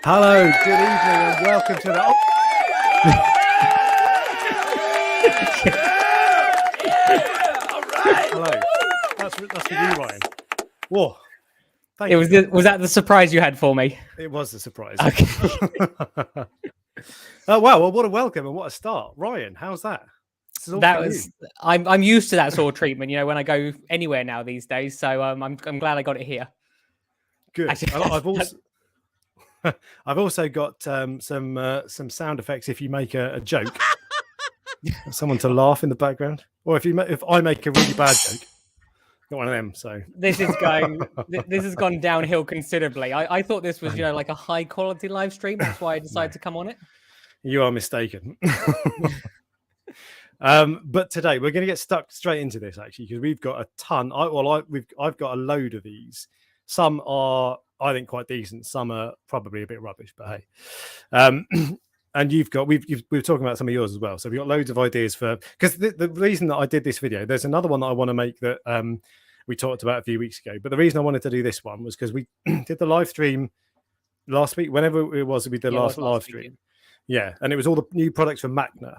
Hello, good evening, and welcome to the. All right. Hello, that's for you, Ryan. Whoa, It was that the surprise you had for me? It was a surprise. Okay. Oh wow! Well, what a welcome and what a start, Ryan. How's that? That was. I'm used to that sort of treatment, you know, when I go anywhere now these days. So I'm glad I got it here. Good. Actually, I've also got some sound effects if you make a joke. Someone to laugh in the background, or if I make a really bad joke. Got one of them. So this has gone downhill considerably. I thought this was, you know, like a high quality live stream. That's why I decided to come on it. You are mistaken. But today we're going to get stuck straight into this actually, because we've got a ton. I've got a load of these. Some are, I think, quite decent. Some are probably a bit rubbish, but hey. And we were talking about some of yours as well. So we've got loads of ideas because the reason that I did this video, there's another one that I want to make that we talked about a few weeks ago. But the reason I wanted to do this one was because we did the live stream last week, whenever it was, we did the last live stream. Yeah, and it was all the new products from Macna.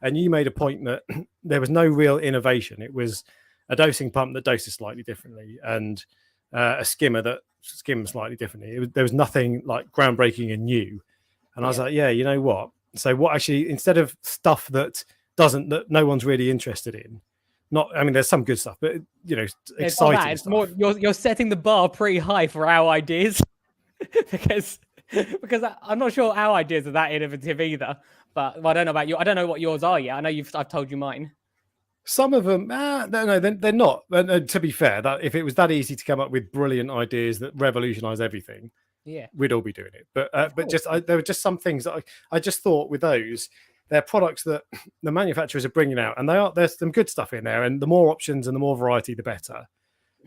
And you made a point that there was no real innovation. It was a dosing pump that doses slightly differently and a skimmer that skims slightly differently. There was nothing like groundbreaking and new. And I was like, yeah, you know what? So what actually, instead of stuff that no one's really interested in, there's some good stuff, but you know, exciting. It's more you're setting the bar pretty high for our ideas because I'm not sure our ideas are that innovative either. But I don't know about you. I don't know what yours are yet. I know I've told you mine. Some of them, no, they're not. And to be fair, that if it was that easy to come up with brilliant ideas that revolutionise everything, yeah, we'd all be doing it. But there were just some things that I just thought with those, they're products that the manufacturers are bringing out, and there's some good stuff in there, and the more options and the more variety, the better.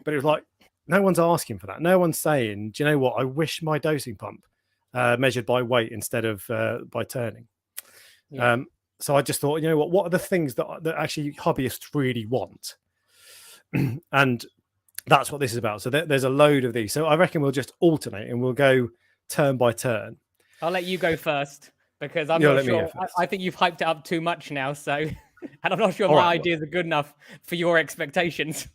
But it was like no one's asking for that. No one's saying, do you know what? I wish my dosing pump measured by weight instead of by turning. Yeah. So I just thought, you know what are the things that actually hobbyists really want? And that's what this is about. So there's a load of these. So I reckon we'll just alternate and we'll go turn by turn. I'll let you go first because I'm not sure. I think you've hyped it up too much now. So, and I'm not sure my ideas are good enough for your expectations.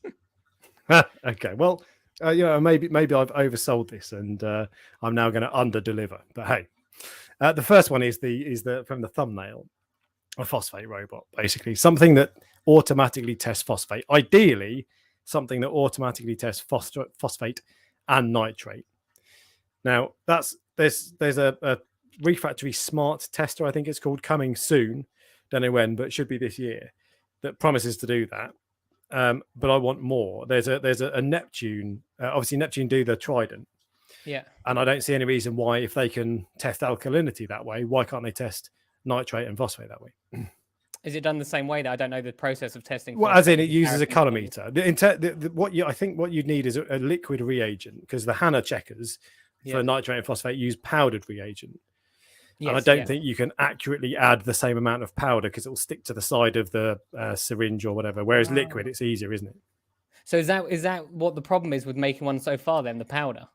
Okay. Well, maybe I've oversold this and I'm now going to under deliver. But hey. The first one is from the thumbnail, a phosphate robot, basically something that automatically tests phosphate. Ideally, something that automatically tests phosphate and nitrate. Now, there's a Reef Factory Smart Tester, I think it's called, coming soon. Don't know when, but it should be this year. That promises to do that. But I want more. There's a Neptune. Obviously, Neptune do the Trident. Yeah. And I don't see any reason why, if they can test alkalinity that way, why can't they test nitrate and phosphate that way? Is it done the same way? That I don't know the process of testing. Well, as in it uses a colorimeter. What you'd need is a liquid reagent, because the HANA checkers for nitrate and phosphate use powdered reagent. Yes, and I don't think you can accurately add the same amount of powder because it will stick to the side of the syringe or whatever. Whereas liquid, it's easier, isn't it? So is that what the problem is with making one so far? Then the powder.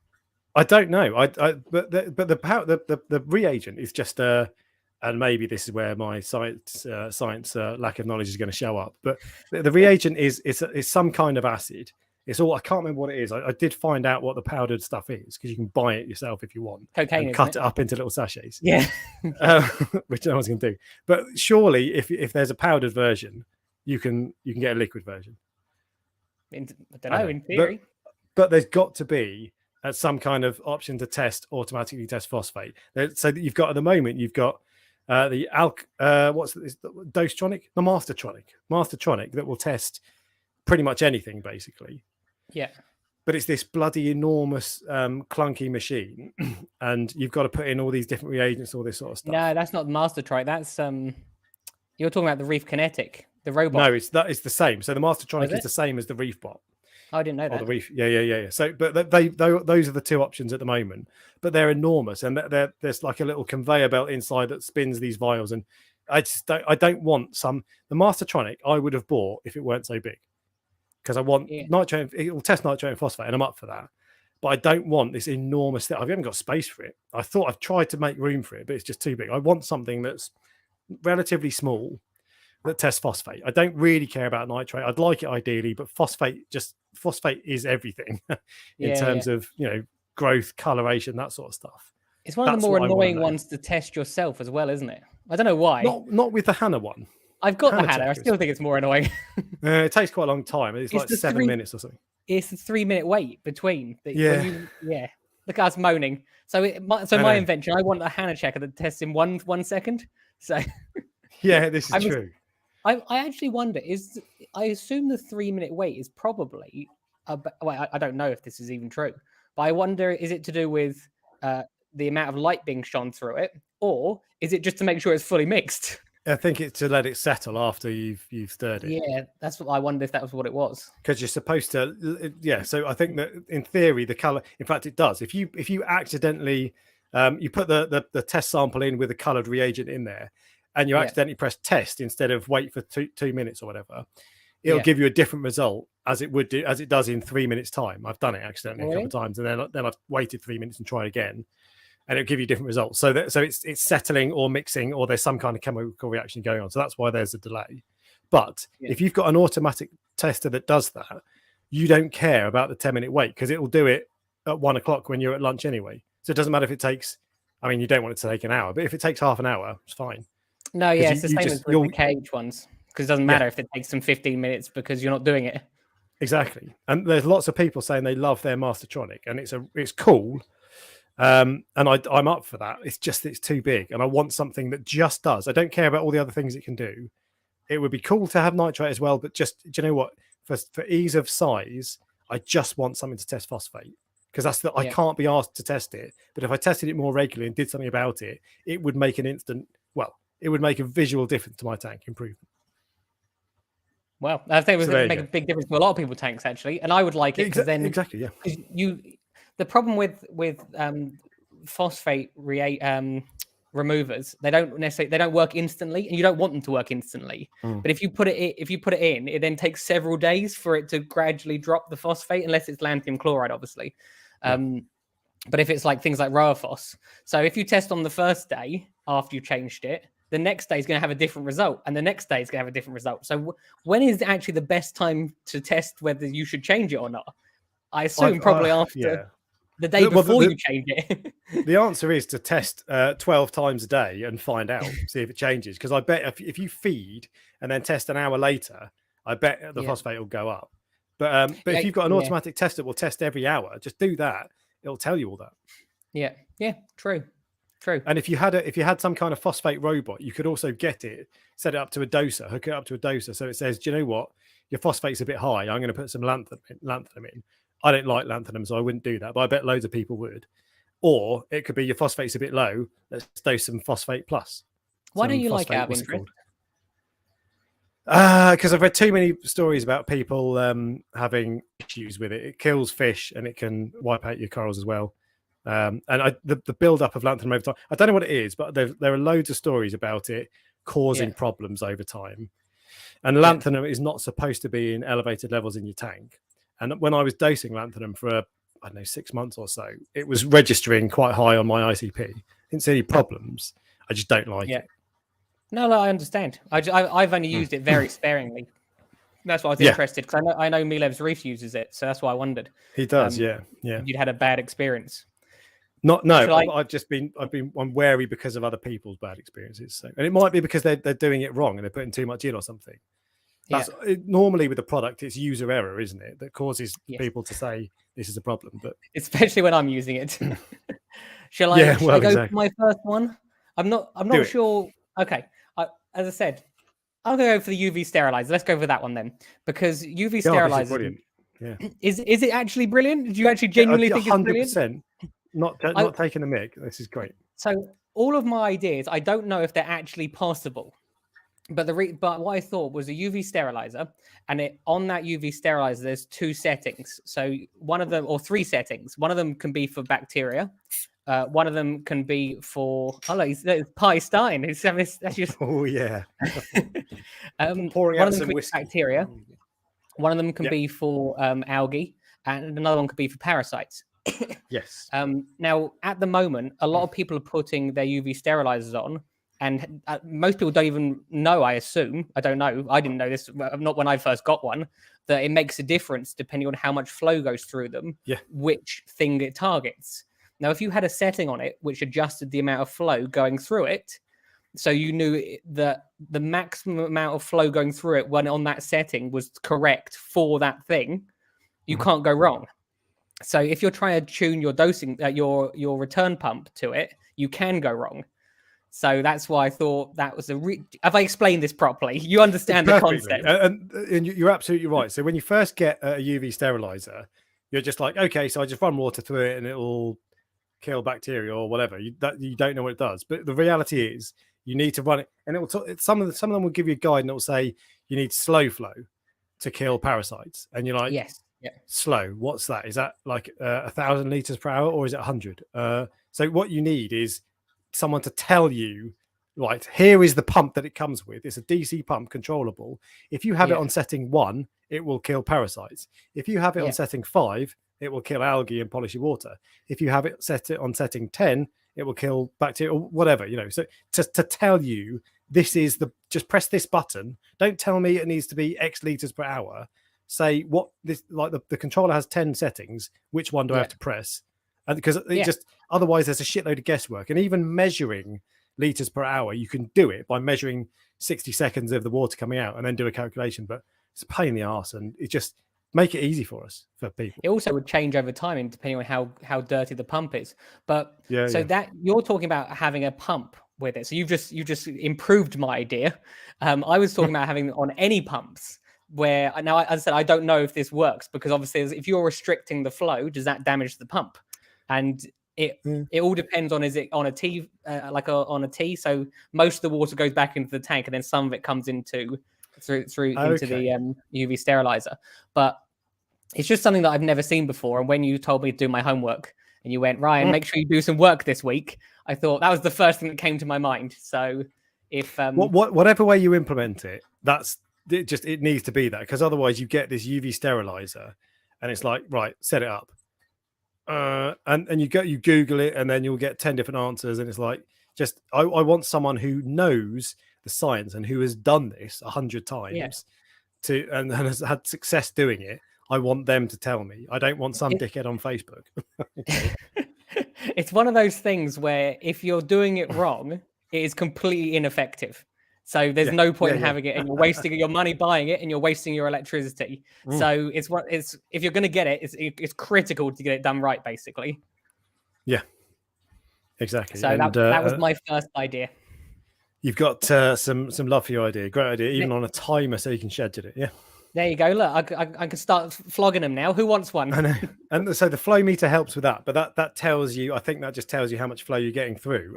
I don't know. But the reagent is just and maybe this is where my science lack of knowledge is going to show up. But the reagent is some kind of acid. It's all, I can't remember what it is. I did find out what the powdered stuff is because you can buy it yourself if you want. Cocaine, and cut it up into little sachets. Yeah, which no one's going to do. But surely, if there's a powdered version, you can get a liquid version. I don't know. In theory, but there's got to be some kind of option to automatically test phosphate. So that you've got at the moment, you've got the Dosetronic, the Mastertronic that will test pretty much anything basically. Yeah. But it's this bloody enormous clunky machine, and you've got to put in all these different reagents, all this sort of stuff. No, that's not Mastertronic. That's you're talking about the Reef Kinetic, the robot. No, it's the same. So the Mastertronic is the same as the Reef Bot. I didn't know that. The Reef, yeah. So, but those are the two options at the moment. But they're enormous, and there's like a little conveyor belt inside that spins these vials. And I don't want the Mastertronic I would have bought if it weren't so big, because I want nitrate. It will test nitrate and phosphate, and I'm up for that. but I don't want this enormous thing. I haven't got space for it. I thought I've tried to make room for it, but it's just too big. I want something that's relatively small that tests phosphate. I don't really care about nitrate. I'd like it ideally, but phosphate is everything in terms of, you know, growth, coloration, that sort of stuff. It's one of the more annoying ones to test yourself as well, isn't it? I don't know why. Not with the Hannah one. I've got the Hannah. I still think it's more annoying. It takes quite a long time. It's like 7 minutes or something. It's a 3-minute wait between. Look at us moaning. So my invention, I want a Hannah checker that tests in one second. So yeah, this is true. I actually wonder, I assume the 3-minute wait is probably, I don't know if this is even true, but I wonder, is it to do with the amount of light being shone through it, or is it just to make sure it's fully mixed? I think it's to let it settle after you've stirred it. Yeah, that's what I wonder if that was what it was. Because you're supposed to, So I think that in theory, the color, in fact, it does. If you accidentally, you put the test sample in with a colored reagent in there, and you accidentally press test instead of wait for 2 minutes or whatever, it'll give you a different result as it does in 3 minutes time. I've done it accidentally a couple of times, and then I've waited 3 minutes and tried again, and it'll give you different results. So it's settling or mixing, or there's some kind of chemical reaction going on. So that's why there's a delay. But if you've got an automatic tester that does that, you don't care about the 10-minute wait, because it will do it at 1 o'clock when you're at lunch anyway. So it doesn't matter if it takes, I mean, you don't want it to take an hour, but if it takes half an hour, it's fine. No, it's the same as with the cage ones, because it doesn't matter if it takes them 15 minutes because you're not doing it. Exactly. And there's lots of people saying they love their Mastertronic, and it's cool. And I'm up for that. It's just, it's too big, and I want something that just does. I don't care about all the other things it can do. It would be cool to have nitrate as well, but just, do you know what? For ease of size, I just want something to test phosphate, because I can't be asked to test it. But if I tested it more regularly and did something about it, it would make it would make a visual difference to my tank improvement. Well, I think it would make a big difference to a lot of people's tanks, actually. And I would like it because then the problem with phosphate removers, they don't work instantly, and you don't want them to work instantly. But if you put it in, it then takes several days for it to gradually drop the phosphate, unless it's lanthanum chloride, obviously. But if it's like things like Rowaphos, so if you test on the first day after you changed it, the next day is going to have a different result, and the next day is going to have a different result. So when is actually the best time to test whether you should change it or not? I assume probably after the day before you change it. The answer is to test 12 times a day and find out, see if it changes. Because I bet if you feed and then test an hour later, I bet the phosphate will go up. But if you've got an automatic test that will test every hour, just do that. It'll tell you all that. Yeah, true. And if you had some kind of phosphate robot, you could also get it, set it up to a doser, hook it up to a doser, so it says, do you know what, your phosphate's a bit high, I'm going to put some lanthanum in. I don't like lanthanum, so I wouldn't do that, but I bet loads of people would. Or it could be your phosphate's a bit low, let's dose some phosphate plus. Why don't you like it out of interest? Because I've read too many stories about people having issues with it. It kills fish, and it can wipe out your corals as well. And the build-up of lanthanum over time, I don't know what it is, but there are loads of stories about it causing problems over time. And lanthanum is not supposed to be in elevated levels in your tank. And when I was dosing lanthanum for, 6 months or so, it was registering quite high on my ICP. Didn't see any problems. I just don't like it. No, I understand. I've only used it very sparingly. That's why I was interested, because I know Milev's Reef uses it, so that's why I wondered. He does, yeah. You'd had a bad experience. I'm wary because of other people's bad experiences. So, and it might be because they're doing it wrong and they're putting too much in or something. Normally with the product, it's user error, isn't it, that causes people to say this is a problem. But especially when I'm using it. Shall I go for my first one? I'm not sure. Okay, as I said, I'm going to go for the UV sterilizer. Let's go for that one then, because UV sterilizer. Brilliant. Yeah. Is it actually brilliant? Do you actually genuinely think it's brilliant? 100%. Not taking the mic. This is great. So all of my ideas, I don't know if they're actually possible, but but what I thought was a UV sterilizer, and on that UV sterilizer, there's 2 settings. So one of them, or 3 settings. One of them can be for bacteria. One of them can be for Pi Stein. That's just oh yeah. Pouring out some whiskey. Bacteria. One of them can be for algae, and another one could be for parasites. Yes. Now, at the moment, a lot of people are putting their UV sterilizers on, and most people don't even know, I assume. I don't know. I didn't know this, not when I first got one, that it makes a difference depending on how much flow goes through them, which thing it targets. Now, if you had a setting on it which adjusted the amount of flow going through it, so you knew that the maximum amount of flow going through it when on that setting was correct for that thing, you can't go wrong. So if you're trying to tune your dosing, your return pump to it, you can go wrong. So that's why I thought that was have I explained this properly? You understand the concept. And you're absolutely right. So when you first get a UV sterilizer, you're just like, okay, so I just run water through it and it'll kill bacteria or whatever. You don't know what it does. But the reality is you need to run it, and it will some of them will give you a guide and it will say you need slow flow to kill parasites. And you're like, yes. Yeah. Slow. What's that? Is that like 1,000 liters per hour, or is it 100? So what you need is someone to tell you, right, here is the pump that it comes with. It's a DC pump, controllable. If you have it on setting 1, it will kill parasites. If you have it on setting 5, it will kill algae and polish your water. If you have it set on setting 10, it will kill bacteria or whatever, So to tell you, this is just press this button. Don't tell me it needs to be X liters per hour. Say what this, like the controller has 10 settings, which one do I have to press? And because it just otherwise there's a shitload of guesswork. And even measuring liters per hour, you can do it by measuring 60 seconds of the water coming out and then do a calculation, but it's a pain in the arse, and it just make it easy for us, for people. It also would change over time and depending on how dirty the pump is. But that you're talking about having a pump with it. So you just improved my idea. I was talking about having on any pumps. Where now, as I said, I don't know if this works because obviously, if you're restricting the flow, does that damage the pump? And it all depends on, is it on a T, on a T? So most of the water goes back into the tank, and then some of it comes into the UV sterilizer. But it's just something that I've never seen before. And when you told me to do my homework, and you went, Ryan, make sure you do some work this week, I thought that was the first thing that came to my mind. So if whatever way you implement it, it needs to be that, because otherwise you get this UV sterilizer and it's like, right, set it up, and you Google it and then you'll get 10 different answers, and it's like, I want someone who knows the science and who has done this 100 times and has had success doing it. I want them to tell me. I don't want some dickhead on Facebook. It's one of those things where if you're doing it wrong, it is completely ineffective. So there's no point in having it, and you're wasting your money buying it, and you're wasting your electricity. So it's if you're going to get it, it's critical to get it done right, basically. Yeah, exactly. So that was my first idea. You've got some love for your idea. Great idea, even on a timer, so you can schedule it. Yeah. There you go. Look, I can start flogging them now. Who wants one? I know. And so the flow meter helps with that, but that tells you. I think that just tells you how much flow you're getting through.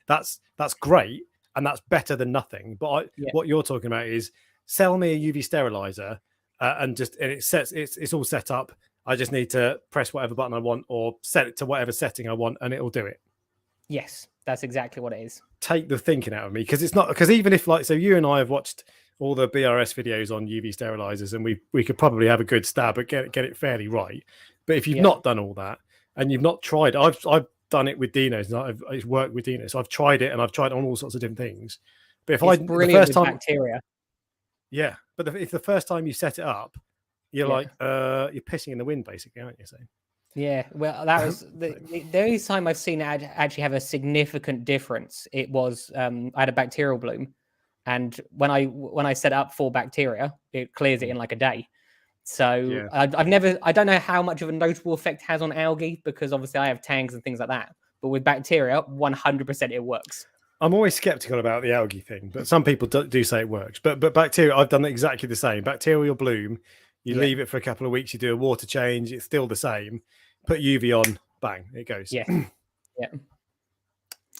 That's great. And that's better than nothing. But what you're talking about is sell me a UV sterilizer, and it's all set up. I just need to press whatever button I want or set it to whatever setting I want, and it'll do it. Yes, that's exactly what it is. Take the thinking out of me, because even if so you and I have watched all the BRS videos on UV sterilizers, and we could probably have a good stab at get it fairly right. But if you've not done all that and you've not tried, I've done it with Dino's, and I've worked with Dino, so I've tried it, and I've tried it on all sorts of different things. But if it's brilliant with bacteria, but if the first time you set it up, you're like you're pissing in the wind, basically, aren't you? So well, that was the only time I've seen it actually have a significant difference. It was I had a bacterial bloom, and when I set it up for bacteria, it clears it in like a day. So I don't know how much of a notable effect it has on algae, because obviously I have tanks and things like that. But with bacteria, 100% it works. I'm always skeptical about the algae thing, but some people do say it works. But bacteria, I've done exactly the same. Bacterial bloom, you leave it for a couple of weeks, you do a water change, it's still the same. Put UV on, bang, it goes. Yeah.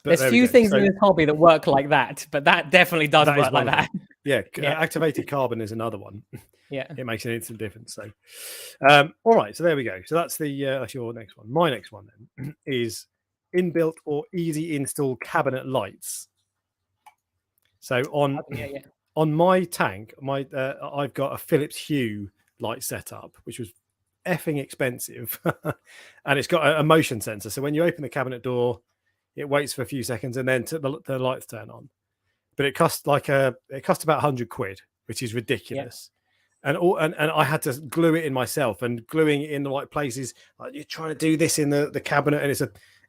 There's few things in this hobby that work like that, but that definitely does work like that. Yeah, activated carbon is another one. Yeah, it makes an instant difference. So, all right, so there we go. So that's that's your next one. My next one then is inbuilt or easy install cabinet lights. So on my tank, I've got a Philips Hue light setup, which was effing expensive, and it's got a motion sensor. So when you open the cabinet door, it waits for a few seconds and then the lights turn on. But it cost about £100, which is ridiculous. And I had to glue it in myself, and gluing it in the right places. Like, you're trying to do this in the cabinet, and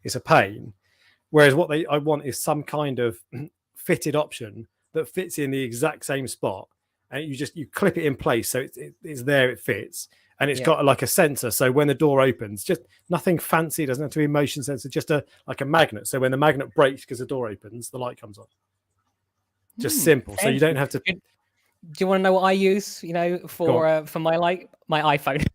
it's a pain. Whereas what I want is some kind of fitted option that fits in the exact same spot, and you clip it in place so it's there, it fits, and it's got like a sensor. So when the door opens, just nothing fancy, it doesn't have to be a motion sensor, just like a magnet. So when the magnet breaks because the door opens, the light comes on. Just simple. So you don't have to. Do you want to know what I use? For my light, my iPhone.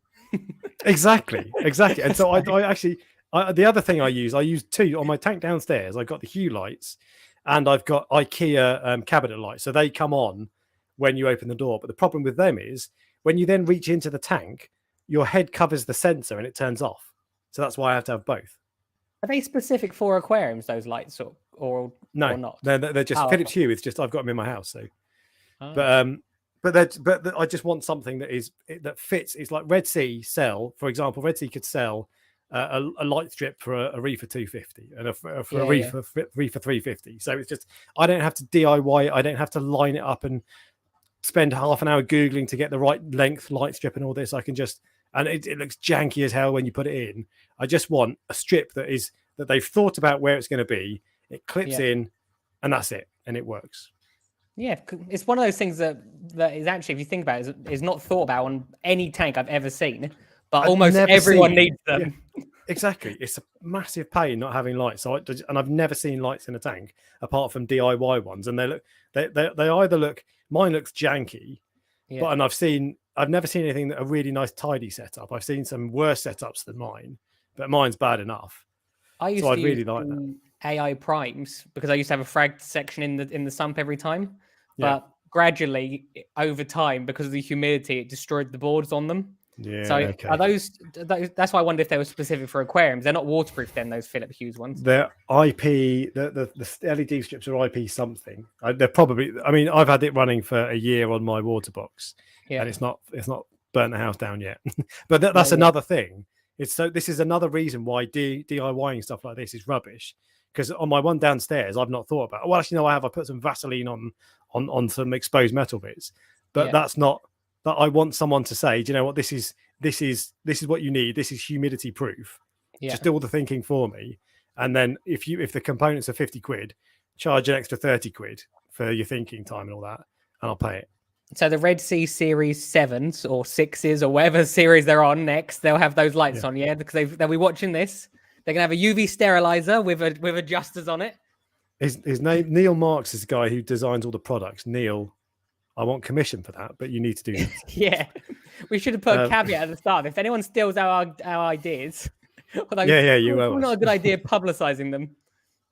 Exactly. And so I actually the other thing I use two on my tank downstairs. I've got the Hue lights, and I've got IKEA cabinet lights. So they come on when you open the door. But the problem with them is when you then reach into the tank, your head covers the sensor and it turns off. So that's why I have to have both. Are they specific for aquariums, those lights, or no? Or not? They're just Philips Hue. It's just I've got them in my house. So, but I just want something that fits. It's like Red Sea sell, for example. Red Sea could sell a light strip for a Reef for 250 and a Reef for 350. So it's just I don't have to DIY it. I don't have to line it up and spend half an hour googling to get the right length light strip and all this. I can just, and it looks janky as hell when you put it in. I just want a strip that they've thought about where it's going to be. It clips in, and that's it, and it works. Yeah, it's one of those things that is actually, if you think about it, is not thought about on any tank I've ever seen, but almost everyone needs them. Yeah, exactly. It's a massive pain not having lights. And I've never seen lights in a tank apart from DIY ones, and they either look. Mine looks janky, but I've never seen anything that a really nice tidy setup. I've seen some worse setups than mine, but mine's bad enough. I really like that. AI primes because I used to have a fragged section in the sump every time, but gradually over time, because of the humidity, it destroyed the boards on them. Yeah. So are those? That's why I wondered if they were specific for aquariums. They're not waterproof then, those Philips Hue ones. They're IP. The LED strips are IP something. They're probably. I mean, I've had it running for a year on my water box, and it's not burnt the house down yet. But that's another thing. This is another reason why DIYing stuff like this is rubbish. Because on my one downstairs, I've not thought about. Well, actually, no, I have. I put some Vaseline on some exposed metal bits, but that's not. That I want someone to say, do you know what? This is what you need. This is humidity proof. Just do all the thinking for me, and then if the components are £50, charge an extra £30 for your thinking time and all that, and I'll pay it. So the Red Sea Series 7s or 6s or whatever series they're on next, they'll have those lights on, because they'll be watching this. They're gonna have a UV sterilizer with adjusters on it. His name Neil Marks is the guy who designs all the products. Neil, I want commission for that, but you need to do that. Yeah, we should have put a caveat at the start. If anyone steals our ideas, you owe us. Not a good idea publicizing them.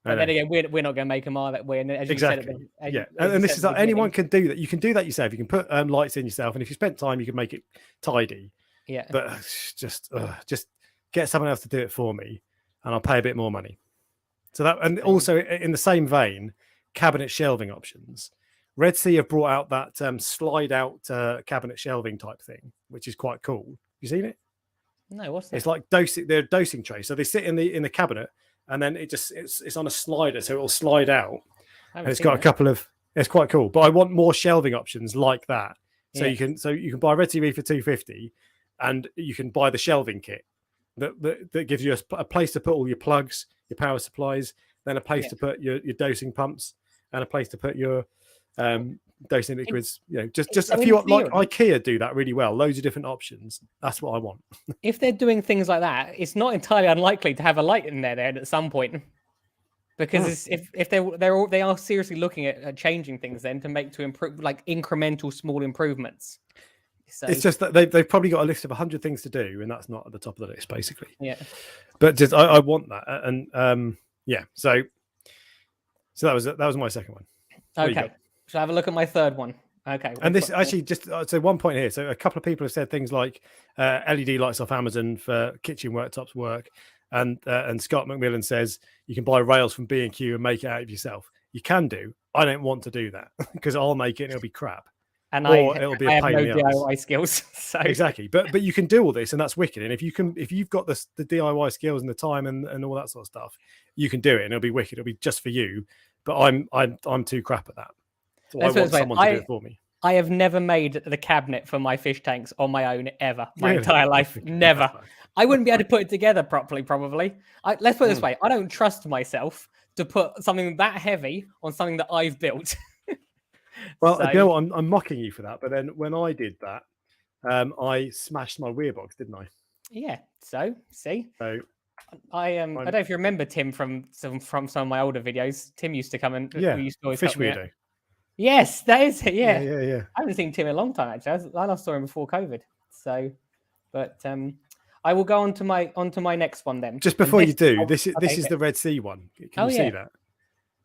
But then again, we're not going to make them all that way. And as exactly. You said, and this is like anyone can do that. You can do that yourself. You can put lights in yourself, and if you spent time, you can make it tidy. Yeah. But just get someone else to do it for me, and I'll pay a bit more money. So that, and also in the same vein, cabinet shelving options. Red Sea have brought out that slide out cabinet shelving type thing, which is quite cool. You seen it? No, what's that? It's like they're dosing trays. So they sit in the cabinet, and then it's on a slider, so it'll slide out. And it's got a couple of. It's quite cool, but I want more shelving options like that. So you can buy Red Sea Reef for $250, and you can buy the shelving kit that gives you a place to put all your plugs, your power supplies, then a place to put your dosing pumps, and a place to put your dosing liquids. Just a few, like IKEA do that really well. Loads of different options. That's what I want. If they're doing things like that, it's not entirely unlikely to have a light in there at some point, because if they are seriously looking at changing things then to improve, like incremental small improvements. So it's just that they've probably got a list of 100 things to do, and that's not at the top of the list, basically. Yeah. But just I want that, and So that was my second one. Okay. So have a look at my third one. Okay. And this actually so one point here. So a couple of people have said things like LED lights off Amazon for kitchen worktops work, and Scott McMillan says you can buy rails from B&Q and make it out of yourself. You can do. I don't want to do that because I'll make it and it'll be crap. and or it'll be I a have pain no in the arse. DIY skills. So Exactly, but you can do all this, and that's wicked. And if you've got the DIY skills and the time and all that sort of stuff, you can do it, and it'll be wicked. It'll be just for you. But I'm too crap at that. So I want someone to do it for me. I have never made the cabinet for my fish tanks on my own ever. My Really? entire life, never. I wouldn't be able to put it together properly, probably. Let's put it this way: I don't trust myself to put something that heavy on something that I've built. Well, you know what? I'm mocking you for that, but then when I did that, I smashed my weir box, didn't I? Yeah. So see, So I don't know if you remember Tim from some of my older videos. Tim used to come and we used to always fish help me out. weirdo. Yes, that is it. Yeah. Yeah. I haven't seen Tim in a long time actually. I last saw him before COVID. So, but I will go on to my next one then. Just before you do, this is the Red Sea one. Can you see that?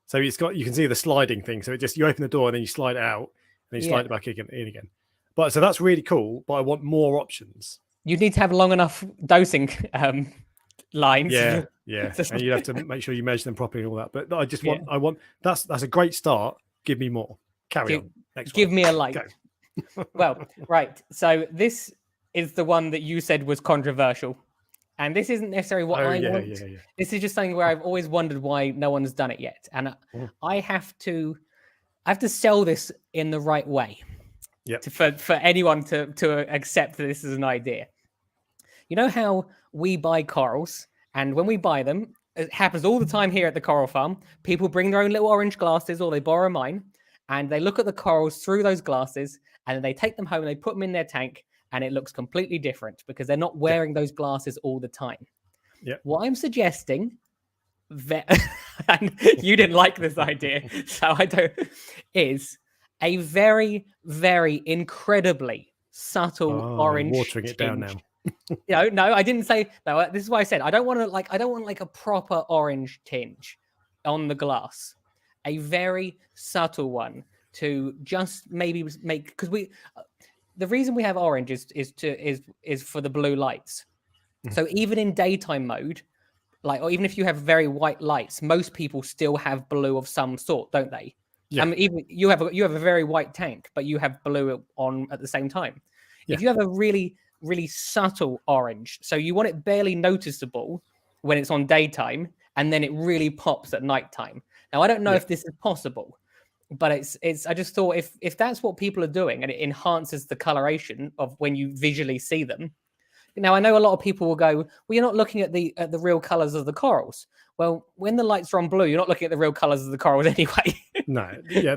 So you can see the sliding thing. So you open the door and then you slide it out and then you slide it back in again. But so that's really cool. But I want more options. You need to have long enough dosing lines. Yeah. And you have to make sure you measure them properly and all that. But I want that's a great start. Give me more. Carry on. Next give one. me a light. Well, right. So this is the one that you said was controversial. And this isn't necessarily what I want. Yeah. This is just something where I've always wondered why no one's done it yet. And I have to sell this in the right way. Yeah. For anyone to accept that this is an idea. You know how we buy corals, and when we buy them, it happens all the time here at the coral farm. People bring their own little orange glasses, or they borrow mine, and they look at the corals through those glasses, and then they take them home and they put them in their tank, and it looks completely different because they're not wearing those glasses all the time. Yeah. What I'm suggesting, and you didn't like this idea, so I don't, is a very, very incredibly subtle orange. Watering it down now. No, I didn't say no. This is why I said I don't want a proper orange tinge on the glass. A very subtle one to just maybe make, because the reason we have orange is for the blue lights. So even in daytime mode, or even if you have very white lights, most people still have blue of some sort, don't they? Yeah. I mean, even you have a very white tank, but you have blue on at the same time. Yeah. If you have a really, really subtle orange, so you want it barely noticeable when it's on daytime, and then it really pops at nighttime. Now, I don't know if this is possible, but it's. I just thought if that's what people are doing, and it enhances the coloration of when you visually see them. Now, I know a lot of people will go, well, you're not looking at the real colors of the corals. Well, when the lights are on blue, you're not looking at the real colors of the corals anyway. No, yeah,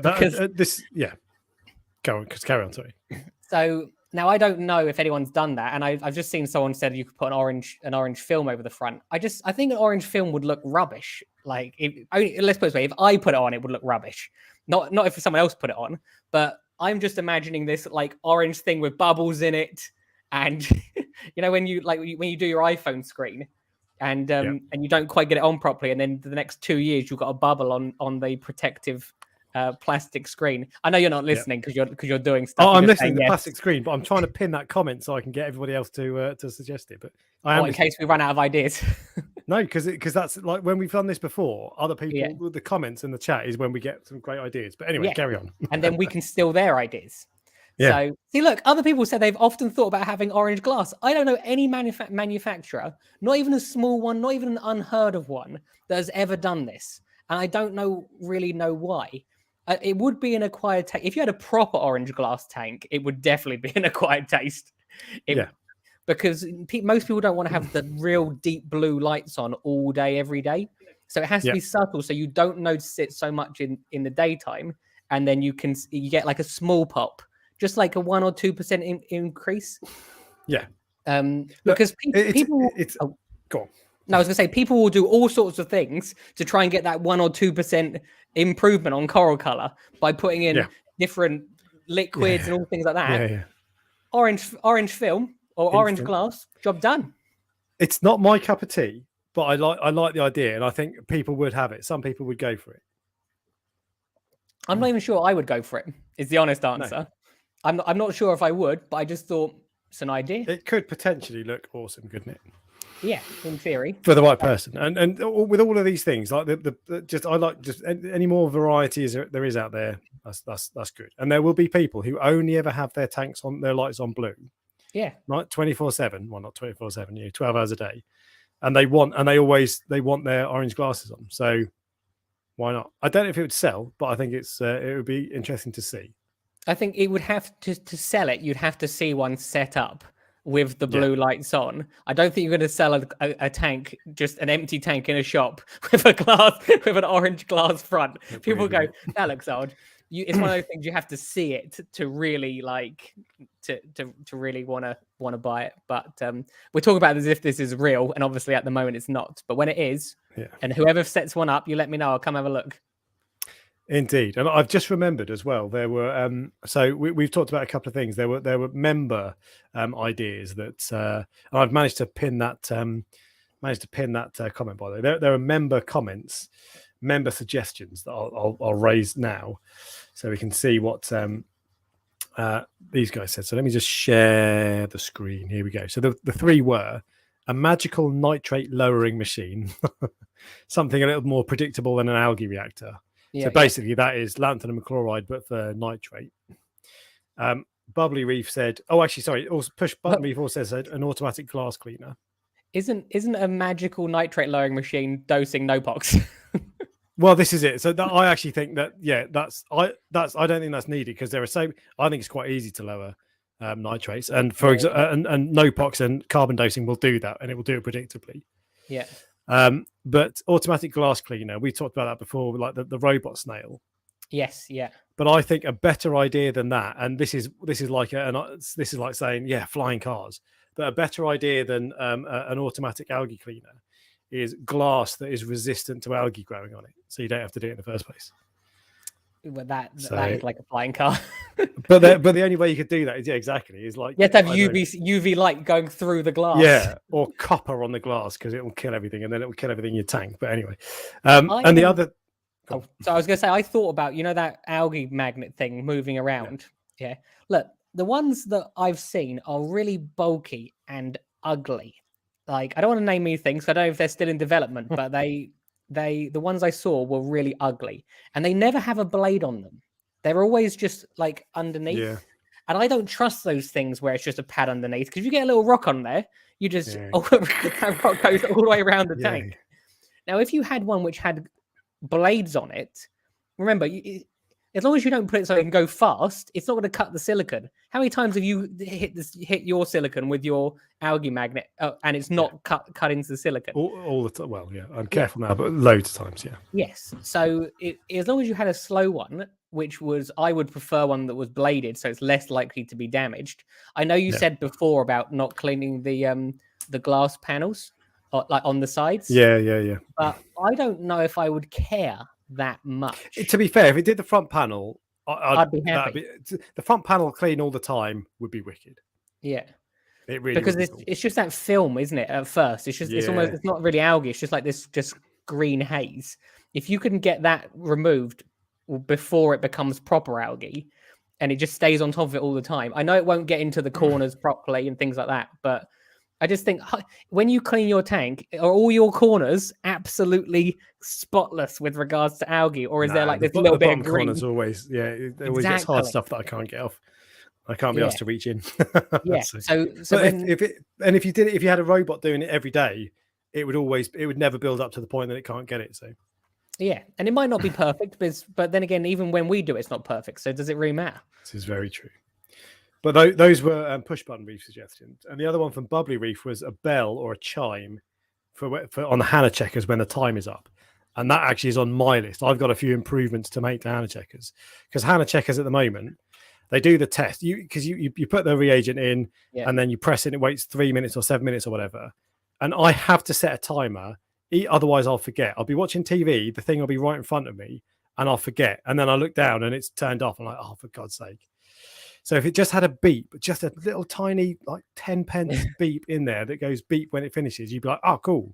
carry on, sorry. So now I don't know if anyone's done that, and I've just seen someone said you could put an orange film over the front. I think an orange film would look rubbish. Like, let's put it this way: if I put it on, it would look rubbish. Not if someone else put it on, but I'm just imagining this like orange thing with bubbles in it, and you know when you do your iPhone screen, and you don't quite get it on properly, and then the next 2 years you've got a bubble on the protective plastic screen. I know you're not listening because you're doing stuff. I'm listening to the plastic screen, but I'm trying to pin that comment so I can get everybody else to suggest it. But in case we run out of ideas. No, because that's like when we've done this before. Other people, the comments in the chat is when we get some great ideas. But anyway, carry on. And then we can steal their ideas. Yeah. So see, look, other people said they've often thought about having orange glass. I don't know any manufacturer, not even a small one, not even an unheard of one, that has ever done this. And I don't really know why. It would be an acquired taste. If you had a proper orange glass tank, it would definitely be an acquired taste. Because most people don't want to have the real deep blue lights on all day, every day. So it has to be subtle, so you don't notice it so much in the daytime, and then you get like a small pop, just like a 1 or 2% increase. Yeah. Because people. Go on. No, I was going to say people will do all sorts of things to try and get that 1 or 2% improvement on coral color by putting in different liquids and all things like that. Yeah. Orange film or orange glass, job done. It's not my cup of tea, but I like the idea, and I think people would have it. Some people would go for it. I'm not even sure I would go for it. Is the honest answer. No. I'm not sure if I would, but I just thought it's an idea. It could potentially look awesome, couldn't it? Yeah, in theory. For the right person, and with all of these things, like I like just any more variety as there is out there. That's good. And there will be people who only ever have their tanks on, their lights on blue. Yeah, Not 24/7. Well, not 24/7. 12 hours a day, and they want their orange glasses on. So why not? I don't know if it would sell, but I think it would be interesting to see. I think it would have to sell it. You'd have to see one set up with the blue lights on. I don't think you're going to sell a tank, just an empty tank in a shop with an orange glass front. People go, that looks odd. It's one of those things you have to see it to really like to really want to buy it. But we're talking about it as if this is real, and obviously at the moment it's not. But when it is, and whoever sets one up, you let me know. I'll come have a look. Indeed, and I've just remembered as well. There were so we've talked about a couple of things. There were member ideas that and I've managed to pin that comment. By the way, there are member comments, member suggestions that I'll raise now, so we can see what these guys said. So let me just share the screen. Here we go. So the three were a magical nitrate lowering machine, something a little more predictable than an algae reactor. So basically, that is lanthanum chloride, but for nitrate. Bubbly Reef said, "Oh, actually, sorry. Also, Push Button Reef also said an automatic glass cleaner. Isn't a magical nitrate lowering machine dosing Nopox?" Well, this is it. So I actually think that I don't think that's needed because there are I think it's quite easy to lower nitrates, and for example, and Nopox and carbon dosing will do that, and it will do it predictably. Yeah. But automatic glass cleaner, we talked about that before, like the robot snail. Yes, yeah. But I think a better idea than that, and this is like saying flying cars. But a better idea than an automatic algae cleaner is glass that is resistant to algae growing on it, so you don't have to do it in the first place. Well, that is like a flying car. but the only way you could do that is is like you have to have UV light going through the glass. Yeah, or copper on the glass because it will kill everything, and then it will kill everything in your tank. But anyway, and the other. So I was going to say, I thought about that algae magnet thing moving around. Yeah. Look, the ones that I've seen are really bulky and ugly. Like, I don't want to name any things. I don't know if they're still in development, but the ones I saw were really ugly, and they never have a blade on them. They're always just like underneath. Yeah. And I don't trust those things where it's just a pad underneath, because you get a little rock on there, you just that rock goes all the way around the tank. Now, if you had one which had blades on it, remember, as long as you don't put it so it can go fast, it's not going to cut the silicon. How many times have you hit your silicon with your algae magnet and it's not cut into the silicon? All the time. Well, I'm careful now, but loads of times, Yes. So as long as you had a slow one, which was, I would prefer one that was bladed, so it's less likely to be damaged. I know you said before about not cleaning the glass panels, like on the sides. Yeah. But I don't know if I would care that much. To be fair, if it did the front panel, I'd be happy. The front panel clean all the time would be wicked. Yeah. It really because it's just that film, isn't it? At first, it's just it's not really algae. It's just like this just green haze. If you can get that removed before it becomes proper algae, and it just stays on top of it all the time. I know it won't get into the corners properly and things like that, but I just think when you clean your tank, are all your corners absolutely spotless with regards to algae, or is there like this little bit of green? Corners always, it always gets hard stuff that I can't get off. I can't be asked to reach in. So if you had a robot doing it every day, it would never build up to the point that it can't get it. So yeah, and it might not be perfect, but then again, even when we do, it's not perfect. So does it really matter? This is very true. But those were push button reef suggestions, and the other one from Bubbly Reef was a bell or a chime for on the Hannah checkers when the time is up, and that actually is on my list. I've got a few improvements to make to Hannah checkers, because Hannah checkers at the moment, they do the test you put the reagent in and then you press it and it waits 3 minutes or 7 minutes or whatever, and I have to set a timer, otherwise I'll forget. I'll be watching TV, the thing will be right in front of me, and I'll forget, and then I look down and it's turned off. I'm like, oh, for God's sake. So if it just had a beep, just a little tiny, like 10 pence beep in there that goes beep when it finishes, you'd be like, oh, cool.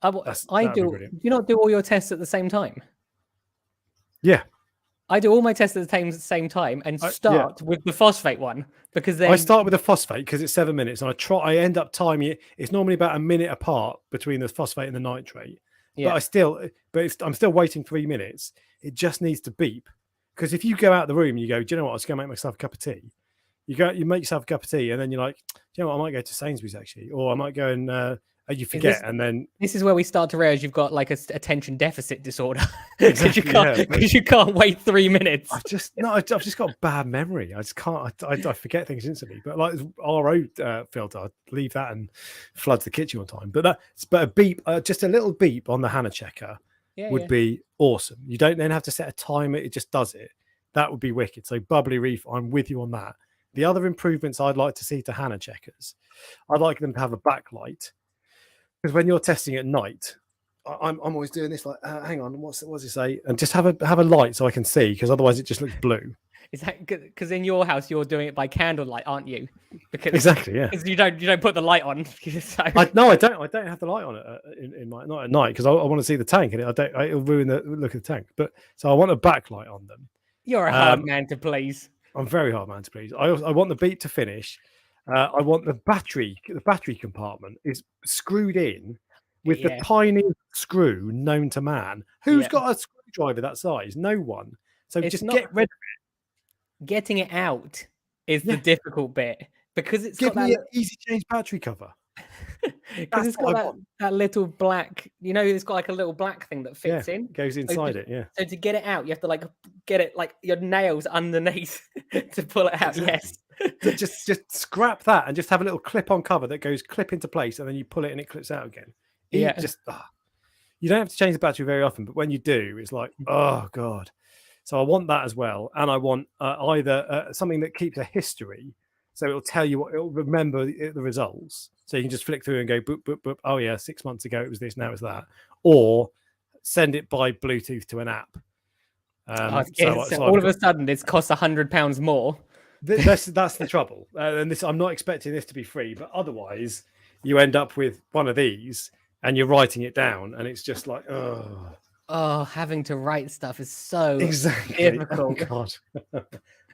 I do. Do you not do all your tests at the same time? Yeah. I do all my tests at the same time and start with the phosphate one because then I start with the phosphate because it's 7 minutes, and I end up timing it. It's normally about a minute apart between the phosphate and the nitrate. Yeah. But I'm still waiting 3 minutes. It just needs to beep, because if you go out the room and you go, do you know what? I was going to make myself a cup of tea. You make yourself a cup of tea, and then you're like, do you know what? I might go to Sainsbury's actually, or I might go and you forget, and then this is where we start to realize you've got like a attention deficit disorder exactly, because you can't wait 3 minutes. I've just got a bad memory. I just can't. I forget things instantly. But like RO filter, I leave that and floods the kitchen on time. But a beep, just a little beep on the Hannah checker would be awesome. You don't then have to set a timer. It just does it. That would be wicked. So Bubbly Reef, I'm with you on that. The other improvements I'd like to see to Hannah checkers, I'd like them to have a backlight. Because when you're testing at night, I'm always doing this like, hang on, what's it say? And just have a light so I can see, because otherwise it just looks blue. Is that because in your house you're doing it by candlelight, aren't you? Because exactly, yeah. Because you don't put the light on. So... I don't have the light on it not at night, because I want to see the tank, and it'll ruin the look of the tank. But so I want a backlight on them. You're a hard man to please. I'm a very hard man to please. I want the beep to finish. I want the battery compartment is screwed in with the tiniest screw known to man. Who's got a screwdriver that size? No one. So just get rid of it. Getting it out is the difficult bit, because it's Give got me that an easy change battery cover. Because it's got that little black, it's got like a little black thing that fits in. Goes inside it, yeah. So to get it out, you have to like get it like your nails underneath to pull it out. Yes. just scrap that and just have a little clip-on cover that goes clip into place, and then you pull it and it clips out again. You don't have to change the battery very often, but when you do, it's like, oh god. So I want that as well, and I want either something that keeps a history, so it'll tell you it'll remember the results, so you can just flick through and go boop boop boop. Oh yeah, 6 months ago it was this, now it's that, or send it by Bluetooth to an app. So all of a sudden, this costs £100 more. That's the trouble, and I'm not expecting this to be free, but otherwise you end up with one of these and you're writing it down, and it's just like, having to write stuff is so Oh, difficult. God.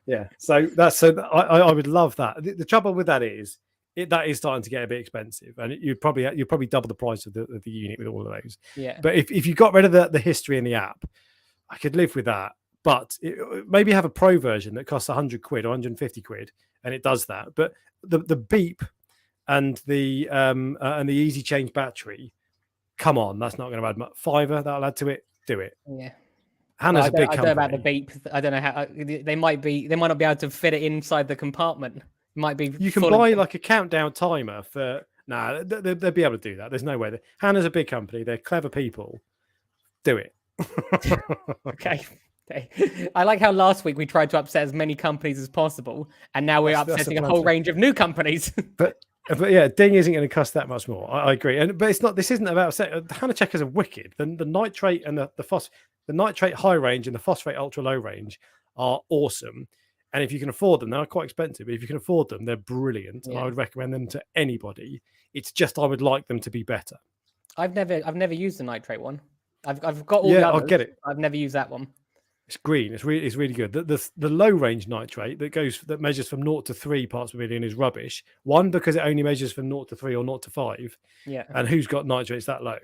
Yeah, so I would love that. The trouble with that is that is starting to get a bit expensive, and you'd probably double the price of the unit with all of those. Yeah, but if you got rid of the history in the app, I could live with that. But maybe have a pro version that costs 100 quid or 150 quid, and it does that. But the beep and the easy change battery, come on, that's not going to add much. £5 that'll add to it. Do it. Yeah. Hannah's a big company. I don't know about the beep. I don't know how they might not be able to fit it inside the compartment. It might be. You can buy like a countdown timer for. Nah, they'll be able to do that. There's no way. Hannah's a big company. They're clever people. Do it. Okay. I like how last week we tried to upset as many companies as possible, and now we're upsetting a whole range of new companies. But yeah, Ding isn't going to cost that much more. I agree, but it's not. This isn't about the Hannah checkers are wicked. The nitrate and the nitrate high range and the phosphate ultra low range are awesome. And if you can afford them, they're quite expensive. But if you can afford them, they're brilliant. Yeah. And I would recommend them to anybody. It's just I would like them to be better. I've never used the nitrate one. I've got all the others. I'll get it. I've never used that one. It's green. It's really good. The low range nitrate that measures from 0 to 3 parts per million is rubbish. One, because it only measures from 0 to 3 or 0 to 5. Yeah. And who's got nitrates that low?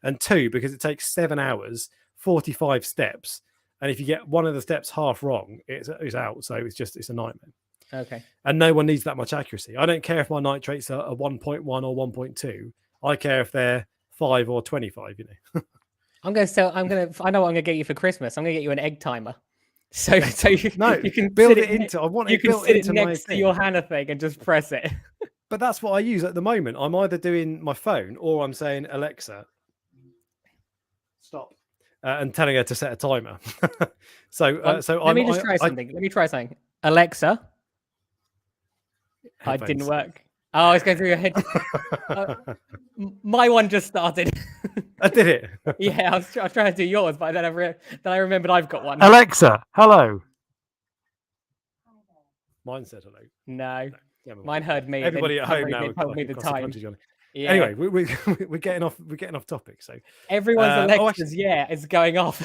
And 2, because it takes 7 hours, 45 steps, and if you get one of the steps half wrong, it's out. So it's a nightmare. Okay. And no one needs that much accuracy. I don't care if my nitrates are 1.1 or 1.2. I care if they're 5 or 25. I know what I'm gonna get you for Christmas. I'm gonna get you an egg timer. So you can build it into. I want you it can built sit into it next to your Hannah thing and just press it. But that's what I use at the moment. I'm either doing my phone or I'm saying, Alexa, stop, and telling her to set a timer. Let me try something. Alexa. It didn't work. Oh, it's going through your head. My one just started. I did it. Yeah, I was trying to do yours, but then I remembered I've got one. Alexa, hello. Mine said hello. No, mine heard me. Everybody at home now told me the time. Yeah. Anyway, we're getting off topic. So everyone's Alexa's is going off.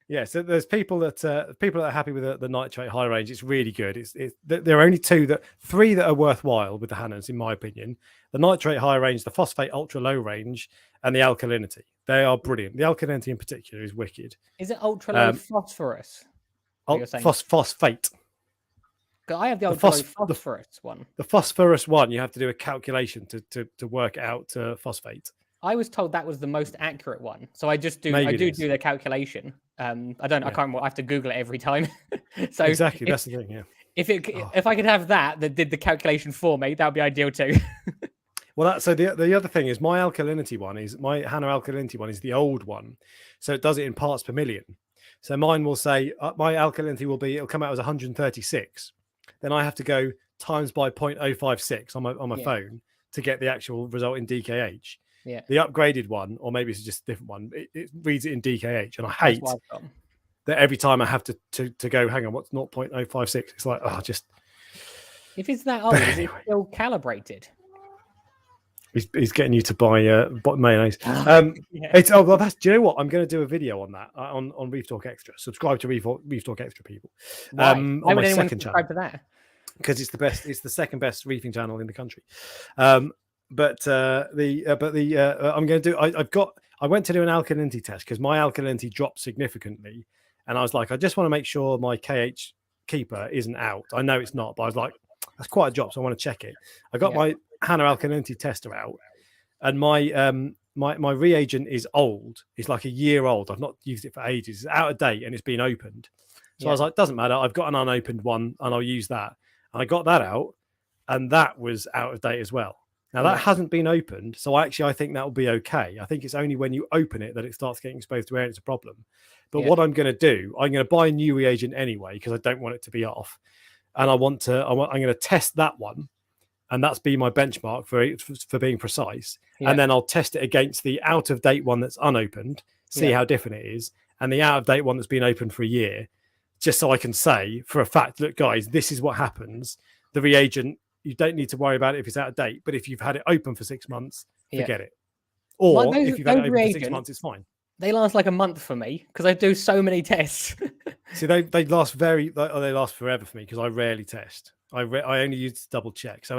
Yeah, so there's people that are happy with the nitrate high range. It's really good. There are only three that are worthwhile with the Hannas, in my opinion. The nitrate high range, the phosphate ultra low range, and the alkalinity. They are brilliant. The alkalinity in particular is wicked. Is it ultra low phosphorus? You're saying? Phosphate. I have the ultra low phosphorus one. The phosphorus one, you have to do a calculation to work out phosphate. I was told that was the most accurate one, so I just do. I do the calculation. I don't. I can't remember. I have to Google it every time. So exactly, that's the thing. Yeah. If I could have that did the calculation for me, that would be ideal too. Well, so the other thing is my Hanna alkalinity one is the old one, so it does it in parts per million. So mine will say my alkalinity it'll come out as 136. Then I have to go times by 0.056 on my phone to get the actual result in DKH. Yeah. The upgraded one, or maybe it's just a different one, it reads it in DKH, and I hate that every time I have to go, hang on, what's 0.056? It's like, just. If it's that old, is it still calibrated? He's getting you to buy mayonnaise. Do you know what? I'm going to do a video on that on Reef Dork Extra. Subscribe to Reef Dork Extra, people. Why on would my anyone second subscribe channel. to that? Because it's the best. It's the second best reefing channel in the country. But I'm going to do. I went to do an alkalinity test because my alkalinity dropped significantly, and I was like, I just want to make sure my KH keeper isn't out. I know it's not, but I was like, that's quite a drop, so I want to check it. I got my Hanna alkalinity tester out, and my reagent is old. It's like a year old. I've not used it for ages. It's out of date and it's been opened. So I was like, doesn't matter. I've got an unopened one and I'll use that. And I got that out, and that was out of date as well. Now that hasn't been opened, so I think that will be okay. I think it's only when you open it that it starts getting exposed to air and it's a problem. But what I'm going to do, I'm going to buy a new reagent anyway because I don't want it to be off, and I'm going to test that one, and that's be my benchmark for being precise. And then I'll test it against the out of date one that's unopened, see how different it is, and the out of date one that's been open for a year, just so I can say for a fact, look, guys, this is what happens. The reagent, you don't need to worry about it if it's out of date, but if you've had it open for 6 months, forget it. Or if you've had it open for 6 months, it's fine. They last like a month for me because I do so many tests. See, they last they last forever for me because I rarely test. I only use to double check. So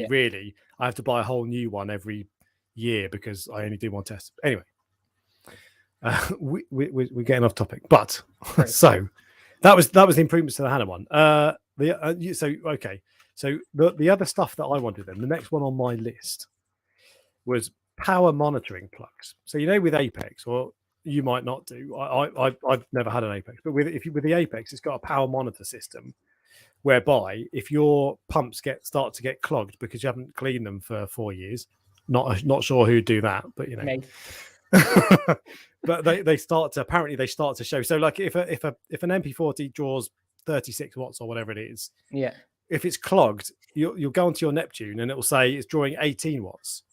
really, I have to buy a whole new one every year because I only do one test. Anyway, we're getting off topic, but so that was the improvements to the Hanna one. So the other stuff that I wanted then, the next one on my list was power monitoring plugs. So with Apex, or you might not do. I've never had an Apex, but with the Apex, it's got a power monitor system whereby if your pumps start to get clogged because you haven't cleaned them for 4 years, not sure who'd do that, but but they start to show. So like if an MP40 draws 36 watts or whatever it is, if it's clogged, you'll go onto your Neptune and it will say it's drawing 18 watts.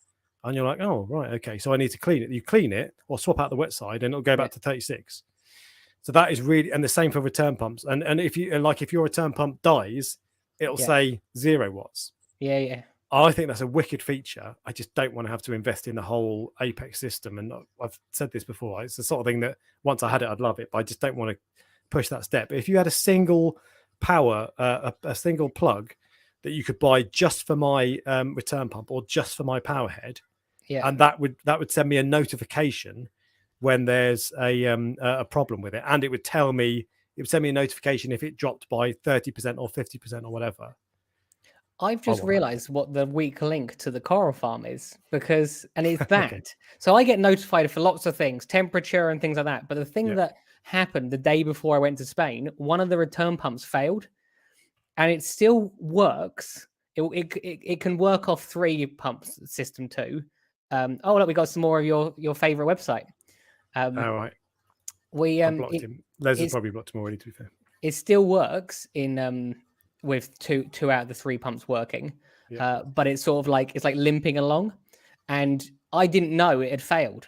And you're like, oh, right, okay. So I need to clean it. You clean it or swap out the wet side and it'll go back to 36. So that is really, and the same for return pumps. And if your return pump dies, it'll say 0 watts. Yeah. I think that's a wicked feature. I just don't want to have to invest in the whole Apex system. And I've said this before. It's the sort of thing that once I had it, I'd love it, but I just don't want to push that step. But if you had a single power, a single plug that you could buy just for my return pump or just for my power head, and that would send me a notification when there's a problem with it, and it would send me a notification if it dropped by 30% or 50% or whatever. I've just realized what the weak link to the coral farm is, and it's that. So I get notified for lots of things, temperature and things like that. But the thing that happened the day before I went to Spain, one of the return pumps failed, and it still works. It can work off 3 pumps system 2. Look, we got some more of your favorite website. All right. Blocked him. Les has probably blocked him already, to be fair. It still works in with two out of the 3 pumps working, but it's sort of like it's like limping along, and I didn't know it had failed.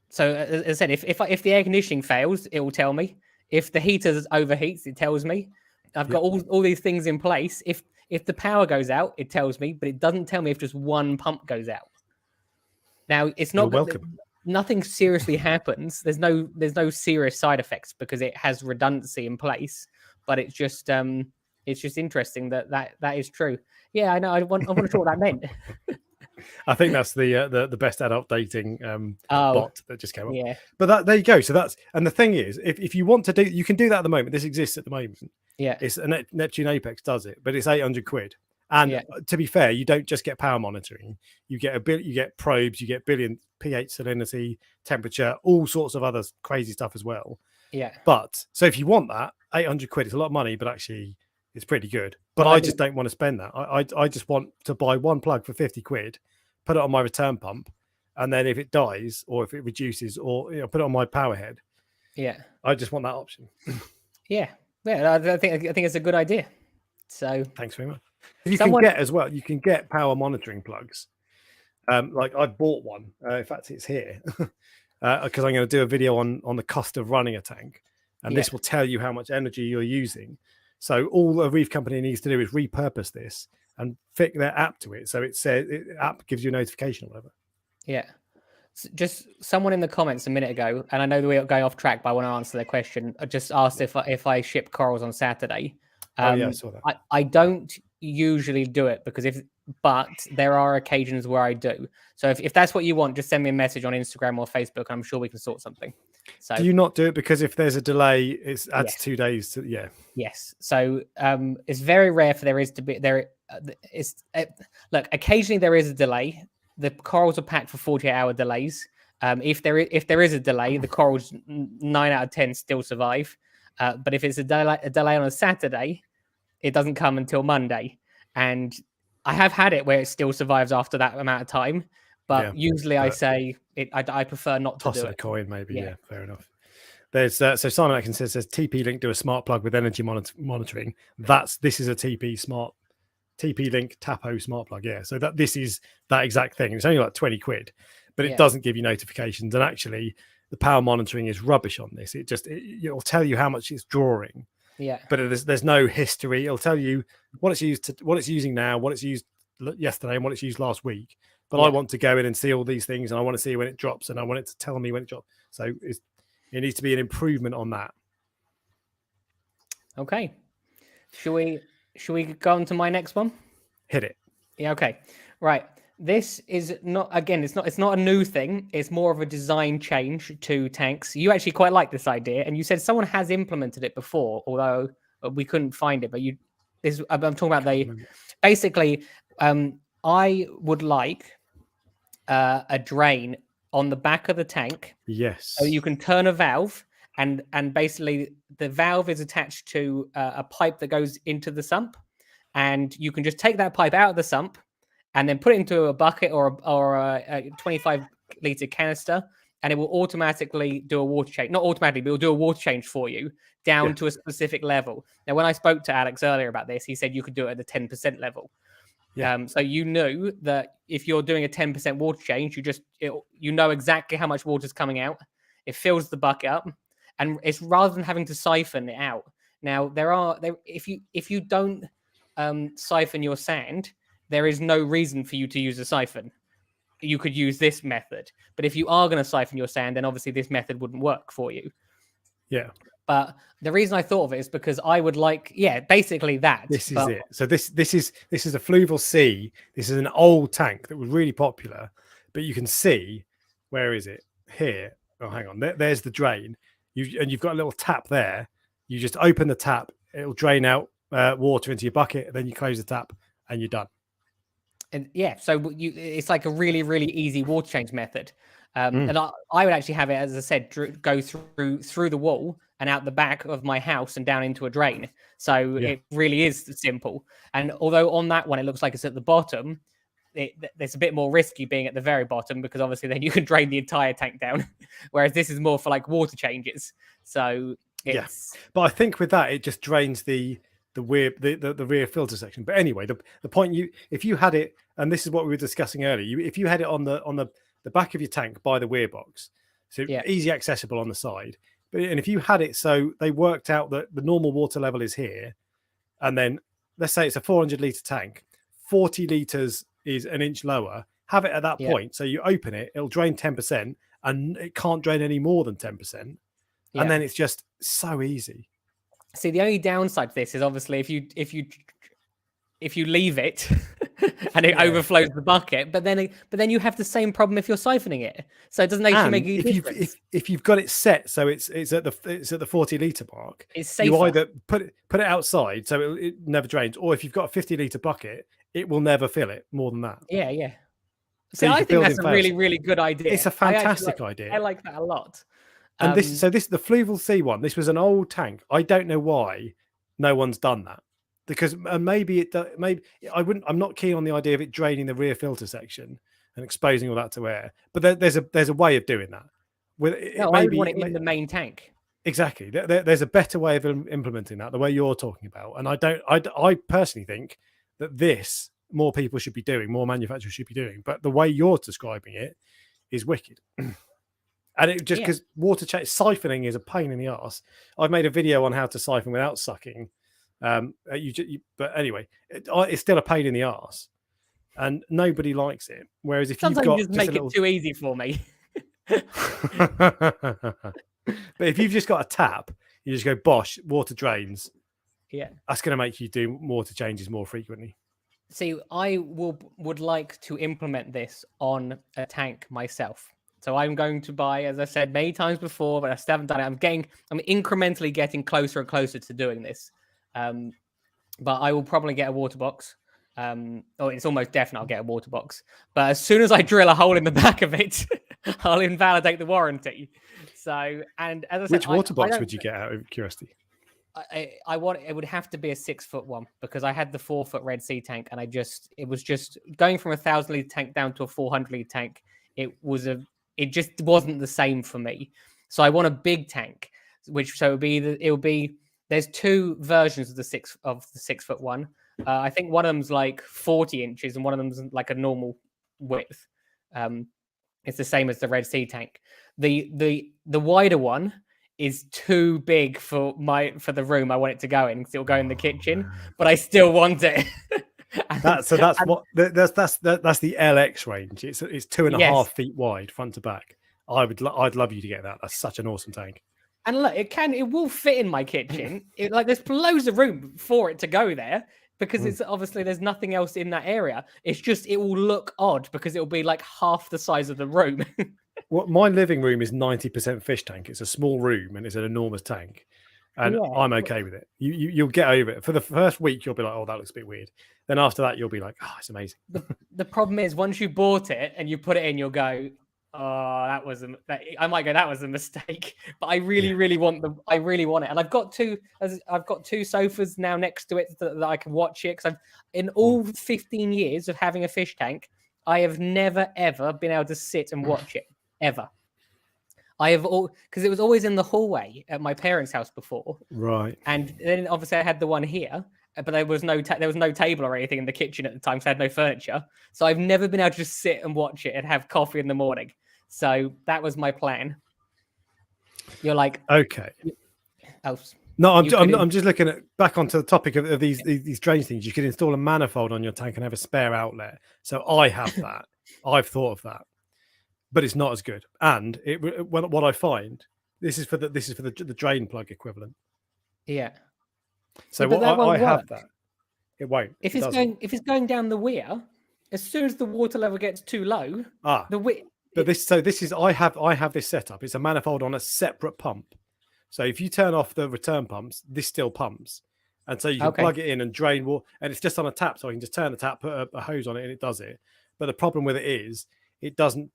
So as I said, if the air conditioning fails, it will tell me. If the heater overheats, it tells me. I've got all these things in place. If the power goes out, it tells me, but it doesn't tell me if just one pump goes out. Now it's not welcome. nothing seriously happens. There's no serious side effects because it has redundancy in place. But it's just interesting that is true. Yeah, I know. I want to know what that meant. I think that's the best adult dating bot that just came up. Yeah. But there you go. So and the thing is, if you want to do, you can do that at the moment. This exists at the moment. Yeah. It's Neptune Apex does it, but it's 800 quid. And to be fair, you don't just get power monitoring. You get you get probes, you get billion pH, salinity, temperature, all sorts of other crazy stuff as well. Yeah. But so if you want that, 800 quid, it's a lot of money, but actually it's pretty good. But I just don't want to spend that. I just want to buy one plug for 50 quid, put it on my return pump, and then if it dies or if it reduces or put it on my power head. Yeah. I just want that option. Yeah. I think it's a good idea. So thanks very much. You can get as well. You can get power monitoring plugs. Like I bought one. In fact, it's here because I'm going to do a video on the cost of running a tank, and this will tell you how much energy you're using. So all a reef company needs to do is repurpose this and fit their app to it. So it says app gives you a notification or whatever. Yeah. Just someone in the comments a minute ago, and I know that we're going off track, but I want to answer their question. I just asked if I ship corals on Saturday. I saw that. I don't usually do it but there are occasions where I do. So if that's what you want, just send me a message on Instagram or Facebook, and I'm sure we can sort something. So do you not do it because if there's a delay, it adds 2 days to Yes. So it's very rare for there is to be there. Look, occasionally there is a delay. The corals are packed for 48-hour delays. If there is a delay, the corals 9 out of 10 still survive. But if it's a delay on a Saturday, it doesn't come until Monday. And I have had it where it still survives after that amount of time. But usually I say I prefer not to do it. Toss a coin, maybe. Yeah, fair enough. There's so Simon Atkins says TP Link do a smart plug with energy monitoring. This is a TP Link Tapo smart plug. Yeah, so this is that exact thing. It's only like 20 quid, but it doesn't give you notifications. And actually, the power monitoring is rubbish on this. It'll tell you how much it's drawing. Yeah, but there's no history. It'll tell you what it's using now, what it's used yesterday, and what it's used last week. But I want to go in and see all these things, and I want to see when it drops, and I want it to tell me when it drops. So it needs to be an improvement on that. Okay, should we go on to my next one? Hit it. Yeah. Okay. Right. This is not, again, it's not a new thing. It's more of a design change to tanks. You actually quite like this idea, and you said someone has implemented it before, although we couldn't find it. But I'm talking about basically. I would like a drain on the back of the tank. Yes. So you can turn a valve, and basically the valve is attached to a pipe that goes into the sump, and you can just take that pipe out of the sump and then put it into a bucket or a 25-liter canister, and it will automatically do a water change. Not automatically, but it will do a water change for you down to a specific level. Now, when I spoke to Alex earlier about this, he said you could do it at the 10% level. Yeah. So you knew that if you're doing a 10% water change, you know exactly how much water is coming out. It fills the bucket up, and it's rather than having to siphon it out. Now, if you don't siphon your sand, there is no reason for you to use a siphon. You could use this method. But if you are going to siphon your sand, then obviously this method wouldn't work for you. Yeah. But the reason I thought of it is because I would like, basically that. This is it. So this is a Fluval C. This is an old tank that was really popular. But you can see, where is it? Here. Oh, hang on. There's the drain. You've got a little tap there. You just open the tap. It'll drain out water into your bucket. And then you close the tap and you're done. And so it's like a really, really easy water change method. And I would actually have it, as I said, go through the wall and out the back of my house and down into a drain. So it really is simple. And although on that one, it looks like it's at the bottom, it's a bit more risky being at the very bottom, because obviously then you can drain the entire tank down. Whereas this is more for like water changes. So but I think with that, it just drains the rear filter section. But anyway, the point if you had it, and this is what we were discussing earlier, if you had it on the back of your tank by the weir box, so easy accessible on the side. And if you had it so they worked out that the normal water level is here, and then let's say it's a 400-liter tank, 40 liters is an inch lower, have it at that point. So you open it, it'll drain 10%, and it can't drain any more than 10%. Yeah. And then it's just so easy. See, the only downside to this is obviously if you leave it and it overflows the bucket, but then you have the same problem if you're siphoning it. So it doesn't actually make any difference. If you've got it set so it's at the 40-litre mark, It's safer. You either put it outside so it never drains, or if you've got a 50-litre bucket, it will never fill it more than that. Yeah, yeah. So See, I think that's a really, really good idea. It's a fantastic idea. I like that a lot. And this the Fluval C one. This was an old tank. I don't know why no one's done that, because maybe I'm not keen on the idea of it draining the rear filter section and exposing all that to air. But there's a way of doing that. I would want it in the main tank. Exactly. There's a better way of implementing that, the way you're talking about. And I personally think that more people should be doing, more manufacturers should be doing. But the way you're describing it is wicked. And it just because water change siphoning is a pain in the arse. I've made a video on how to siphon without sucking. But anyway, it's still a pain in the arse, and nobody likes it. Whereas if sometimes you've got you just make it too easy for me. But if you've just got a tap, you just go bosh, water drains. Yeah, that's going to make you do water changes more frequently. See, I would like to implement this on a tank myself. So I'm going to buy, as I said many times before, but I still haven't done it. I'm incrementally getting closer and closer to doing this. But I will probably get a water box. It's almost definite I'll get a water box. But as soon as I drill a hole in the back of it, I'll invalidate the warranty. So, and as I said, which water box would you get out of curiosity? It would have to be a 6-foot one, because I had the 4-foot Red Sea tank, and it was just going from a 1,000-litre tank down to a 400-litre tank. It just wasn't the same for me. So I want a big tank, there's two versions of the 6-foot one. I think one of them's like 40 inches and one of them's like a normal width. It's the same as the Red Sea tank. The wider one is too big for the room I want it to go in, because it'll go in the kitchen, but I still want it. That's the LX range. It's 2.5 feet wide, front to back. I'd love you to get that. That's such an awesome tank. And look, it will fit in my kitchen. There's loads of room for it to go there, because it's obviously there's nothing else in that area. It's just it will look odd because it will be like half the size of the room. Well, my living room is 90% fish tank. It's a small room and it's an enormous tank. And I'm okay with it. You'll get over it. For the first week, you'll be like, oh, that looks a bit weird. Then after that, you'll be like, oh, it's amazing. The problem is, once you bought it and you put it in, you'll go, oh, that was a mistake. But I really want it. And I've got two sofas now next to it that I can watch it. Because in all 15 years of having a fish tank, I have never ever been able to sit and watch it ever. Because it was always in the hallway at my parents' house before, right? And then obviously I had the one here, but there was no table or anything in the kitchen at the time, so I had no furniture. So I've never been able to just sit and watch it and have coffee in the morning. So that was my plan. You're like, okay. Oh, no, I'm just looking back onto the topic of these drainage things. You could install a manifold on your tank and have a spare outlet. So I have that. I've thought of that. But it's not as good. And what I find, this is for the drain plug equivalent. Yeah. So I have that. It won't. If it's going down the weir, as soon as the water level gets too low, I have this set up. It's a manifold on a separate pump. So if you turn off the return pumps, this still pumps. And so you can plug it in and drain water, and it's just on a tap. So I can just turn the tap, put a hose on it, and it does it. But the problem with it is it doesn't.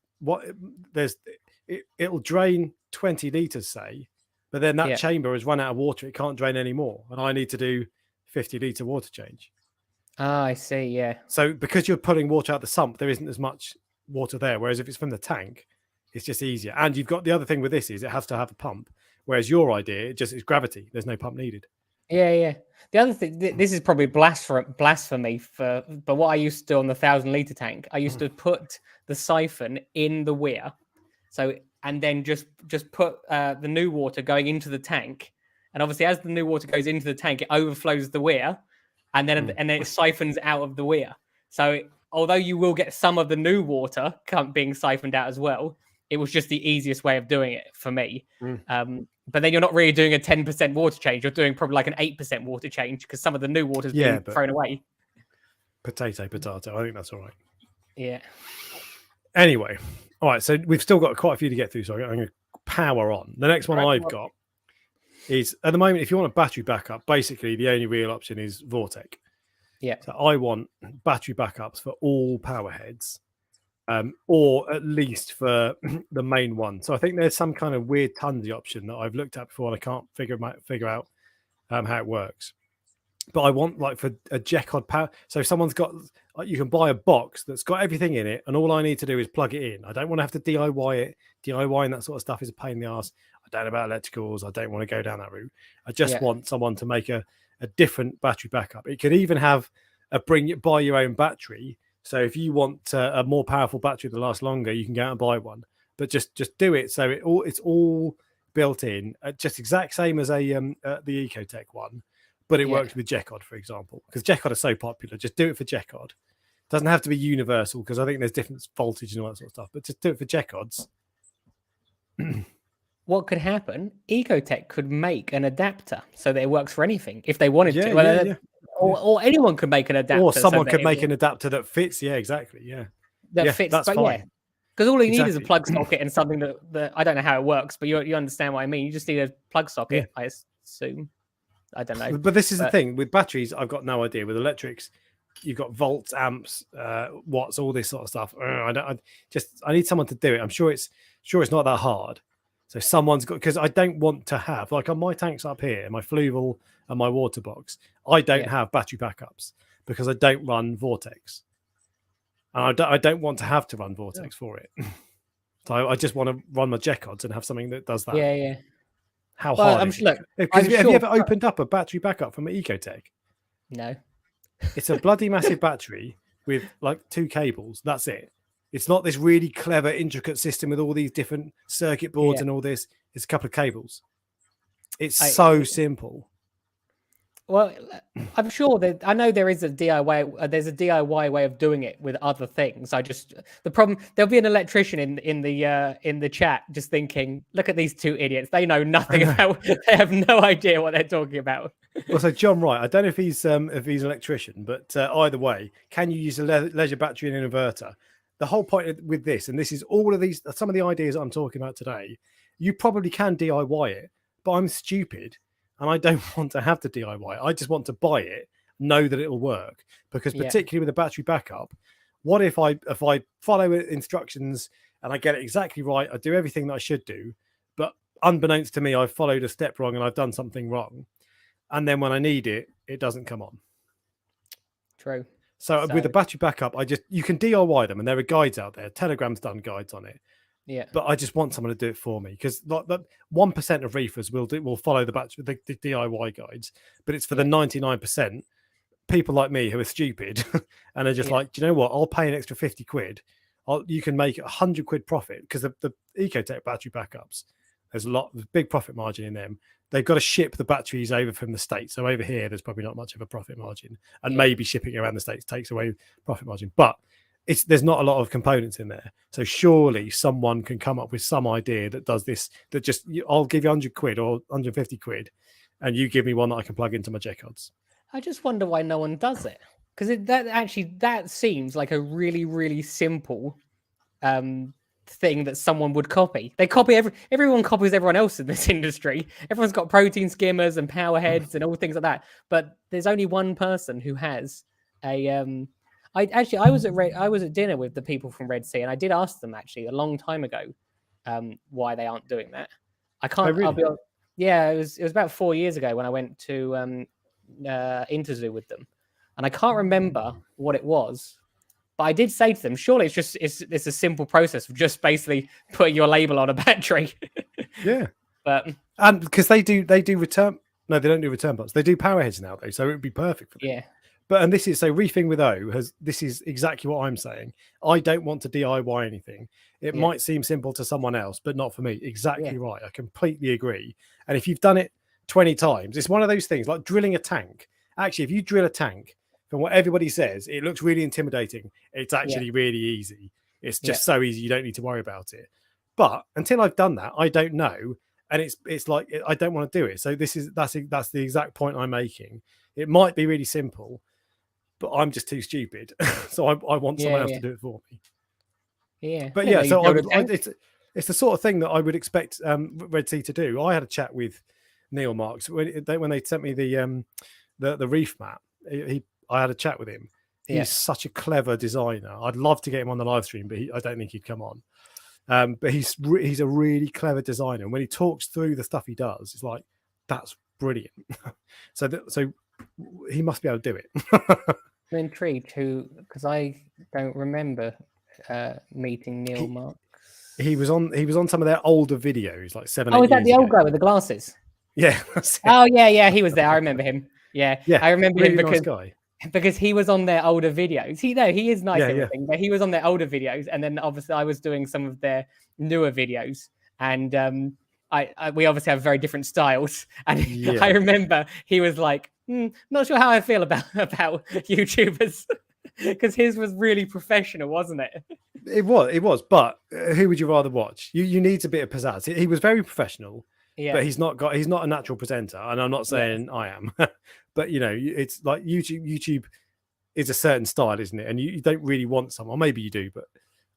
It'll drain 20 litres, say, but then that chamber has run out of water. It can't drain anymore, and I need to do 50-litre water change. Ah, I see. Yeah. So because you're pulling water out the sump, there isn't as much water there. Whereas if it's from the tank, it's just easier. And you've got the other thing with this is it has to have a pump. Whereas your idea is gravity. There's no pump needed. Yeah. The other thing, this is probably blasphemy but what I used to do on the 1,000-litre tank, I used to put the siphon in the weir, and then just put the new water going into the tank, and obviously as the new water goes into the tank, it overflows the weir, and then it siphons out of the weir. So although you will get some of the new water being siphoned out as well, It was just the easiest way of doing it for me. Mm. But then you're not really doing a 10% water change. You're doing probably like an 8% water change because some of the new water's being thrown away. Potato. I think that's all right. Yeah. Anyway, all right. So we've still got quite a few to get through. So I'm going to power on. The next one I've got is, at the moment, if you want a battery backup, basically the only real option is VorTech. Yeah. So I want battery backups for all power heads, or at least for the main one. So I think there's some kind of weird Tunzi option that I've looked at before and I can't figure out how it works. But I want, like, for a Jekod power. So someone's got, you can buy a box that's got everything in it, and all I need to do is plug it in. I don't want to have to DIY it. DIYing that sort of stuff is a pain in the ass. I don't know about electricals. I don't want to go down that route. I just want someone to make a different battery backup. It could even have a buy your own battery. So if you want a more powerful battery that lasts longer, you can go out and buy one. But just do it so it's all built in, just exact same as the Ecotech one. But it works with Jekod, for example, because Jekod is so popular. Just do it for Jekod. Doesn't have to be universal, because I think there's different voltage and all that sort of stuff. But just do it for Jekods. What could happen? Ecotech could make an adapter so that it works for anything if they wanted to. Or anyone could make an adapter. Or someone could make an adapter that fits. Yeah, exactly. Yeah. That fits. That's fine. Because all you need is a plug socket and something that I don't know how it works, but you understand what I mean. You just need a plug socket, I assume. I don't know. But this is the thing with batteries. I've got no idea. With electrics, you've got volts, amps, watts, all this sort of stuff. I need someone to do it. I'm sure it's not that hard. So someone's got, because I don't want to have, like, on my tanks up here, my Fluval and my water box, I don't have battery backups because I don't run VorTechs, and I don't want to have to run VorTechs for it. So I just want to run my Jekods and have something that does that. Yeah. How hard? Have you ever opened up a battery backup from an Ecotech? No. It's a bloody massive battery with like 2 cables. That's it. It's not this really clever, intricate system with all these different circuit boards and all this. It's a couple of cables. It's so simple. Well, I'm sure that I know there is a DIY. There's a DIY way of doing it with other things. The problem, there'll be an electrician in the chat just thinking, look at these 2 idiots. They know nothing about. They have no idea what they're talking about. Well, so John Wright, I don't know if he's an electrician, but either way, can you use a leisure battery and an inverter? The whole point with this, and this is all of these, some of the ideas I'm talking about today, you probably can DIY it, but I'm stupid. And I don't want to have to DIY it. I just want to buy it, know that it'll work. Because particularly with a battery backup, what if I follow instructions and I get it exactly right, I do everything that I should do, but unbeknownst to me, I've followed a step wrong and I've done something wrong. And then when I need it, it doesn't come on. True. So with a battery backup, you can DIY them, and there are guides out there. Telegram's done guides on it. Yeah, but I just want someone to do it for me, because like 1% of reefers will follow the DIY guides, but it's for the 99% people like me who are stupid and are just like, do you know what? I'll pay an extra 50 quid. You can make 100 quid profit, because the Ecotech battery backups, there's a big profit margin in them. They've got to ship the batteries over from the States. So over here, there's probably not much of a profit margin, and maybe shipping around the States takes away profit margin, but there's not a lot of components in there. So surely someone can come up with some idea that does this, that I'll give you 100 quid or 150 quid and you give me one that I can plug into my Jekods. I just wonder why no one does it. Because that seems like a really, really simple thing that someone would copy. They copy everyone copies everyone else in this industry. Everyone's got protein skimmers and power heads and all things like that. But there's only one person who has a I was at dinner with the people from Red Sea, and I did ask them actually a long time ago why they aren't doing that. I can't. Oh, really? It was about 4 years ago when I went to Interzoo with them, and I can't remember what it was, but I did say to them, surely it's a simple process of just basically putting your label on a battery. Yeah, but and because they do return. No, they don't do return parts. They do power heads now though, so it would be perfect for them. Yeah. But, and this is, so Reefing with O this is exactly what I'm saying. I don't want to DIY anything. It might seem simple to someone else, but not for me. Exactly right. I completely agree. And if you've done it 20 times, it's one of those things like drilling a tank. Actually, if you drill a tank, from what everybody says, it looks really intimidating. It's actually really easy. It's just so easy. You don't need to worry about it. But until I've done that, I don't know, and it's like I don't want to do it. So that's the exact point I'm making. It might be really simple, but I'm just too stupid. So I want someone else to do it for me. Yeah. But yeah, so it's the sort of thing that I would expect Red Sea to do. I had a chat with Neil Marks when they sent me the reef map. I had a chat with him. He's such a clever designer. I'd love to get him on the live stream, but I don't think he'd come on. But he's a really clever designer. And when he talks through the stuff he does, it's like, that's brilliant. So he must be able to do it. I'm intrigued because I don't remember meeting Neil Marks. He was on some of their older videos, like 7. Oh, 8 is that years the old ago. guy with the glasses? Yeah. Oh yeah, he was there. I remember him. Yeah, I remember really him because nice guy. Because he was on their older videos. He is nice and Yeah. everything, but he was on their older videos, and then obviously I was doing some of their newer videos, and we obviously have very different styles. And I remember he was like, "Not sure how I feel about YouTubers," because his was really professional, wasn't it? It was. But who would you rather watch? You need a bit of pizzazz. He was very professional. Yeah. But he's not a natural presenter, and I'm not saying I am, but it's like YouTube is a certain style, isn't it? And you don't really want someone, maybe you do, but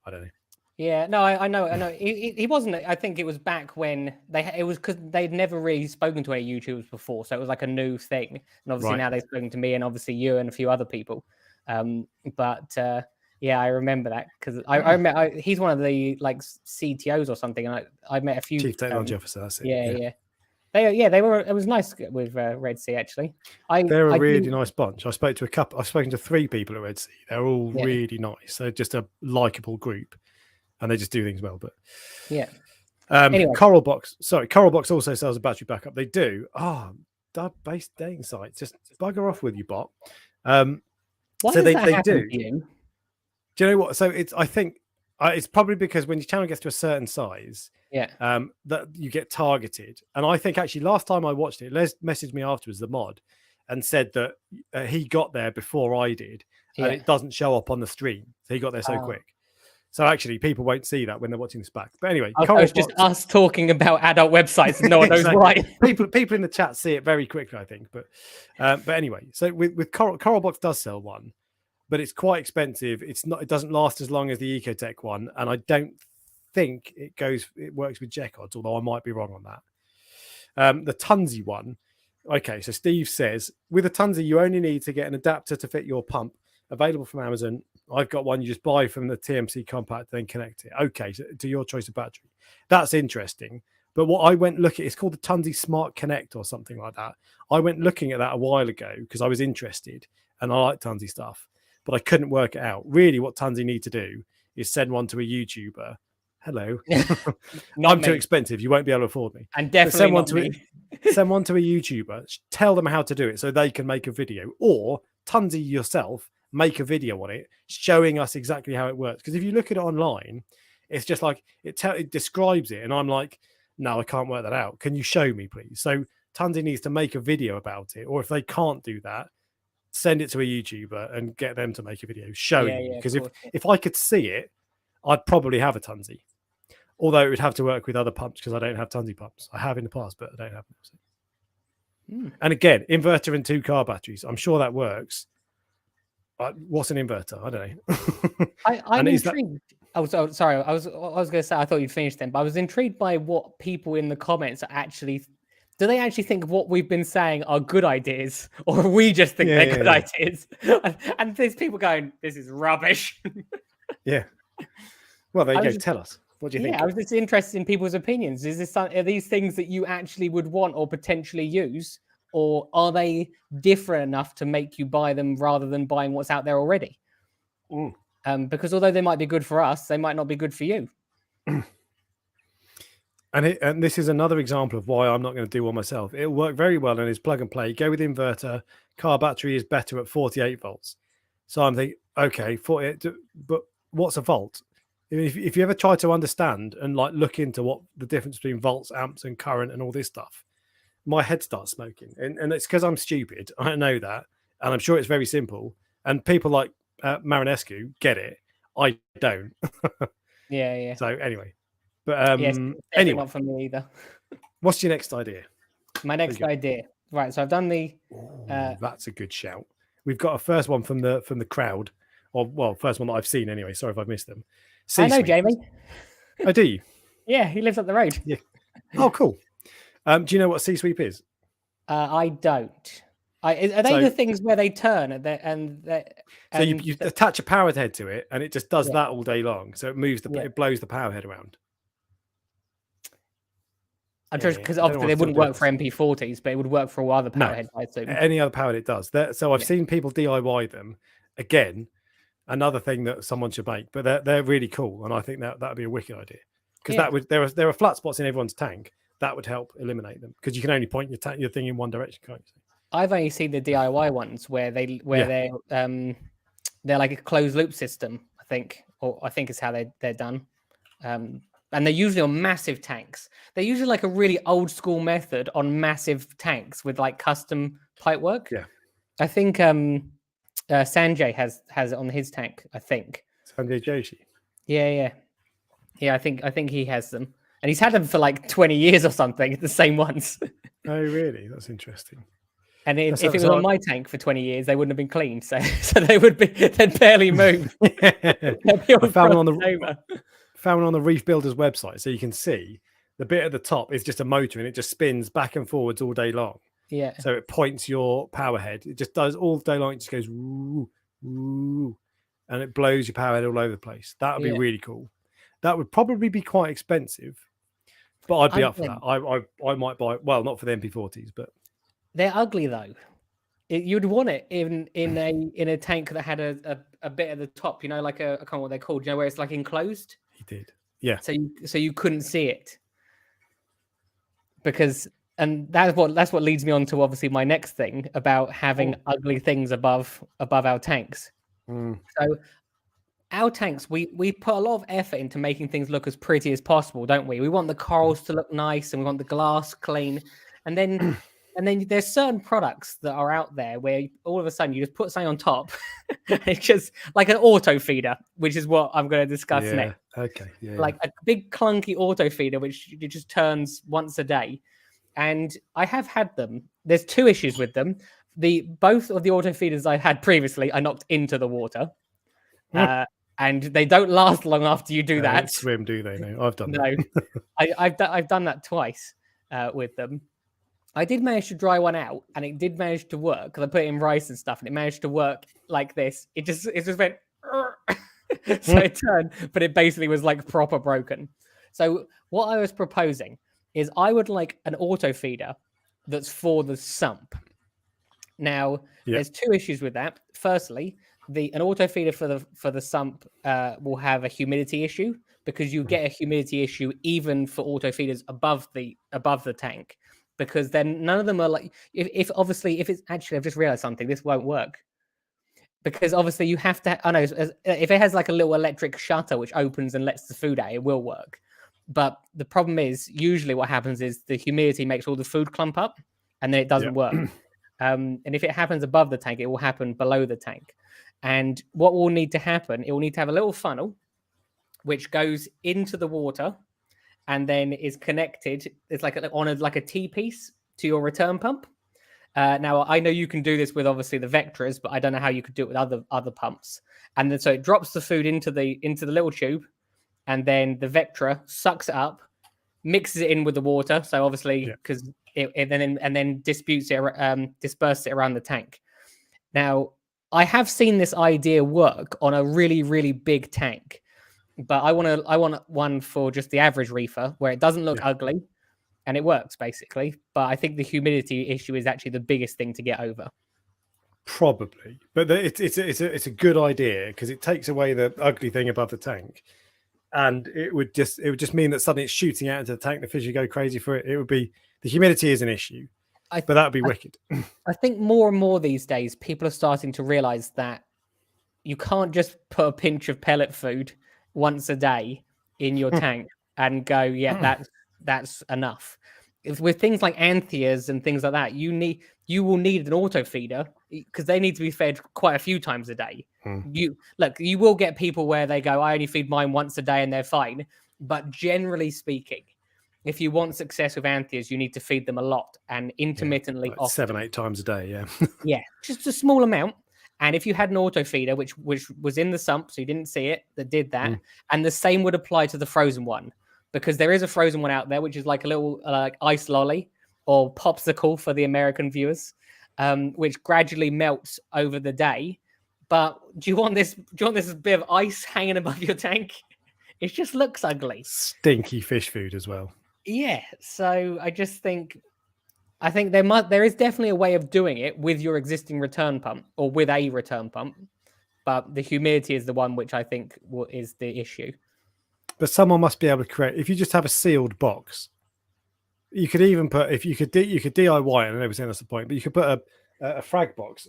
I don't know. Yeah, no, I know. He wasn't. I think it was back when it was because they'd never really spoken to any YouTubers before, so it was like a new thing. And obviously now they've spoken to me, and obviously you and a few other people. Yeah, I remember that because I met. He's one of the like CTOs or something, and I met a few Chief Technology Officer. That's it. Yeah. They were. It was nice with Red Sea actually. They're a really nice bunch. I've spoken to 3 people at Red Sea. They're all really nice. They're just a likable group, and they just do things well. But anyway. Coralbox also sells a battery backup. They do. Dub-based dating sites. Just bugger off with you, bot. Why does that happen to you? Do you know what? So I think it's probably because when your channel gets to a certain size, that you get targeted. And I think actually last time I watched it, Les messaged me afterwards, the mod, and said that he got there before I did, and it doesn't show up on the stream. So he got there so quick. So actually, people won't see that when they're watching this back. But anyway, it's just us talking about adult websites, and no one knows why. People in the chat see it very quickly, I think. But anyway, so with Coralbox does sell one, but it's quite expensive. It doesn't last as long as the Ecotech one, and I don't think it works with Jekods, although I might be wrong on that. The Tunzi one. Okay, so Steve says with a Tunzi, you only need to get an adapter to fit your pump. Available from Amazon. I've got one you just buy from the TMC compact, then connect it. Okay, so to your choice of battery. That's interesting. But what I went looking, it's called the Tunzi Smart Connect or something like that. I went looking at that a while ago because I was interested and I like Tunzi stuff, but I couldn't work it out. Really, what Tunzi need to do is send one to a YouTuber. Hello. I'm too expensive. You won't be able to afford me. And definitely send one to a YouTuber. Tell them how to do it so they can make a video. Or Tunzi yourself, make a video on it, showing us exactly how it works. Because if you look at it online, it's just like it describes it. And I'm like, no, I can't work that out. Can you show me, please? So Tunzi needs to make a video about it. Or if they can't do that, send it to a YouTuber and get them to make a video showing you. Because if I could see it, I'd probably have a Tunzi. Although it would have to work with other pumps because I don't have Tunzi pumps. I have in the past, but I don't have them. And again, inverter and 2 car batteries. I'm sure that works. What's an inverter? I don't know. I'm intrigued. Sorry. I was going to say I thought you'd finished then, but I was intrigued by what people in the comments are actually. Do they actually think what we've been saying are good ideas, or we just think they're good ideas? And there's people going, "This is rubbish." Yeah. Well, there you go. Tell us. What do you think? I was just interested in people's opinions. Are these things that you actually would want or potentially use, or are they different enough to make you buy them rather than buying what's out there already? Because although they might be good for us, they might not be good for you. And this is another example of why I'm not going to do one myself. It'll work very well and it's plug and play. Go with inverter. Car battery is better at 48 volts. So I'm thinking, okay, 48, but what's a volt? If you ever try to understand and like look into what the difference between volts, amps, and current and all this stuff, my head starts smoking. And it's because I'm stupid. I know that. And I'm sure it's very simple. And people like Marinescu get it. I don't. Yeah. So anyway. But Yes, definitely anyway, not for me either. what's your next idea? My next idea, right? So I've done the. That's a good shout. We've got a first one from the crowd, or well, first one that I've seen anyway. Sorry if I've missed them. I know Jamie. Oh, do you? Yeah, he lives up the road. Yeah. Oh, cool. Do you know what sea sweep is? I don't. Are they the things where they turn so you attach a power head to it, and it just does that all day long. So it moves it blows the power head around. I'm just because obviously they wouldn't work for MP40s, but it would work for all other power heads, I assume. Any other power it does. So I've seen people DIY them. Again, another thing that someone should make, but they're really cool, and I think that would be a wicked idea because there are flat spots in everyone's tank that would help eliminate them because you can only point your thing in one direction, can't you? I've only seen the DIY ones where they're like a closed loop system, I think is how they're done. And they're usually on massive tanks. They're usually like a really old school method on massive tanks with like custom pipe work. Yeah. I think Sanjay has it on his tank, I think. Sanjay Joshi. Yeah. I think he has them. And he's had them for like 20 years or something, the same ones. Oh, really? That's interesting. And if it was on my tank for 20 years, they wouldn't have been cleaned. So they'd barely move. I found one on the Reef Builder's website. So you can see the bit at the top is just a motor and it just spins back and forwards all day long. Yeah. So it points your power head. It just does all day long. It just goes woo, woo, and it blows your power head all over the place. That would be really cool. That would probably be quite expensive, but I'd be up for that. I might buy. Well, not for the MP40s, but they're ugly though. You'd want it in a tank that had a bit at the top, like I can't remember what they're called, where it's like enclosed. He did, yeah. So you couldn't see it and that's what leads me on to obviously my next thing about having ugly things above our tanks. So our tanks, we put a lot of effort into making things look as pretty as possible, don't we? We want the corals to look nice and we want the glass clean, and then there's certain products that are out there where all of a sudden you just put something on top. It's just like an auto feeder, which is what I'm going to discuss next. Okay. Yeah. Like a big clunky auto feeder, which it just turns once a day. And I have had them. There's two issues with them. Both of the auto feeders I had previously, I knocked into the water. And they don't last long after you do that. Don't swim, do they? No, I've done that. I've done that twice with them. I did manage to dry one out, and it did manage to work because I put it in rice and stuff, and it managed to work like this. It just went, so it turned, but it basically was like proper broken. So what I was proposing is I would like an auto feeder that's for the sump. Now, there's two issues with that. Firstly, an auto feeder for the sump will have a humidity issue because you get a humidity issue even for auto feeders above the tank. Because then none of them are like, if it's actually, I've just realized something, this won't work. Because obviously you have to, if it has like a little electric shutter which opens and lets the food out, it will work. But the problem is, usually what happens is the humidity makes all the food clump up and then it doesn't work. And if it happens above the tank, it will happen below the tank. And what will need to happen, it will need to have a little funnel which goes into the water and then is connected. It's like a T-piece to your return pump. Now, I know you can do this with obviously the Vectras, but I don't know how you could do it with other pumps. And then so it drops the food into the little tube, and then the Vectra sucks it up, mixes it in with the water. So obviously, because and then disperses it around the tank. Now, I have seen this idea work on a really, really big tank. But I want one for just the average reefer where it doesn't look ugly and it works basically. But I think the humidity issue is actually the biggest thing to get over. Probably, but it's a good idea because it takes away the ugly thing above the tank, and it would just mean that suddenly it's shooting out into the tank. The fish would go crazy for it. It would be the humidity is an issue, but that would be wicked. I think more and more these days people are starting to realize that you can't just put a pinch of pellet food once a day in your tank and go, that's enough. With things like anthias and things like that, you will need an auto feeder because they need to be fed quite a few times a day. You will get people where they go, I only feed mine once a day and they're fine. But generally speaking, if you want success with antheas, you need to feed them a lot and intermittently, like often. 7-8 times a day. Yeah. Yeah, just a small amount. And if you had an auto feeder, which was in the sump, so you didn't see it, that did that, and the same would apply to the frozen one, because there is a frozen one out there, which is like a little ice lolly or popsicle for the American viewers, which gradually melts over the day. But do you want this bit of ice hanging above your tank? It just looks ugly. Stinky fish food as well. Yeah. So I think there is definitely a way of doing it with your existing return pump or with a return pump, but the humidity is the one which I think is the issue. But someone must be able to create. If you just have a sealed box, you could even put. If you could DIY it, and everything that's the point. But you could put a frag box,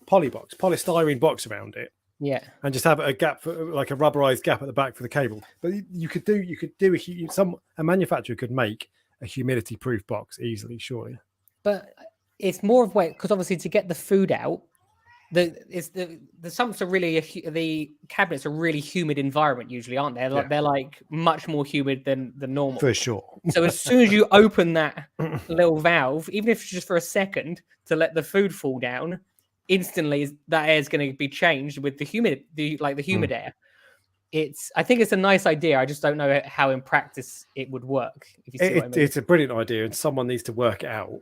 polystyrene box around it. Yeah, and just have a gap for like a rubberized gap at the back for the cable. But you could do a manufacturer could make a humidity proof box easily, surely. But it's more of because obviously to get the food out, the sumps are really the cabinets are really humid environment usually, aren't they? They're like much more humid than normal. For sure. So as soon as you open that little valve, even if it's just for a second to let the food fall down, instantly that air is going to be changed with the humid air. I think it's a nice idea. I just don't know how in practice it would work. If you see what I mean. It's a brilliant idea, and someone needs to work it out.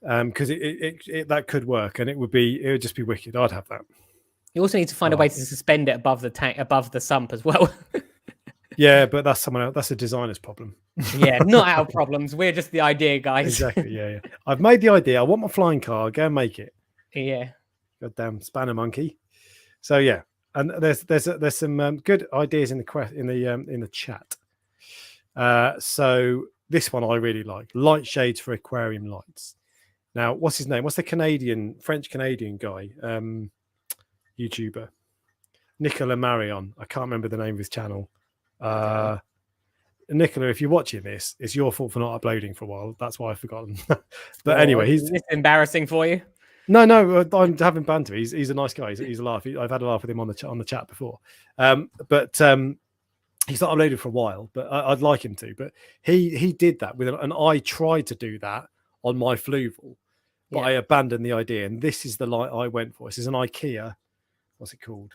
Because that could work, and it would just be wicked. I'd have that. You also need to find a way to suspend it above the tank, above the sump as well. Yeah, but that's someone else. That's a designer's problem. Yeah, not our problems. We're just the idea guys. Exactly. Yeah. I've made the idea. I want my flying car. Go and make it. Yeah. Goddamn spanner monkey. So yeah, and there's some good ideas in the chat. So this one I really like: light shades for aquarium lights. Now, what's his name? What's the French Canadian guy, YouTuber? Nicolas Marion. I can't remember the name of his channel. Nicola, if you're watching this, it's your fault for not uploading for a while. That's why I've forgotten. But anyway, is this embarrassing for you? No, I'm having banter. He's a nice guy. He's a laugh. I've had a laugh with him on the chat before. But he's not uploaded for a while. But I'd like him to. But he did that and I tried to do that on my Fluval, but I abandoned the idea. And this is the light I went for. This is an IKEA. What's it called?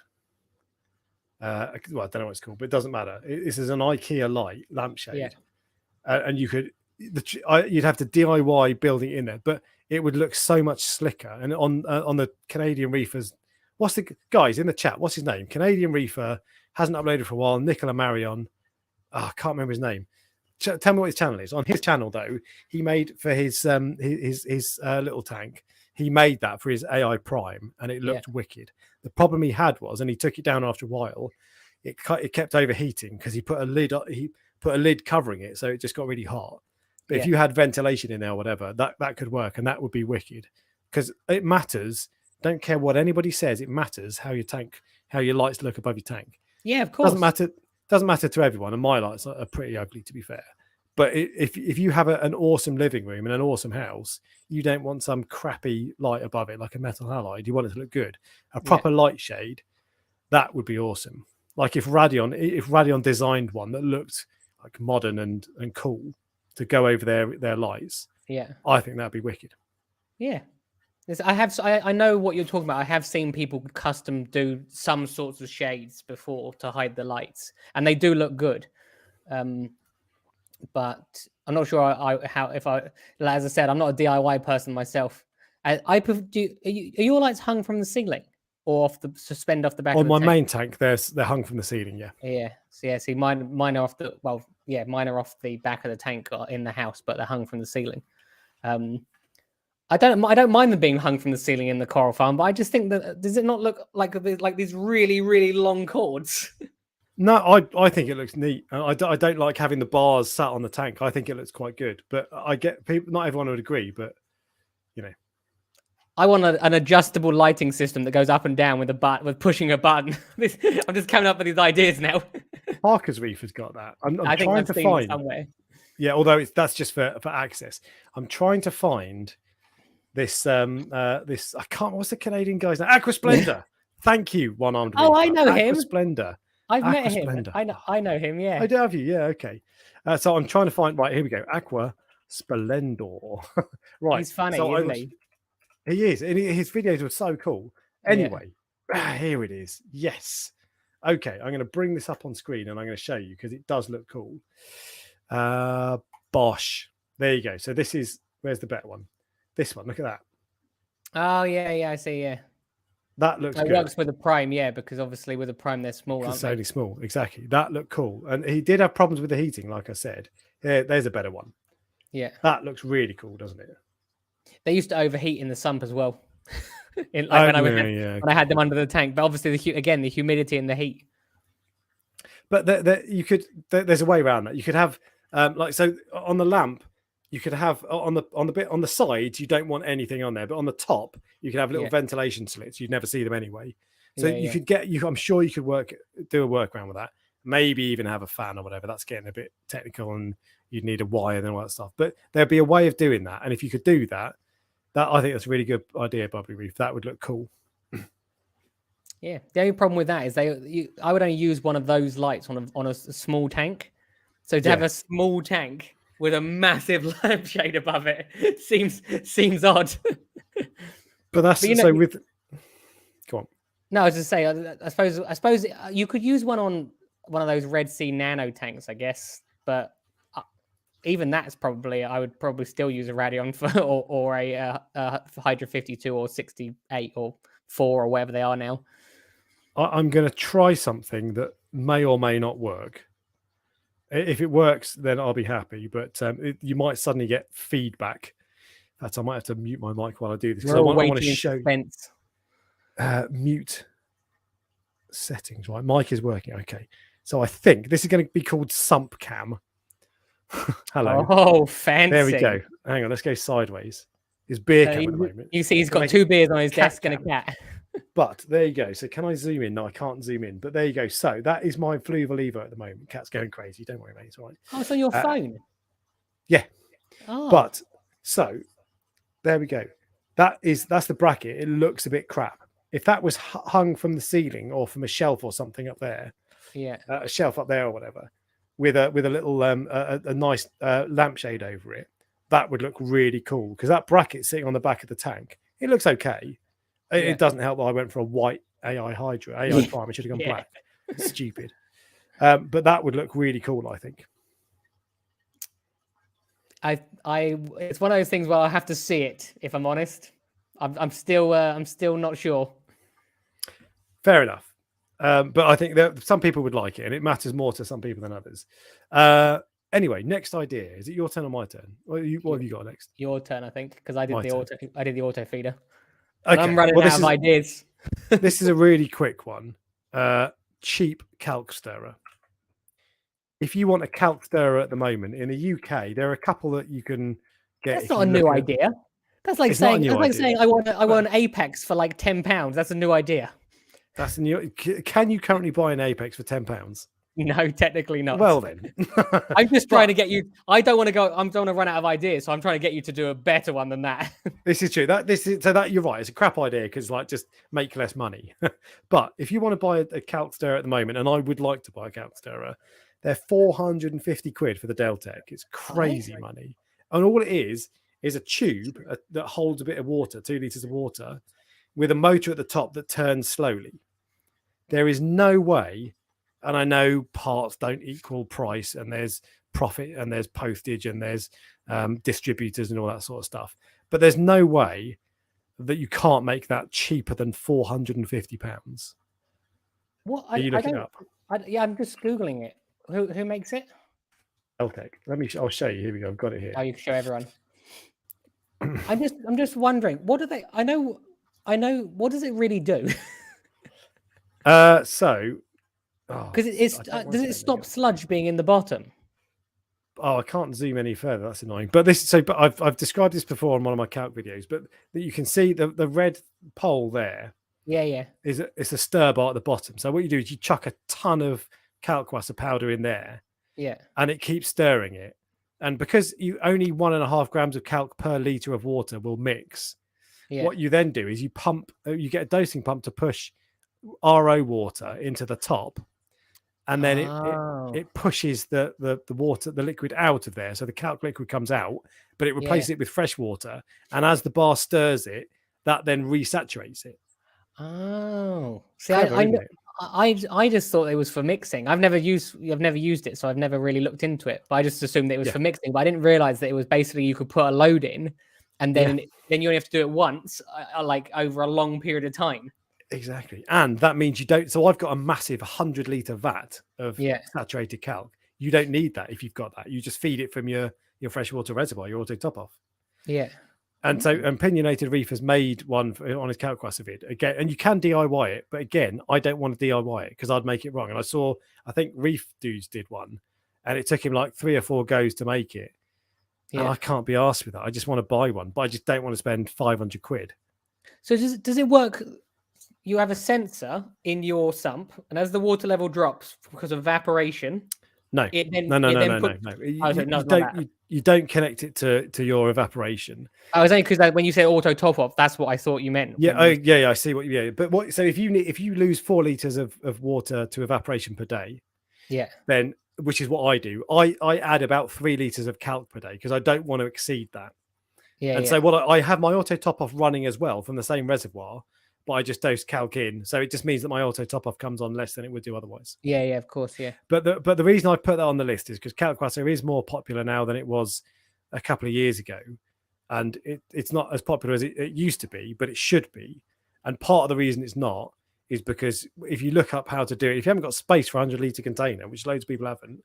Well, I don't know what it's called, but it doesn't matter. This is an IKEA light lampshade, and you'd have to DIY building it in there, but it would look so much slicker. And on the Canadian Reefers, what's the guys in the chat? What's his name? Canadian Reefer hasn't uploaded for a while. Nicolas Marion. I can't remember his name. Tell me what his channel is. On his channel, though, he made for his little tank. He made that for his AI Prime, and it looked wicked. The problem he had was, and he took it down after a while, it kept overheating because he put a lid covering it, so it just got really hot. But if you had ventilation in there or whatever, that could work, and that would be wicked. Because it matters. Don't care what anybody says. It matters how your lights look above your tank. Yeah, of course. Doesn't matter to everyone, and my lights are pretty ugly, to be fair. But if you have an awesome living room and an awesome house, you don't want some crappy light above it like a metal halide. You want it to look good. A proper light shade, that would be awesome. Like if Radion designed one that looked like modern and cool to go over their lights, I think that'd be wicked. Yeah. I know what you're talking about. I have seen people custom do some sorts of shades before to hide the lights, and they do look good. But I'm not sure as I said, I'm not a DIY person myself. Are your lights hung from the ceiling or suspend off the back? On my main tank, they're hung from the ceiling. See, mine are off mine are off the back of the tank in the house, but they're hung from the ceiling. I don't mind them being hung from the ceiling in the coral farm, but I just think that does it not look like these really, really long cords? No, I think it looks neat. I don't like having the bars sat on the tank. I think it looks quite good, but I get people. Not everyone would agree, but I want an adjustable lighting system that goes up and down with pushing a button. I'm just coming up with these ideas now. Parker's Reef has got that. I'm I think trying I've to seen find it somewhere. Yeah, although that's just for access. I'm trying to find this. This I can't. What's the Canadian guy's name? Aquasplendor. Thank you, one-armed. Oh, I know him. Aquasplendor. I've met Aqua him. Splendor. I know him. Yeah. I do have you. Yeah. Okay. So I'm trying to find. Right, here we go. Aqua Splendor. Right. He's funny, So isn't he? He is, and his videos were so cool. Anyway, here it is. Yes. Okay, I'm going to bring this up on screen and I'm going to show you because it does look cool. Bosh. There you go. So this is, where's the better one? This one. Look at that. Oh yeah, I see. Yeah, That looks it good. works with the Prime, yeah, because obviously with the Prime they're small, aren't It's they? only small. Exactly. That looked cool. And he did have problems with the heating, like I said. There's a better one. Yeah, That looks really cool, doesn't it? they used to overheat in the sump as well. When I had them under the tank, but obviously the humidity and the heat. But there's a way around that. You could have so on the lamp, you could have on the bit on the sides, you don't want anything on there, but on the top, you could have little ventilation slits. You'd never see them anyway. So could I'm sure you could do a workaround with that. Maybe even have a fan or whatever. That's getting a bit technical, and you'd need a wire and all that stuff. But there'd be a way of doing that, and if you could do that, I think that's a really good idea, Bubbly Reef. That would look cool. Yeah, the only problem with that is I would only use one of those lights on a small tank. So to have a small tank with a massive lampshade above it seems odd. But that's with. Go on. No, I was just saying. I suppose you could use one on one of those Red Sea nano tanks, I guess. But even that's I would probably still use a Radeon or a Hydra 52 or 68 or 4 or whatever they are now. I'm going to try something that may or may not work. If it works, then I'll be happy. But you might suddenly get feedback. In fact, I might have to mute my mic while I do this. I want to show mute settings. Right, mic is working. Okay, so I think this is going to be called Sump Cam. Hello. Oh, fancy. There we go. Hang on, let's go sideways. His beer cam at the moment. You see, he's got 2 beers on his desk and a cat. But there you go. So can I zoom in? No, I can't zoom in. But there you go. So that is my Fluval Evo at the moment. Cat's going crazy. Don't worry, mate. It's all right. Oh, it's on your phone? Yeah. Oh. But so there we go. That's the bracket. It looks a bit crap. If that was hung from the ceiling or from a shelf or something up there, a shelf up there or whatever, with a little a nice lampshade over it, that would look really cool. Because that bracket sitting on the back of the tank, it looks okay. It doesn't help that I went for a white AI Hydra, AI Prime. I should have gone black. Stupid. But that would look really cool, I think. It's one of those things where I have to see it. If I'm honest, I'm still not sure. Fair enough. But I think that some people would like it, and it matters more to some people than others. Anyway, next idea. Is it your turn or my turn? What have you got next? Your turn, I think, because I did the auto feeder. Okay. I'm running out of ideas. This is a really quick one. Cheap Kalk stirrer. If you want a Kalk stirrer at the moment in the UK, there are a couple that you can get. That's not a new idea. That's like saying I want an Apex for like £10. That's a new idea. That's a new. Can you currently buy an Apex for £10? No, technically not. Well then, I'm just trying to get you. I don't want to run out of ideas, so I'm trying to get you to do a better one than that. This is true. You're right. It's a crap idea because just make less money. But if you want to buy a Kalk stirrer at the moment, and I would like to buy a Kalk stirrer, they're 450 quid for the Deltec. It's crazy money, and all it is a tube that holds a bit of water, 2 liters of water, with a motor at the top that turns slowly. There is no way. And I know parts don't equal price, and there's profit, and there's postage, and there's distributors and all that sort of stuff. But there's no way that you can't make that cheaper than £450. What? Are you looking up? I'm just Googling it. Who makes it? Ecotech. I'll show you. Here we go. I've got it here. Oh, you can show everyone. I'm just wondering, what do they? I know. What does it really do? Because does it stop sludge being in the bottom? Oh, I can't zoom any further. That's annoying. But I've described this before on one of my Kalk videos. But you can see the red pole there. Yeah. It's a stir bar at the bottom. So what you do is you chuck a ton of kalkwasser powder in there. Yeah. And it keeps stirring it. And because you only 1.5 grams of kalk per liter of water will mix, what you then do is you get a dosing pump to push RO water into the top. and then Oh. it pushes the water, the liquid out of there. So the calc liquid comes out, but it replaces it with fresh water. And as the bar stirs it, that then resaturates it. Oh, see, Clever, isn't it? I just thought it was for mixing. I've never used it, so I've never really looked into it. But I just assumed that it was for mixing. But I didn't realize that it was basically you could put a load in, and then you only have to do it once, like over a long period of time. Exactly, and that means you don't. So I've got a massive 100-liter vat of saturated calc. You don't need that if you've got that. You just feed it from your freshwater reservoir, your auto top off. Yeah. And so Opinionated Reef has made one on his Kalkwasser vid again, and you can DIY it, but again, I don't want to DIY it because I'd make it wrong. And I think Reef Dudes did one, and it took him like 3 or 4 goes to make it. Yeah. And I can't be arsed with that. I just want to buy one, but I just don't want to spend 500 quid. So does it work? You have a sensor in your sump, and as the water level drops because of evaporation, no. You don't connect it to your evaporation. I was only because when you say auto top off, that's what I thought you meant. Yeah, I see what. Yeah, but what? So if you lose 4 liters of water to evaporation per day, then which is what I do. I add about 3 liters of calc per day because I don't want to exceed that. Yeah. And so what I have my auto top off running as well from the same reservoir, but I just dose calc in. So it just means that my auto top off comes on less than it would do otherwise. Yeah, of course, yeah. But the reason I put that on the list is because Kalkwasser is more popular now than it was a couple of years ago. And it's not as popular as it used to be, but it should be. And part of the reason it's not is because if you look up how to do it, if you haven't got space for a 100-liter container, which loads of people haven't,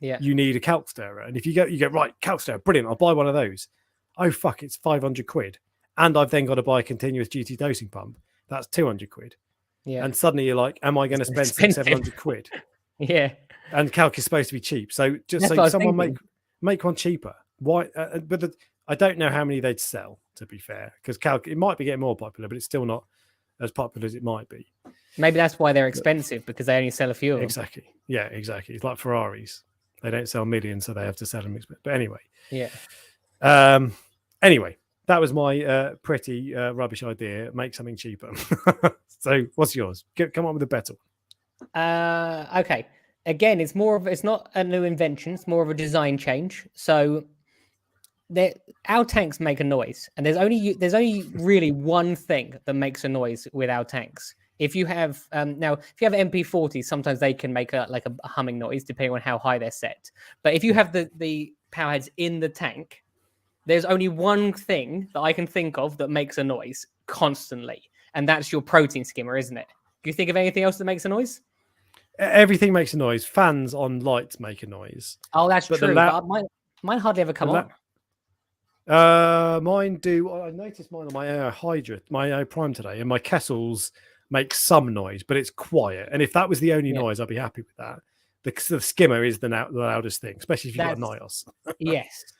you need a calc stirrer. And if you go, right, calc stirrer, brilliant, I'll buy one of those. Oh, fuck, it's 500 quid. And I've then got to buy a continuous duty dosing pump. That's 200 quid. Yeah. And suddenly you're like, am I going to spend 700 quid? Yeah. And calc is supposed to be cheap. So just so someone make one cheaper. Why? But I don't know how many they'd sell, to be fair, because calc, it might be getting more popular, but it's still not as popular as it might be. Maybe that's why they're expensive, because they only sell a few of them. Exactly. Yeah, exactly. It's like Ferraris. They don't sell millions, so they have to sell them. But anyway. Yeah. Anyway. That was my pretty rubbish idea. Make something cheaper. So, what's yours? Come on with a better one. Okay. Again, it's not a new invention. It's more of a design change. So, our tanks make a noise, and there's only really one thing that makes a noise with our tanks. If you have if you have MP40s, sometimes they can make a humming noise depending on how high they're set. But if you have the power heads in the tank, there's only one thing that I can think of that makes a noise constantly, and that's your protein skimmer, isn't it? Do you think of anything else that makes a noise? Everything makes a noise. Fans on lights make a noise. Oh, that's true. But mine hardly ever come on. Mine do. I noticed mine on my AO Prime today, and my Kessels make some noise, but it's quiet. And if that was the only noise, I'd be happy with that. The skimmer is the loudest thing, especially if you've got a NIOS.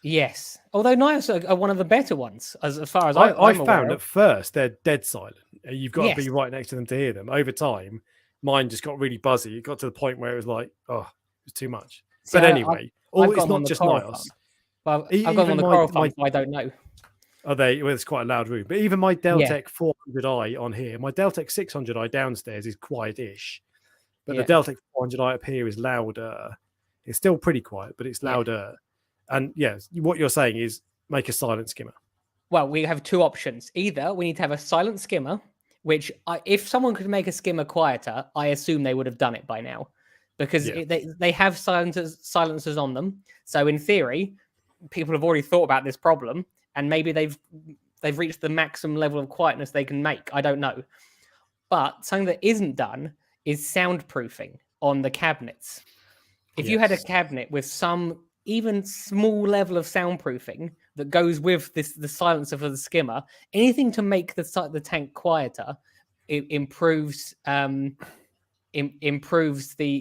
yes. Although NIOS are one of the better ones, as far as I found at first they're dead silent. You've got to be right next to them to hear them. Over time, mine just got really buzzy. It got to the point where it was like, oh, it was too much. But anyway, it's not just NIOS. Well, I've got them on the coral farm, so I don't know. Are they? Well, it's quite a loud room. But even my Deltec 400i on here, my Deltec 600i downstairs is quiet-ish. But the Deltec 400i up here is louder. It's still pretty quiet, but it's louder. And what you're saying is make a silent skimmer. Well, we have 2 options. Either we need to have a silent skimmer, which if someone could make a skimmer quieter, I assume they would have done it by now, because they have silencers on them. So in theory, people have already thought about this problem, and maybe they've reached the maximum level of quietness they can make. I don't know. But something that isn't done is soundproofing on the cabinets. If you had a cabinet with some even small level of soundproofing that goes with the silencer for the skimmer, anything to make the tank quieter, it improves the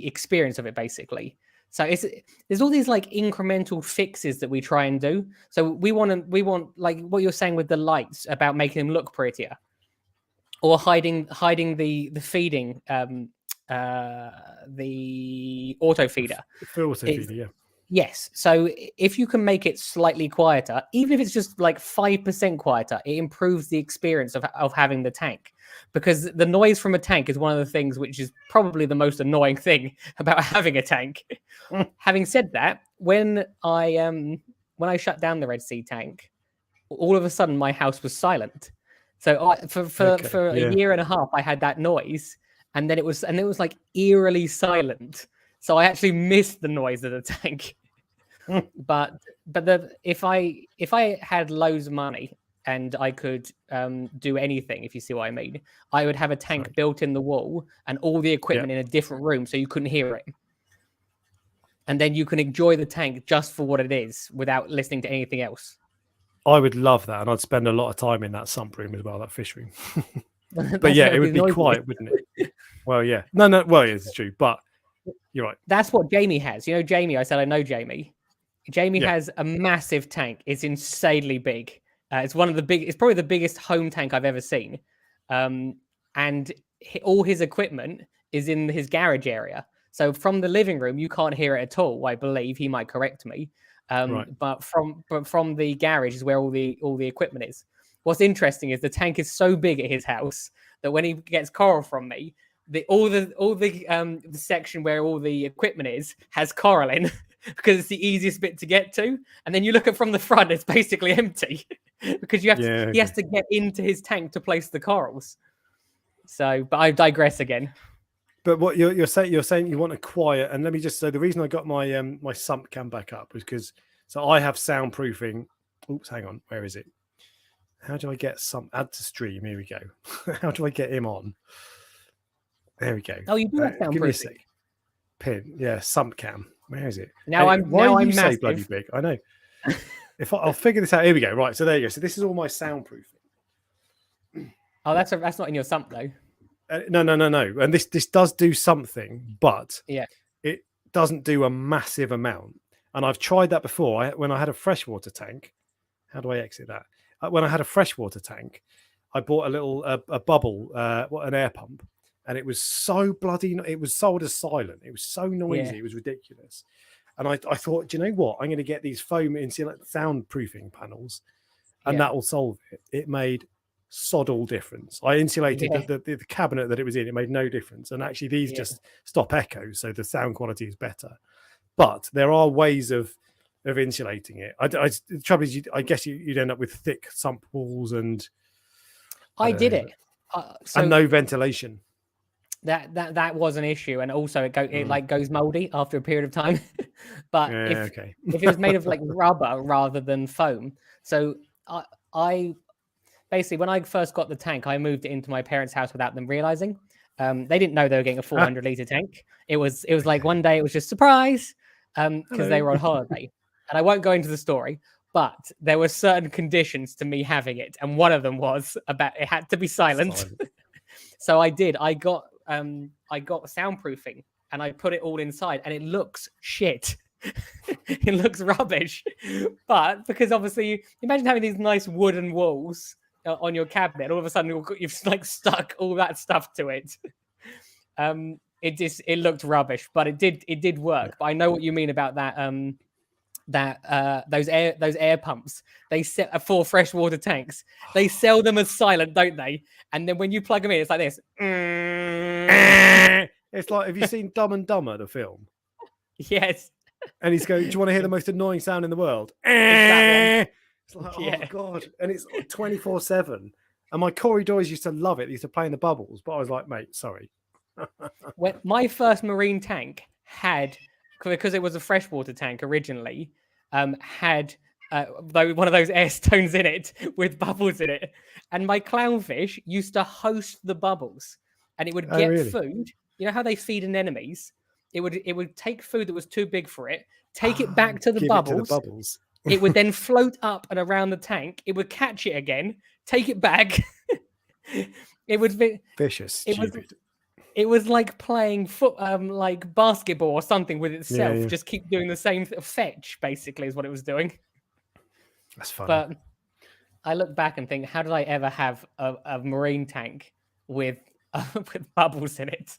experience of it, basically. So there's all these like incremental fixes that we try and do. So we want like what you're saying with the lights about making them look prettier, or hiding the feeding, the auto feeder. Auto feeder, Yes. So if you can make it slightly quieter, even if it's just like 5% quieter, it improves the experience of having the tank. Because the noise from a tank is one of the things which is probably the most annoying thing about having a tank. Having said that, when I shut down the Red Sea tank, all of a sudden my house was silent. So for a year and a half, I had that noise, and then it was like eerily silent. So I actually missed the noise of the tank. but if I had loads of money and I could do anything, if you see what I mean, I would have a tank built in the wall and all the equipment in a different room so you couldn't hear it. And then you can enjoy the tank just for what it is without listening to anything else. I would love that, and I'd spend a lot of time in that sump room as well, that fish room. But yeah, it would be quiet, wouldn't it? Well, yeah. No. Well, yeah, it's true, but you're right. That's what Jamie has. You know, Jamie, I said I know Jamie. Jamie has a massive tank. It's insanely big. It's probably the biggest home tank I've ever seen. And all his equipment is in his garage area. So from the living room, you can't hear it at all. I believe he might correct me. But from the garage is where all the equipment is. What's interesting is the tank is so big at his house that when he gets coral from me, the section where all the equipment is has coral in because it's the easiest bit to get to. And then you look at from the front, it's basically empty because he has to get into his tank to place the corals. So, but I digress again. But what you're saying you want a quiet, and let me just say the reason I got my my sump cam back up was because I have soundproofing. Oops, hang on, where is it? How do I get add to stream? Here we go. How do I get him on? There we go. Oh, you do have soundproofing. Give me a sec. Pin, sump cam. Where is it? Now I'm so bloody big? I know. I'll figure this out. Here we go. Right, so there you go. So this is all my soundproofing. Oh, that's not in your sump though. No. And this does do something, but it doesn't do a massive amount. And I've tried that before. When I had a freshwater tank, how do I exit that? When I had a freshwater tank, I bought a little a bubble, an air pump, and it was so bloody. It was sold as silent. It was so noisy. It was ridiculous. And I thought, do you know what? I'm going to get these foam soundproofing panels, and that will solve it. It made sod all difference. I insulated the cabinet that it was in. It made no difference. And actually these just stop echo, so the sound quality is better. But there are ways of insulating it. The trouble is, I guess you'd end up with thick sump walls and I did it. And no ventilation. That was an issue, and also it goes moldy after a period of time. But if it was made of like rubber rather than foam, so I basically, when I first got the tank, I moved it into my parents' house without them realizing. They didn't know they were getting a 400-liter tank. It was like one day it was just surprise because they were on holiday. And I won't go into the story, but there were certain conditions to me having it, and one of them was about it had to be silent. So I did. I got soundproofing, and I put it all inside, and it looks shit. It looks rubbish. But because obviously, imagine having these nice wooden walls on your cabinet, all of a sudden you've like stuck all that stuff to it. It looked rubbish, but it did work. But I know what you mean about that. Those air pumps they set for freshwater tanks. They sell them as silent, don't they? And then when you plug them in, it's like this. It's like, have you seen Dumb and Dumber, the film? Yes. And he's going, do you want to hear the most annoying sound in the world? It's like, oh God. And it's 24/7. And my corridors used to love it. They used to play in the bubbles. But I was like, mate, sorry. When my first marine tank had, because it was a freshwater tank originally, had one of those air stones in it with bubbles in it. And my clownfish used to host the bubbles. And it would get food. You know how they feed anemones? It would take food that was too big for it, take it back to the bubbles. It would then float up and around the tank. It would catch it again, take it back. It would be vicious. Stupid. It was like playing like basketball or something with itself. Just keep doing the same fetch, basically, is what it was doing. That's funny. But I look back and think, how did I ever have a marine tank with bubbles in it?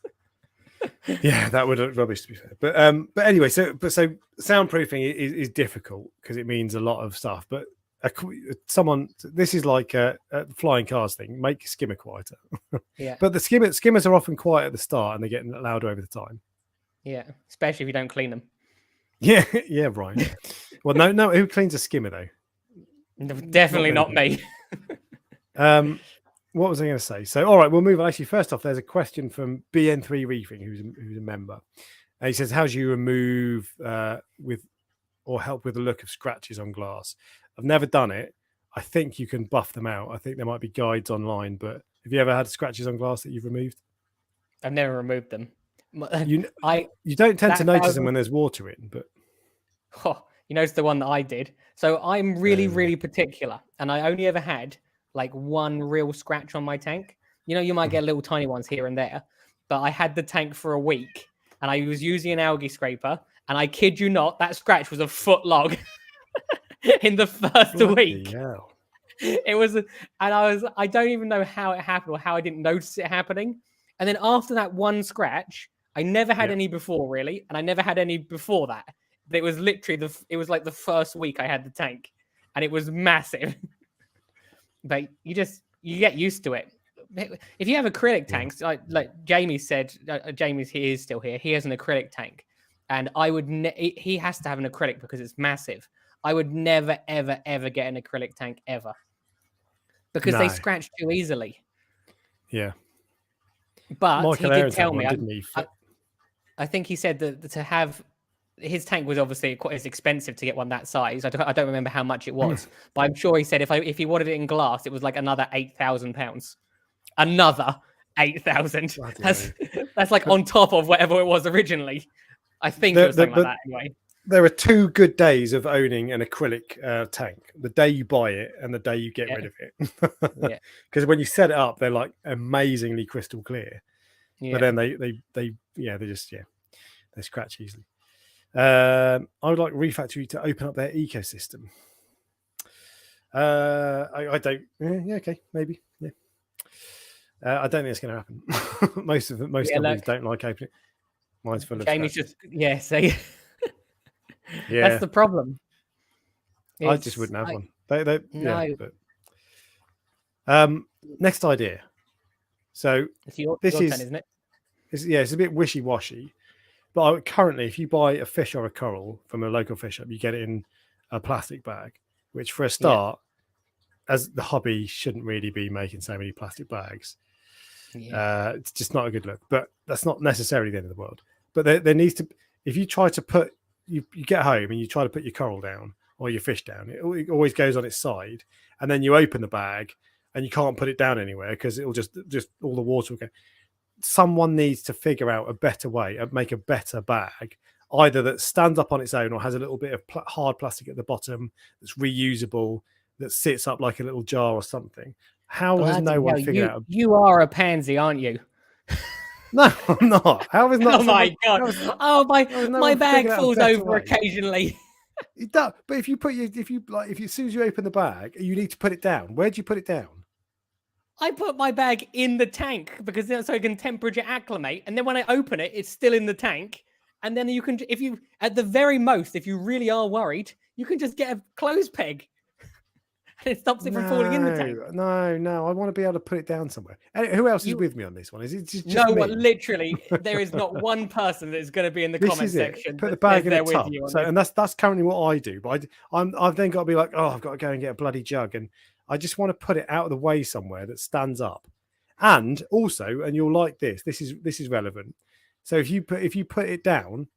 Yeah, that would look rubbish to be fair. But anyway, so soundproofing is difficult because it means a lot of stuff. But this is like a flying cars thing. Make your skimmer quieter. Yeah. But the skimmers are often quiet at the start and they're getting louder over the time. Yeah, especially if you don't clean them. Yeah, yeah, right. Well, no, who cleans a skimmer though? Definitely not me. What was I going to say? So, all right, we'll move on. Actually, first off, there's a question from BN3 Reefing, who's a member. And he says, "How do you remove with or help with the look of scratches on glass?" I've never done it. I think you can buff them out. I think there might be guides online. But have you ever had scratches on glass that you've removed? I've never removed them. You don't tend to notice them when there's water in, but you notice the one that I did. So I'm really particular, and I only ever had like one real scratch on my tank. You know, you might get little tiny ones here and there, but I had the tank for a week, and I was using an algae scraper, and I kid you not, that scratch was a foot long in the first week. Hell. It was, and I don't even know how it happened or how I didn't notice it happening. And then after that one scratch, I never had any before really, and I never had any before that. But it was literally it was like the first week I had the tank, and it was massive. But you get used to it. If you have acrylic tanks, like Jamie said, he is still here. He has an acrylic tank, and he has to have an acrylic because it's massive. I would never ever get an acrylic tank ever because they scratch too easily. Yeah. But Michael he Aaron did tell one, me. didn't he? I think he said that to have his tank was obviously quite as expensive to get one that size. I don't remember how much it was, but I'm sure he said if he wanted it in glass, it was like another £8,000. Another 8,000. That's like on top of whatever it was originally. I think it was something like that anyway. There are 2 good days of owning an acrylic tank: the day you buy it and the day you get rid of it. Because when you set it up, they're like amazingly crystal clear. But then they scratch easily. I would like Reef Factory to open up their ecosystem. I don't. Yeah, okay, maybe. Yeah. I don't think it's going to happen. most companies don't like opening. Mine's full of. Jamie's scratches. See. Yeah, that's the problem. I just wouldn't have one. They no. Yeah, but, next idea. So it's your this turn, isn't it? It's a bit wishy-washy. But currently, if you buy a fish or a coral from a local fish shop, you get it in a plastic bag, which for a start, as the hobby shouldn't really be making so many plastic bags. It's just not a good look. But that's not necessarily the end of the world. But there needs to, if you try to put, you get home and you try to put your coral down or your fish down, it always goes on its side. And then you open the bag and you can't put it down anywhere because it'll just all the water will go. Someone needs to figure out a better way, make a better bag, either that stands up on its own or has a little bit of hard plastic at the bottom that's reusable, that sits up like a little jar or something. How has no one figured out? You are a pansy, aren't you? No, I'm not. How is not? Oh my god! My bag falls over occasionally. It does, but if as soon as you open the bag, you need to put it down. Where do you put it down? I put my bag in the tank because so it can temperature acclimate, and then when I open it, it's still in the tank. And then you can, if you at the very most, if you really are worried, you can just get a clothes peg. And it stops it from falling in the tank. No. I want to be able to put it down somewhere. And who else is with me on this one? Is it just no? Me? Literally, there is not one person that is going to be in the comment section. Put the bag in the tub. And that's currently what I do. But I've then got to be like, I've got to go and get a bloody jug, and I just want to put it out of the way somewhere that stands up. And also, and you'll like this. This is relevant. So if you put it down,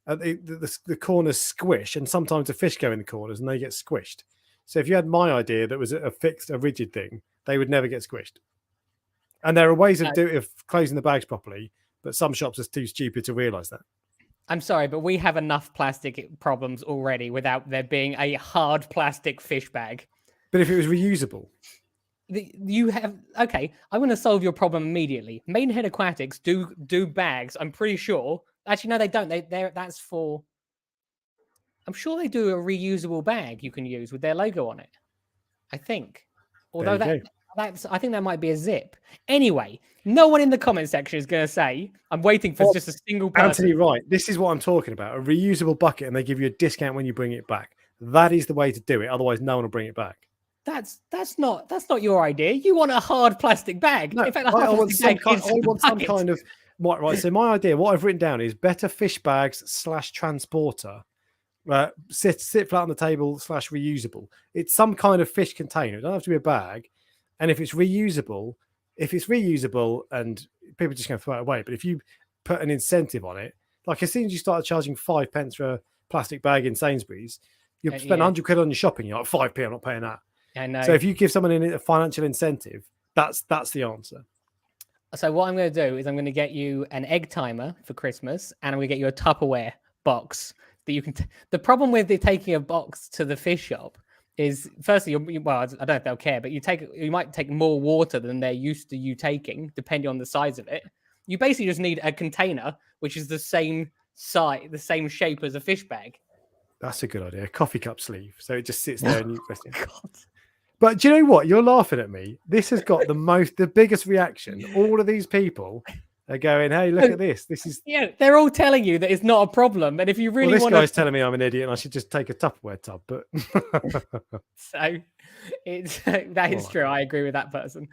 the corners squish, and sometimes the fish go in the corners and they get squished. So if you had my idea that was a rigid thing, they would never get squished. And there are ways of closing the bags properly, but some shops are too stupid to realise that. I'm sorry, but we have enough plastic problems already without there being a hard plastic fish bag. But if it was reusable, you have okay. I'm going to solve your problem immediately. Maidenhead Aquatics do bags. I'm pretty sure. Actually, no, they don't. That's for. I'm sure they do a reusable bag you can use with their logo on it. I think. Although I think that might be a zip. Anyway, no one in the comment section is going to say, I'm waiting for just a single person. Anthony, right. This is what I'm talking about. A reusable bucket, and they give you a discount when you bring it back. That is the way to do it. Otherwise, no one will bring it back. That's not your idea. You want a hard plastic bag. No, In fact, I want some kind of right. So my idea, what I've written down is better fish bags / transporter. Sit flat on the table / reusable. It's some kind of fish container. It doesn't have to be a bag. And if it's reusable, and people are just going to throw it away, but if you put an incentive on it, like as soon as you start charging 5 pence for a plastic bag in Sainsbury's, you spend 100 quid on your shopping. You're like 5p. I'm not paying that. I know. So if you give someone a financial incentive, that's the answer. So what I'm going to do is I'm going to get you an egg timer for Christmas, and I'm going to get you a Tupperware box that you can. The problem with taking a box to the fish shop is, firstly, well, I don't know if they'll care, but you might take more water than they're used to you taking, depending on the size of it. You basically just need a container which is the same size, the same shape as a fish bag. That's a good idea. A coffee cup sleeve, so it just sits there and you press it. God. But do you know what? You're laughing at me. This has got the biggest reaction. All of these people are going, "Hey, look at this. This is." Yeah, they're all telling you that it's not a problem, and if you really want, this guy's telling me I'm an idiot and I should just take a Tupperware tub. But so it's that is true. I agree with that person.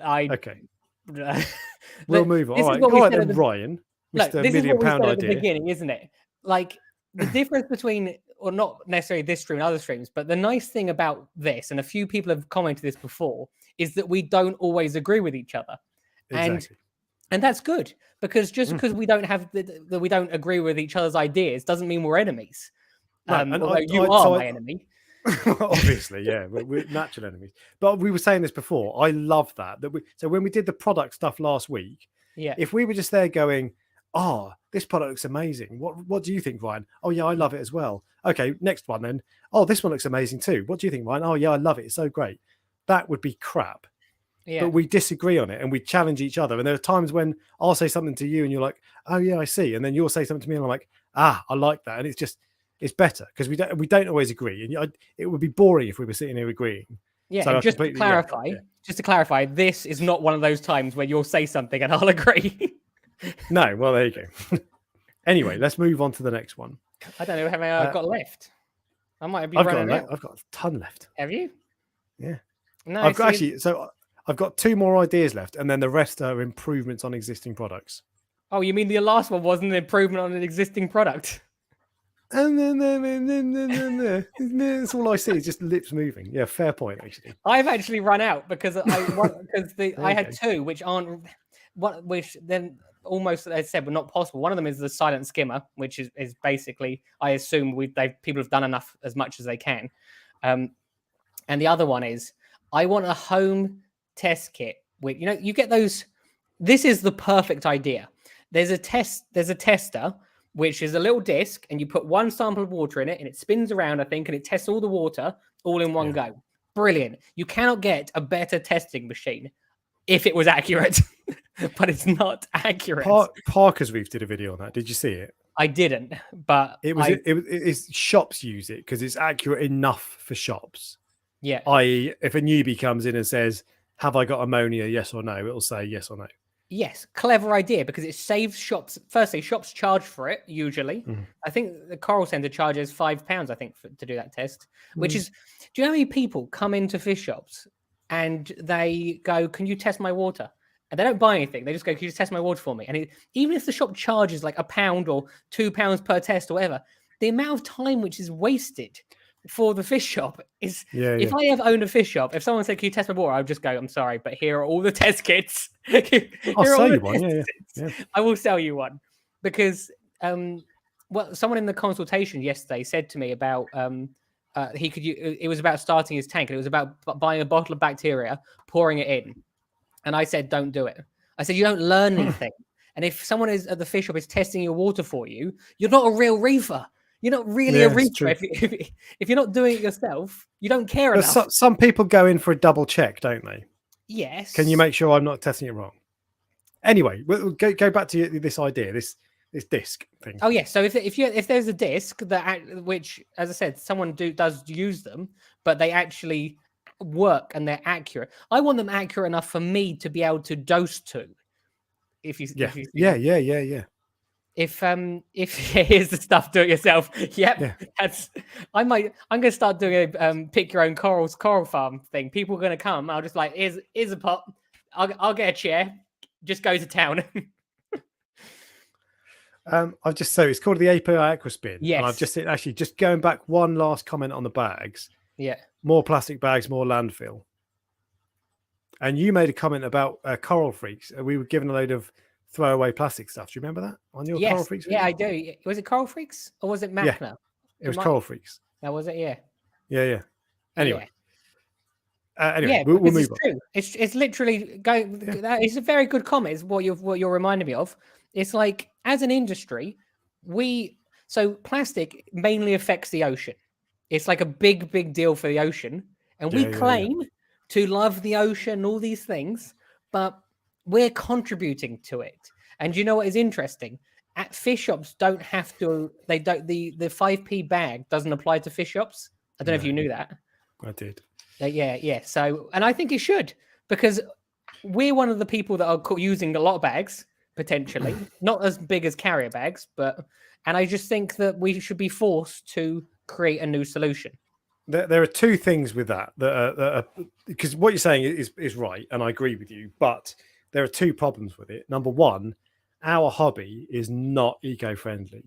Okay. We'll move on. All right, then, Ryan, Mr. £1 million idea. At the beginning, isn't it? Like the difference between, or not necessarily this stream and other streams, but the nice thing about this, and a few people have commented this before, is that we don't always agree with each other. Exactly. And that's good, because just because we don't have we don't agree with each other's ideas doesn't mean we're enemies. No, you are my enemy. Obviously, yeah, we're natural enemies. But we were saying this before. I love that so when we did the product stuff last week, if we were just there going, "Oh, this product looks amazing. What do you think, Ryan? Oh yeah, I love it as well. Okay, next one then. Oh, this one looks amazing too. What do you think, Ryan? Oh yeah, I love it. It's so great." That would be crap. Yeah. But we disagree on it and we challenge each other. And there are times when I'll say something to you and you're like, "Oh yeah, I see." And then you'll say something to me and I'm like, "Ah, I like that." And it's better because we don't always agree. And it would be boring if we were sitting here agreeing. Yeah. So just to clarify, this is not one of those times where you'll say something and I'll agree. No, well, there you go. Anyway, let's move on to the next one. I don't know how many I've got left. I might be running out. I've got a ton left. Have you? Yeah. No, I've got 2 more ideas left, and then the rest are improvements on existing products. Oh, you mean the last one wasn't an improvement on an existing product? And then that's all I see is just lips moving. Yeah, fair point, actually. I've actually run out because I had 2 which then almost, as I said, were not possible. One of them is the silent skimmer, which is basically, I assume people have done as much as they can. And the other one is, I want a home test kit. You get those. This is the perfect idea. There's a tester, which is a little disc, and you put one sample of water in it, and it spins around, I think, and it tests all the water all in one go. Brilliant. You cannot get a better testing machine if it was accurate, but it's not accurate. Parker's Reef did a video on that. Did you see it? I didn't, but it's shops use it because it's accurate enough for shops. Yeah. I.e., if a newbie comes in and says, "Have I got ammonia? Yes or no?" It'll say yes or no. Yes, clever idea, because it saves shops. Firstly, shops charge for it usually. I think the Coral Centre charges £5, I think, to do that test. Which is, do you know how many people come into fish shops and they go, "Can you test my water?" And they don't buy anything. They just go, "Can you just test my water for me?" And even if the shop charges like £1 or £2 per test or whatever, the amount of time which is wasted for the fish shop is, if I ever owned a fish shop, if someone said, "Can you test my water?" I would just go, "I'm sorry, but here are all the test kits." I'll sell you one. Yeah. I will sell you one, because someone in the consultation yesterday said to me about it was about starting his tank, and it was about buying a bottle of bacteria, pouring it in, and I said, "Don't do it." I said, "You don't learn anything, and if someone is at the fish shop is testing your water for you, you're not a real reefer. You're not really a reefer if you're not doing it yourself. You don't care enough." Some people go in for a double check, don't they? Yes. Can you make sure I'm not testing it wrong? Anyway, we'll go back to this idea, this disc thing. Oh yeah. So if there's a disc which, as I said, someone does use them, but they actually work and they're accurate. I want them accurate enough for me to be able to dose to. If you Yeah. if you see Yeah. if here's the stuff, do it yourself. Yep, Yeah. I'm gonna start doing a pick your own coral farm thing. People are gonna come. I'll just like here's a pot. I'll get a chair. Just go to town. I've just so it's called the API Aquaspin. Yes. And I've just actually just going back one last comment on the bags. Yeah. More plastic bags, more landfill. And you made a comment about coral freaks. We were given a load of throwaway plastic stuff. Do you remember that on your coral freaks? Yeah, I do. Was it Coral Freaks or was it Machna? Yeah, it was coral freaks. That was it. Yeah. Yeah. Anyway. Anyway, yeah, we'll move it's on. true. It's literally going. Yeah. That is a very good comment. Is what you're reminding me of. It's like as an industry, so plastic mainly affects the ocean. It's like a big deal for the ocean, and we claim to love the ocean and all these things, but we're contributing to it. And you know what is interesting? At fish shops don't have to. They don't. The 5p bag doesn't apply to fish shops. I don't know if you knew that. I did. Yeah. So, and I think it should, because we're one of the people that are using a lot of bags, potentially, not as big as carrier bags, and I just think that we should be forced to create a new solution. There are two things with that are because what you're saying is right, and I agree with you, but there are two problems with it. Number one, our hobby is not eco-friendly.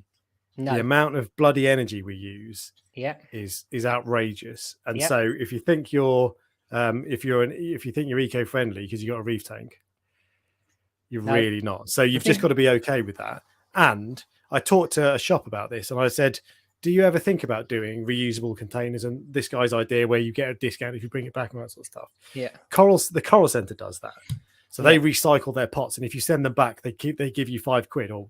No. The amount of bloody energy we use is outrageous. And so if you think you're if you think you're eco-friendly because you've got a reef tank, you're really not. So you've just got to be okay with that. And I talked to a shop about this and I said, do you ever think about doing reusable containers? And this guy's idea where you get a discount if you bring it back and that sort of stuff. Yeah. The Coral Centre does that. So they recycle their pots, and if you send them back, they give you £5 or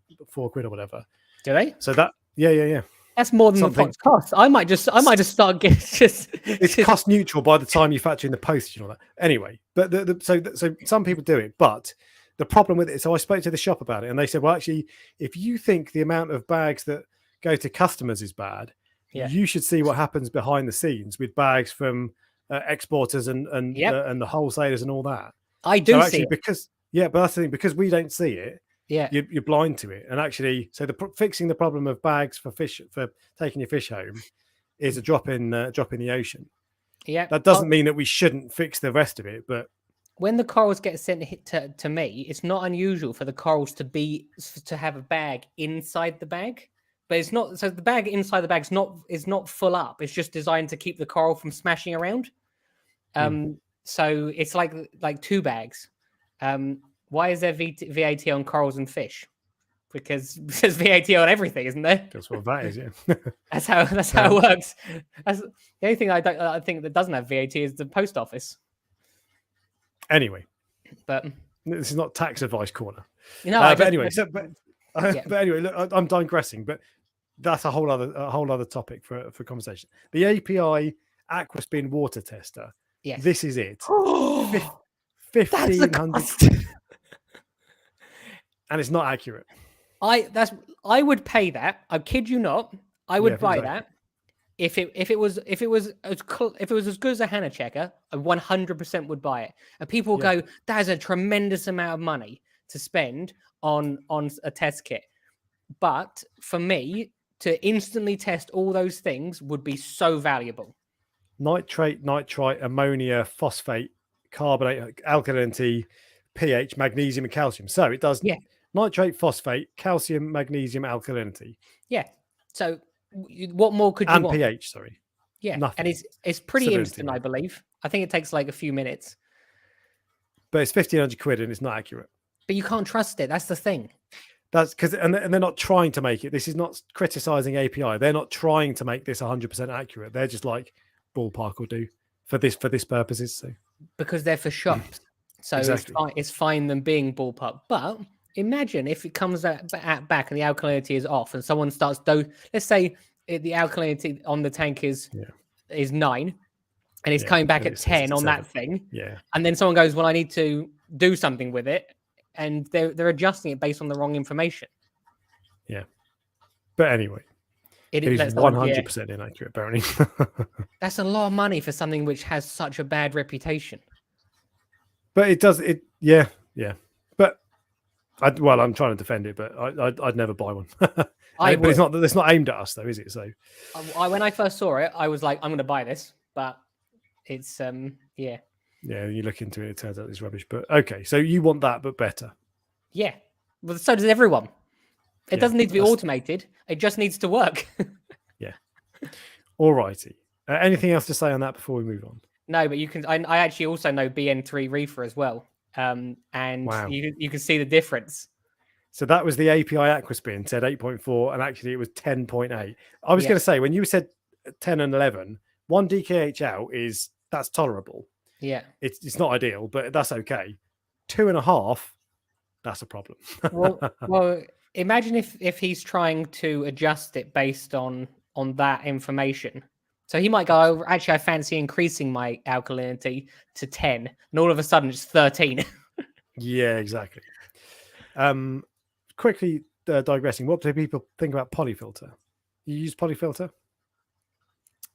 £4 or whatever. Do they? So that yeah. That's more than the pots cost. I might just start getting it's cost neutral by the time you factor in the postage and all that. Anyway, but so some people do it, but the problem with it. So I spoke to the shop about it, and they said, well, actually, if you think the amount of bags that go to customers is bad, you should see what happens behind the scenes with bags from exporters and the wholesalers and all that. I do see it. Because but that's the thing, because we don't see it. Yeah, you're blind to it. And actually, so fixing the problem of bags for taking your fish home is a drop in the ocean. Yeah, that doesn't mean that we shouldn't fix the rest of it. But when the corals get sent to me, it's not unusual for the corals to have a bag inside the bag. But it's not. So the bag inside the bag is not full up. It's just designed to keep the coral from smashing around. So it's like two bags. Why is there VAT on corals and fish? Because there's VAT on everything, isn't there? That's what VAT is, yeah. that's how it works. The only thing I think that doesn't have VAT is the post office. Anyway, but this is not tax advice corner. But anyway, look, I'm digressing, but that's a whole other topic for conversation. The API Aquaspin water tester. Yes. This is it. 1,500 and it's not accurate. I would pay that. I kid you not. I would buy that if it was as good as a Hannah checker. I 100% would buy it. And people go, that is a tremendous amount of money to spend on a test kit. But for me to instantly test all those things would be so valuable. Nitrate, nitrite, ammonia, phosphate, carbonate, alkalinity, pH, magnesium, and calcium. So it does nitrate, phosphate, calcium, magnesium, alkalinity. Yeah. So what more could you want? And pH, sorry. Yeah. Nothing. And it's pretty instant, I believe. I think it takes like a few minutes. But it's £1,500 and it's not accurate. But you can't trust it. That's the thing. That's because, and they're not trying to make it. This is not criticizing API. They're not trying to make this 100% accurate. They're just like, ballpark will do for this purposes. So because they're for shops, so it's fine them being ballpark. But imagine if it comes back and the alkalinity is off, and someone starts let's say the alkalinity on the tank is 9, and it's coming back at 10 on that thing. Yeah, and then someone goes, "Well, I need to do something with it," and they're adjusting it based on the wrong information. Yeah, but anyway. It is that's the one, yeah. 100% inaccurate, apparently. That's a lot of money for something which has such a bad reputation. But it does it. Yeah. But I'm trying to defend it, but I'd never buy one. But it's not aimed at us though, is it? So when I first saw it, I was like, I'm going to buy this, but it's yeah. Yeah, you look into it, it turns out it's rubbish. But okay, so you want that, but better. Yeah, well, so does everyone. It doesn't need to be automated. It just needs to work. Yeah. All righty. Anything else to say on that before we move on? No, but you can. I actually also know BN3 Reefer as well, and Wow. you can see the difference. So that was the API Aquaspin said 8.4, and actually it was 10.8. I was going to say, when you said 10 and 11, 1 DKH out that's tolerable. Yeah, it's not ideal, but that's okay. 2.5, that's a problem. well, imagine if he's trying to adjust it based on that information. So he might go over. Actually, I fancy increasing my alkalinity to 10, and all of a sudden it's 13. Yeah, exactly. Quickly digressing. What do people think about polyfilter? You use polyfilter?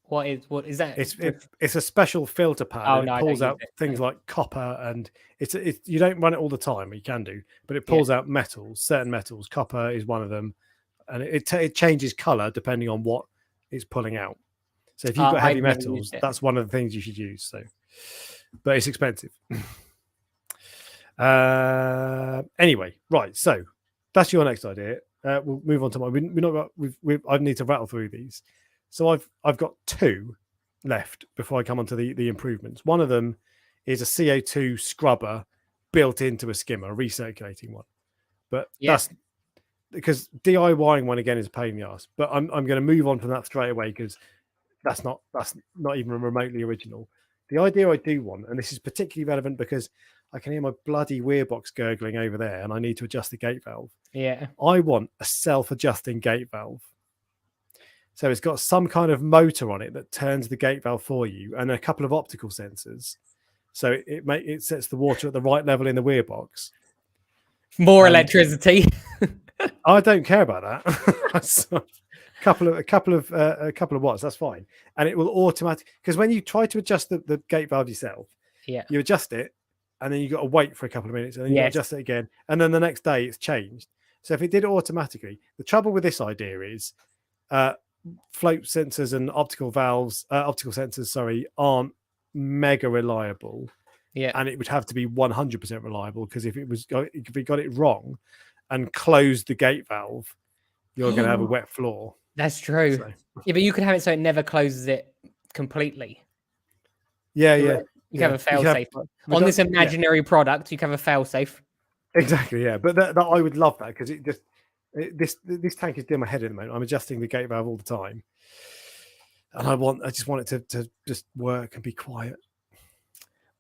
What is that? It's a special filter pad. Oh, and it pulls out things like copper, and it's you don't run it all the time. You can do, but it pulls out metals, certain metals. Copper is one of them, and it changes color depending on what it's pulling out. So if you've got heavy metals, that's one of the things you should use. So, but it's expensive. Anyway, right. So that's your next idea. We'll move on to mine. I need to rattle through these. So I've got 2 left before I come on to the improvements. One of them is a CO2 scrubber built into a skimmer, a recirculating one. But that's because DIYing one again is a pain in the ass. But I'm going to move on from that straight away because that's not even remotely original. The idea I do want, and this is particularly relevant because I can hear my bloody weir box gurgling over there, and I need to adjust the gate valve. Yeah, I want a self-adjusting gate valve. So it's got some kind of motor on it that turns the gate valve for you, and a couple of optical sensors. So it sets the water at the right level in the weir box. More electricity. I don't care about that. A couple of watts, that's fine, and it will automatically, because when you try to adjust the gate valve yourself, you adjust it, and then you got to wait for a couple of minutes, and then you adjust it again, and then the next day it's changed. So if it did it automatically, the trouble with this idea is float sensors and optical sensors, aren't mega reliable. Yeah, and it would have to be 100% reliable, because if it got it wrong and closed the gate valve, you're going to have a wet floor. That's true. So. Yeah, but you could have it so it never closes it completely. Yeah. You can have a fail-safe. On this imaginary product, you can have a fail-safe. Exactly, yeah. But that I would love that, because this tank is doing my head at the moment. I'm adjusting the gate valve all the time. And I just want it to just work and be quiet.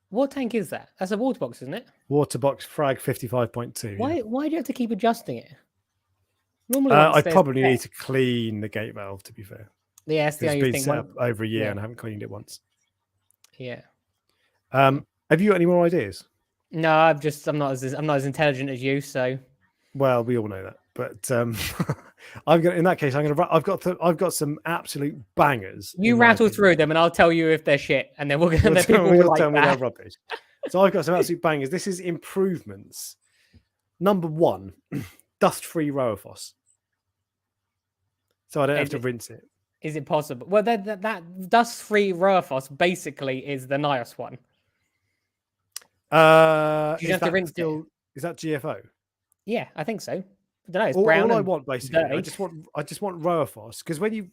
What tank is that? That's a water box, isn't it? Water box Frag 55.2. Why do you have to keep adjusting it? Normally, I probably need to clean the gate valve, to be fair. Yeah, that's the only thing. It's been set up over a year and I haven't cleaned it once. Yeah. Have you got any more ideas? No, I'm not as intelligent as you, so. Well, we all know that, but I've got some absolute bangers. You rattle through them, and I'll tell you if they're shit, and then we'll tell me they're rubbish. So I've got some absolute bangers. This is improvements. Number 1, dust-free Rowaphos. So I don't have to rinse it. Is it possible? Well, that dust-free Rowaphos basically is the nice one. You have to rinse it. Is that GFO? Yeah, I think so. I don't know. It's brown. All I want, basically, I just want Rowaphos, because when you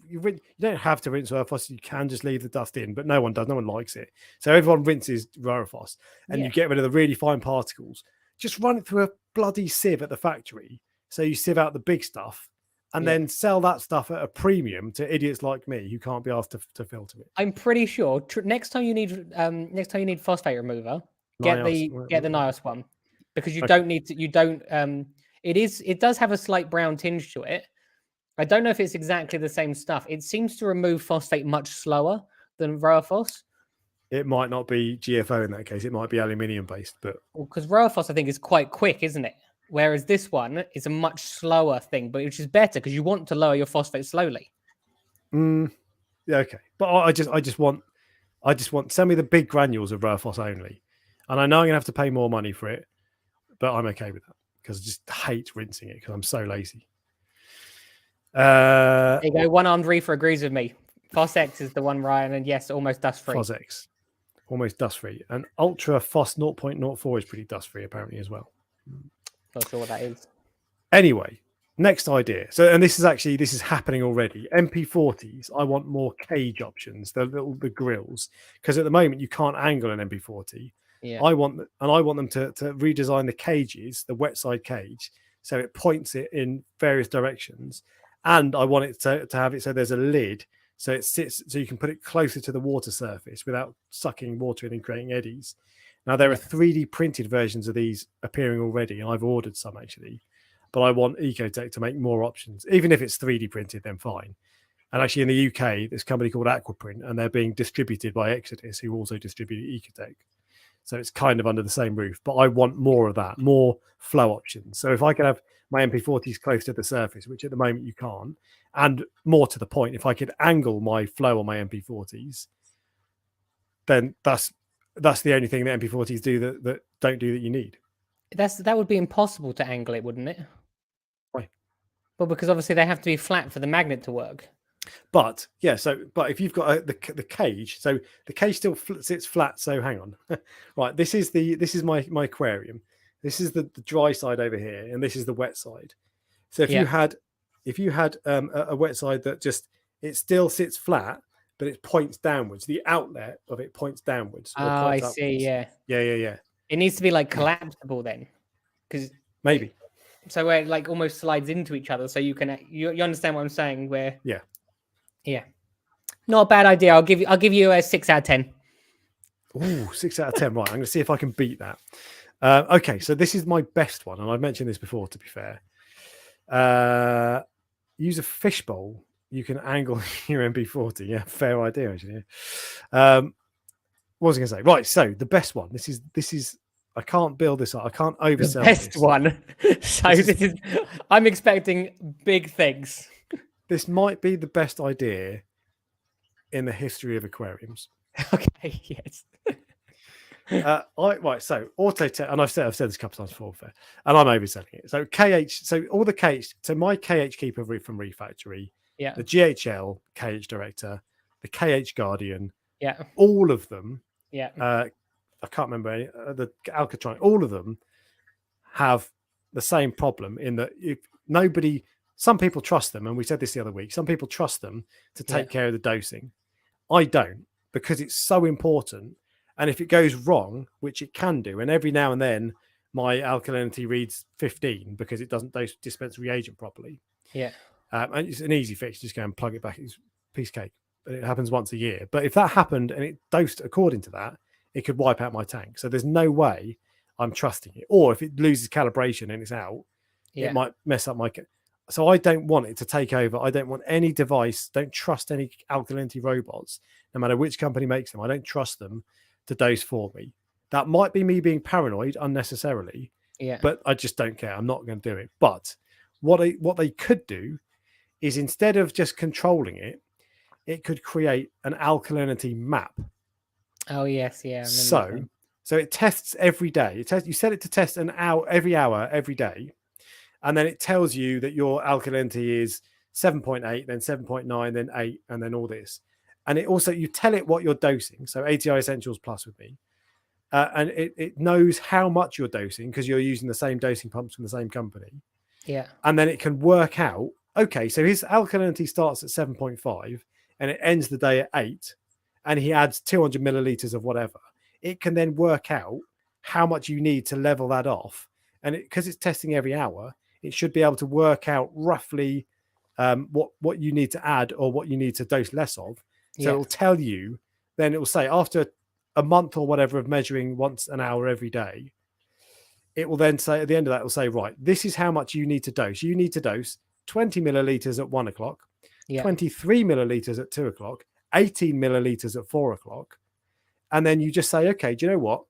don't have to rinse Rowaphos. You can just leave the dust in, but no one does. No one likes it. So everyone rinses Rowaphos, and you get rid of the really fine particles. Just run it through a bloody sieve at the factory. So you sieve out the big stuff, and then sell that stuff at a premium to idiots like me who can't be asked to filter it. I'm pretty sure next time you need phosphate remover, get the nice one, because you don't need to. It does have a slight brown tinge to it. I don't know if it's exactly the same stuff. It seems to remove phosphate much slower than Rowaphos. It might not be GFO in that case. It might be aluminium based, but because Rowaphos I think is quite quick, isn't it? Whereas this one is a much slower thing, but which is better because you want to lower your phosphate slowly. Yeah, okay. But I just want send me the big granules of Rowaphos only. And I know I'm gonna have to pay more money for it, but I'm okay with that because I just hate rinsing it because I'm so lazy. There you go. One-armed reefer agrees with me. Phos-X is the one, Ryan, and yes, almost dust-free. Phos-X, almost dust-free. And Ultra Phos 0.04 is pretty dust-free apparently as well. Not sure what that is. Anyway, next idea. So, and this is happening already. MP40s. I want more cage options. The grills, because at the moment you can't angle an MP40. Yeah. I want them to redesign the cages, the wet side cage, so it points it in various directions. And I want it to have it so there's a lid, so it sits, so you can put it closer to the water surface without sucking water in and creating eddies. Now there are 3D printed versions of these appearing already, and I've ordered some actually. But I want Ecotech to make more options. Even if it's 3D printed, then fine. And actually in the UK, there's a company called Aquaprint, and they're being distributed by Exodus, who also distribute Ecotech. So it's kind of under the same roof. But I want more of that, more flow options. So if I can have my MP40s close to the surface, which at the moment you can't, and more to the point, if I could angle my flow on my MP40s, then that's the only thing that MP40s do that don't do that you need. That would be impossible to angle it, wouldn't it? Why? Well, because obviously they have to be flat for the magnet to work. But yeah, but if you've got the cage, so the cage still sits flat. So hang on, right? This is my aquarium. This is the dry side over here, and this is the wet side. So if you had a wet side that just it still sits flat, but it points downwards. The outlet of it points downwards. Oh, I see. Yeah. It needs to be like collapsible then, because maybe. So where it like almost slides into each other, so you can you understand what I'm saying? Where yeah, not a bad idea. I'll give you a 6 out of 10. Ooh, 6 out of 10. Right, I'm going to see if I can beat that. Okay, so this is my best one, and I've mentioned this before. To be fair, use a fishbowl. You can angle your MP40. Yeah, fair idea actually. What was I going to say? Right, so the best one. This is. I can't build this up. I can't oversell the best this. One. So this is. I'm expecting big things. This might be the best idea in the history of aquariums. Okay. Yes. Right. So Autotech, and I've said this a couple times before, and I'm overselling it. So KH. So all the KH. So my KH keeper from Reef Factory. Yeah. The GHL KH Director, the KH Guardian. Yeah. All of them. Yeah. I can't remember any. The Alkalinity. All of them have the same problem in that some people trust them, and we said this the other week. Some people trust them to take care of the dosing. I don't, because it's so important. And if it goes wrong, which it can do, and every now and then my alkalinity reads 15 because it doesn't dispense reagent properly. Yeah. And it's an easy fix. Just go and plug it back. It's a piece of cake. But it happens once a year. But if that happened and it dosed according to that, it could wipe out my tank. So there's no way I'm trusting it. Or if it loses calibration and it's out, it might mess up my... So I don't want it to take over. I don't want any device. Don't trust any alkalinity robots, no matter which company makes them. I don't trust them to dose for me. That might be me being paranoid unnecessarily. Yeah. But I just don't care. I'm not going to do it. But what they could do is, instead of just controlling it, it could create an alkalinity map. Oh yes, yeah. So it tests every day. You set it to test an hour every day. And then it tells you that your alkalinity is 7.8, then 7.9, then 8, and then all this. And it also, you tell it what you're dosing. So ATI Essentials Plus with me. And it knows how much you're dosing because you're using the same dosing pumps from the same company. Yeah. And then it can work out, okay, so his alkalinity starts at 7.5 and it ends the day at 8. And he adds 200 milliliters of whatever. It can then work out how much you need to level that off. And because it's testing every hour, it should be able to work out roughly what you need to add or what you need to dose less of. So it'll tell you, then it will say after a month or whatever of measuring once an hour every day, it will then say at the end of that, it will say, right, this is how much you need to dose. You need to dose 20 milliliters at 1 o'clock, 23 milliliters at 2 o'clock, 18 milliliters at 4 o'clock. And then you just say, okay, do you know what?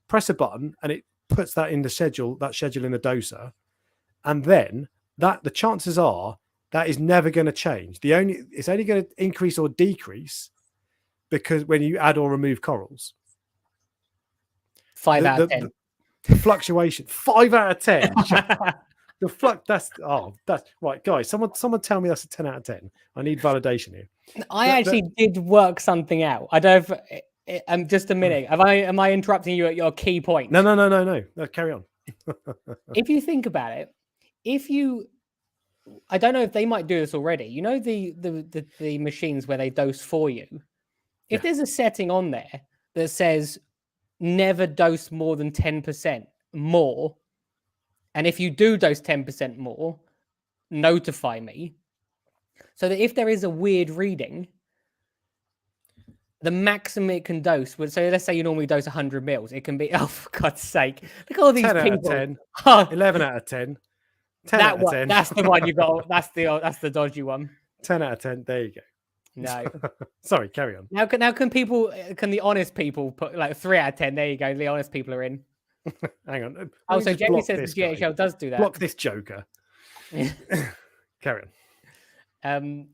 Press a button and it puts that in the schedule, in the doser. And then the chances are That is never going to change. It's only going to increase or decrease because when you add or remove corals. 5 out of 10. The fluctuation, 5 out of 10. That's right, guys. Someone tell me that's a 10 out of 10. I need validation here. I actually did work something out. I don't know if just a minute. Am I interrupting you at your key point? No. Carry on. If you think about it, I don't know if they might do this already. You know the machines where they dose for you. If there's a setting on there that says never dose more than 10% more, and if you do dose 10% more, notify me. So that if there is a weird reading, the maximum it can dose. So let's say you normally dose 100 mils. It can be, oh, for God's sake. Look at all these 10 people. Out of 10, 11 out of 10. 10 out of 10. That's the one you got. That's the dodgy one. 10 out of 10. There you go. No. Sorry, carry on. Now can the honest people put like 3 out of 10? There you go. The honest people are in. Hang on. Oh, so Jamie says the GHL does do that. Block this joker. Carry on.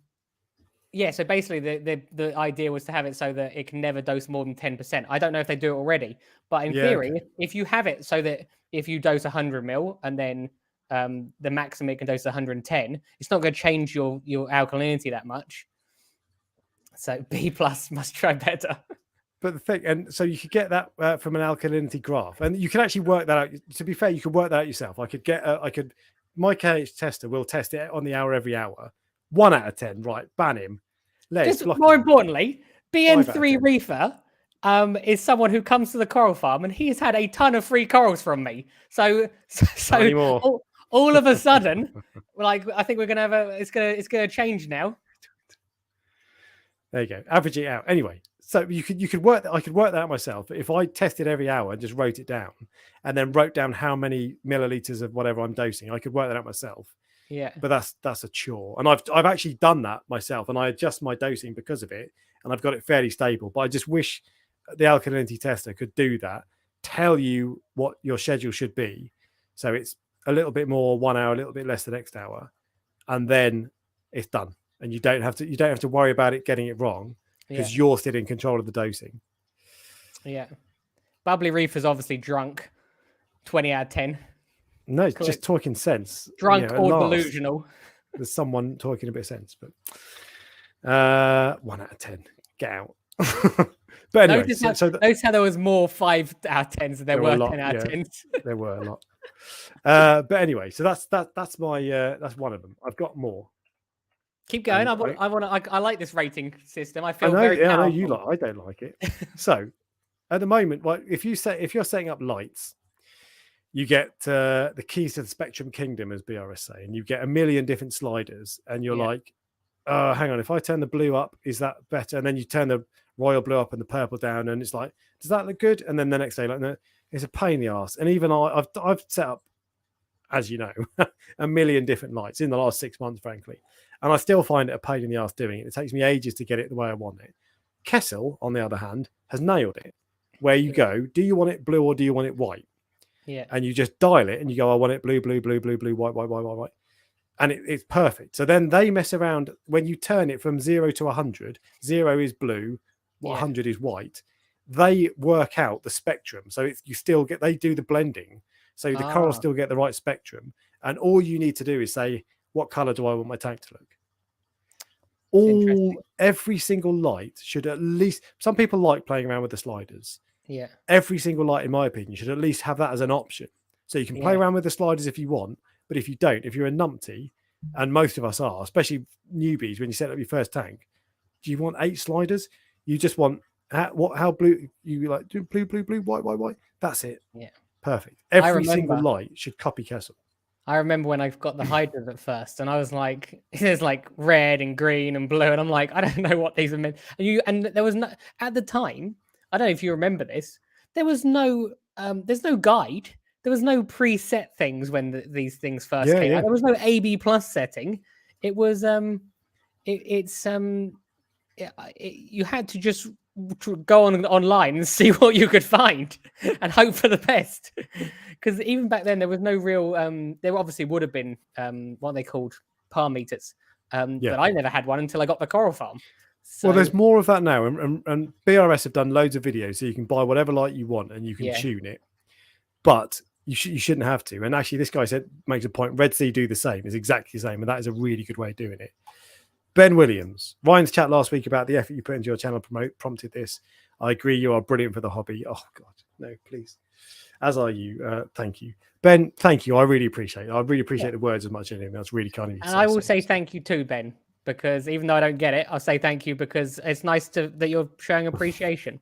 Yeah, so basically the idea was to have it so that it can never dose more than 10%. I don't know if they do it already, but in theory, if you have it so that if you dose 100 mil and then the maximum it can dose 110, it's not going to change your alkalinity that much. So B+ must try better. But the thing, and so you could get that from an alkalinity graph, and you can actually work that out. To be fair, you could work that out yourself. My KH tester will test it on the hour every hour. 1 out of 10, right? Ban him. Just more importantly, BN3 Reefer is someone who comes to the coral farm, and he's had a ton of free corals from me. So all of a sudden, like I think we're gonna have it's gonna change now. There you go. Average it out. Anyway, so you could work that. I could work that out myself. If I tested every hour and just wrote it down, and then wrote down how many milliliters of whatever I'm dosing, I could work that out myself. Yeah. But that's a chore, and I've actually done that myself, and I adjust my dosing because of it, and I've got it fairly stable. But I just wish the alkalinity tester could do that, tell you what your schedule should be, so it's a little bit more 1 hour, a little bit less the next hour, and then it's done. And you don't have to worry about it getting it wrong because you're still in control of the dosing. Yeah. Bubbly Reefer's obviously drunk. 20 out of 10. No, it's just talking sense. Drunk or delusional. There's someone talking a bit of sense, but 1 out of 10. Get out. But anyway, notice how there was more 5 out of 10s than there were 10 out of 10s. There were a lot. But anyway, so that's my that's one of them. I've got more. Keep going. I like this rating system. I feel very powerful. I know you like. I don't like it. So, at the moment, if you're setting up lights, you get the keys to the spectrum kingdom, as BRS say, and you get a million different sliders, and you're like, hang on, if I turn the blue up, is that better? And then you turn the royal blue up and the purple down, and it's like, does that look good? And then the next day, like, no, it's a pain in the ass. And even I've set up, as you know, a million different lights in the last 6 months, frankly. And I still find it a pain in the ass doing it. It takes me ages to get it the way I want it. Kessel, on the other hand, has nailed it. Where you go, do you want it blue or do you want it white? Yeah. And you just dial it and you go, I want it blue, blue, blue, blue, blue, white, white, white, white, white. And it's perfect. So then they mess around when you turn it from 0 to 100. 0 is blue, 100 is white. They work out the spectrum. So they do the blending. So the corals still get the right spectrum. And all you need to do is say, what color do I want my tank to look? Every single light should at least, some people like playing around with the sliders. Yeah. Every single light, in my opinion, should at least have that as an option. So you can play around with the sliders if you want, but if you don't, if you're a numpty, and most of us are, especially newbies, when you set up your first tank, do you want 8 sliders? You just want how blue you like? Do blue, blue, blue, white, white, white. That's it. Yeah. Perfect. Every single light should copy Kessel. I remember when I got the hydras at first, and I was like, "There's like red and green and blue," and I'm like, "I don't know what these are meant." And there was no at the time. I don't know if you remember this. There was no, there's no guide. There was no preset things when these things first came out. There was no AB+ setting. It was you had to just go online and see what you could find and hope for the best. Because even back then there was no real there obviously would have been what they called par meters. Yeah. But I never had one until I got the coral farm. So, Well, there's more of that now, and BRS have done loads of videos, so you can buy whatever light you want and you can tune it. But you shouldn't have to. And actually, this guy makes a point. Red Sea do the same. It's exactly the same, and that is a really good way of doing it. Ben Williams, Ryan's chat last week about the effort you put into your channel prompted this. I agree, you are brilliant for the hobby. Oh God, no, please. As are you. Thank you, Ben. Thank you. I really appreciate it. I really appreciate the words as much as anything. That's really kind of you. And I will say thank you too, Ben, because even though I don't get it, I'll say thank you because it's nice that you're showing appreciation.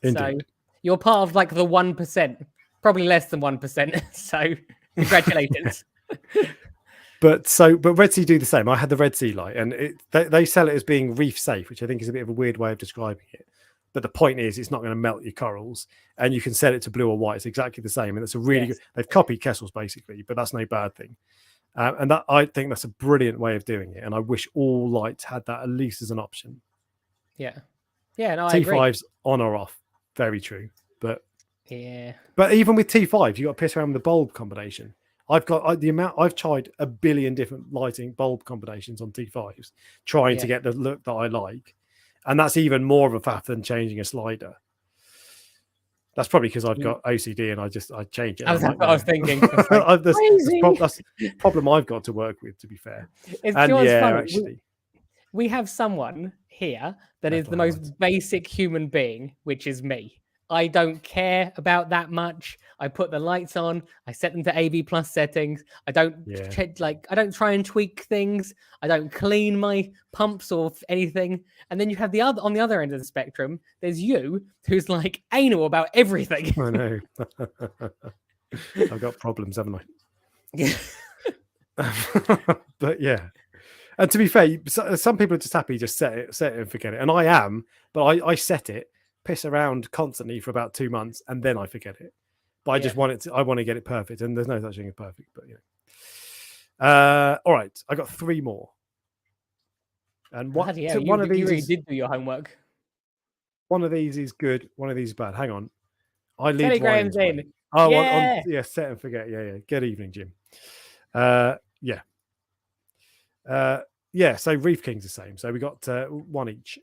Indeed. So you're part of like the 1%, probably less than 1%. So congratulations. But Red Sea do the same. I had the Red Sea light, and they sell it as being reef safe, which I think is a bit of a weird way of describing it. But the point is, it's not going to melt your corals, and you can set it to blue or white. It's exactly the same, and it's a really good. They've copied Kessel's basically, but that's no bad thing. And that I think that's a brilliant way of doing it. And I wish all lights had that at least as an option. Yeah. No, I agree. T5s on or off, very true. But yeah, but even with T5s, you got to piss around with the bulb combination. I've tried a billion different lighting bulb combinations on T5s, trying to get the look that I like, and that's even more of a faff than changing a slider. That's probably because I've got OCD and I change it. That's what I was thinking. That's the problem I've got to work with, to be fair. It's funny. Actually, we have someone here that is the most basic human being, which is me. I don't care about that much. I put the lights on. I set them to AB plus settings. I don't I don't try and tweak things. I don't clean my pumps or anything. And then you have on the other end of the spectrum, there's you who's like anal about everything. I know. I've got problems, haven't I? Yeah. But yeah. And to be fair, some people are just happy, just set it and forget it. And I am, but I set it, piss around constantly for about 2 months, and then I forget it. But I just want I want to get it perfect, and there's no such thing as perfect. But all right, I got 3 more. And one of these you really did do your homework. One of these is good. One of these is bad. Hang on, I leave Telegrams in. Oh, yeah. Set and forget. Yeah. Good evening, Jim. So Reef King's the same. So we got 1 each.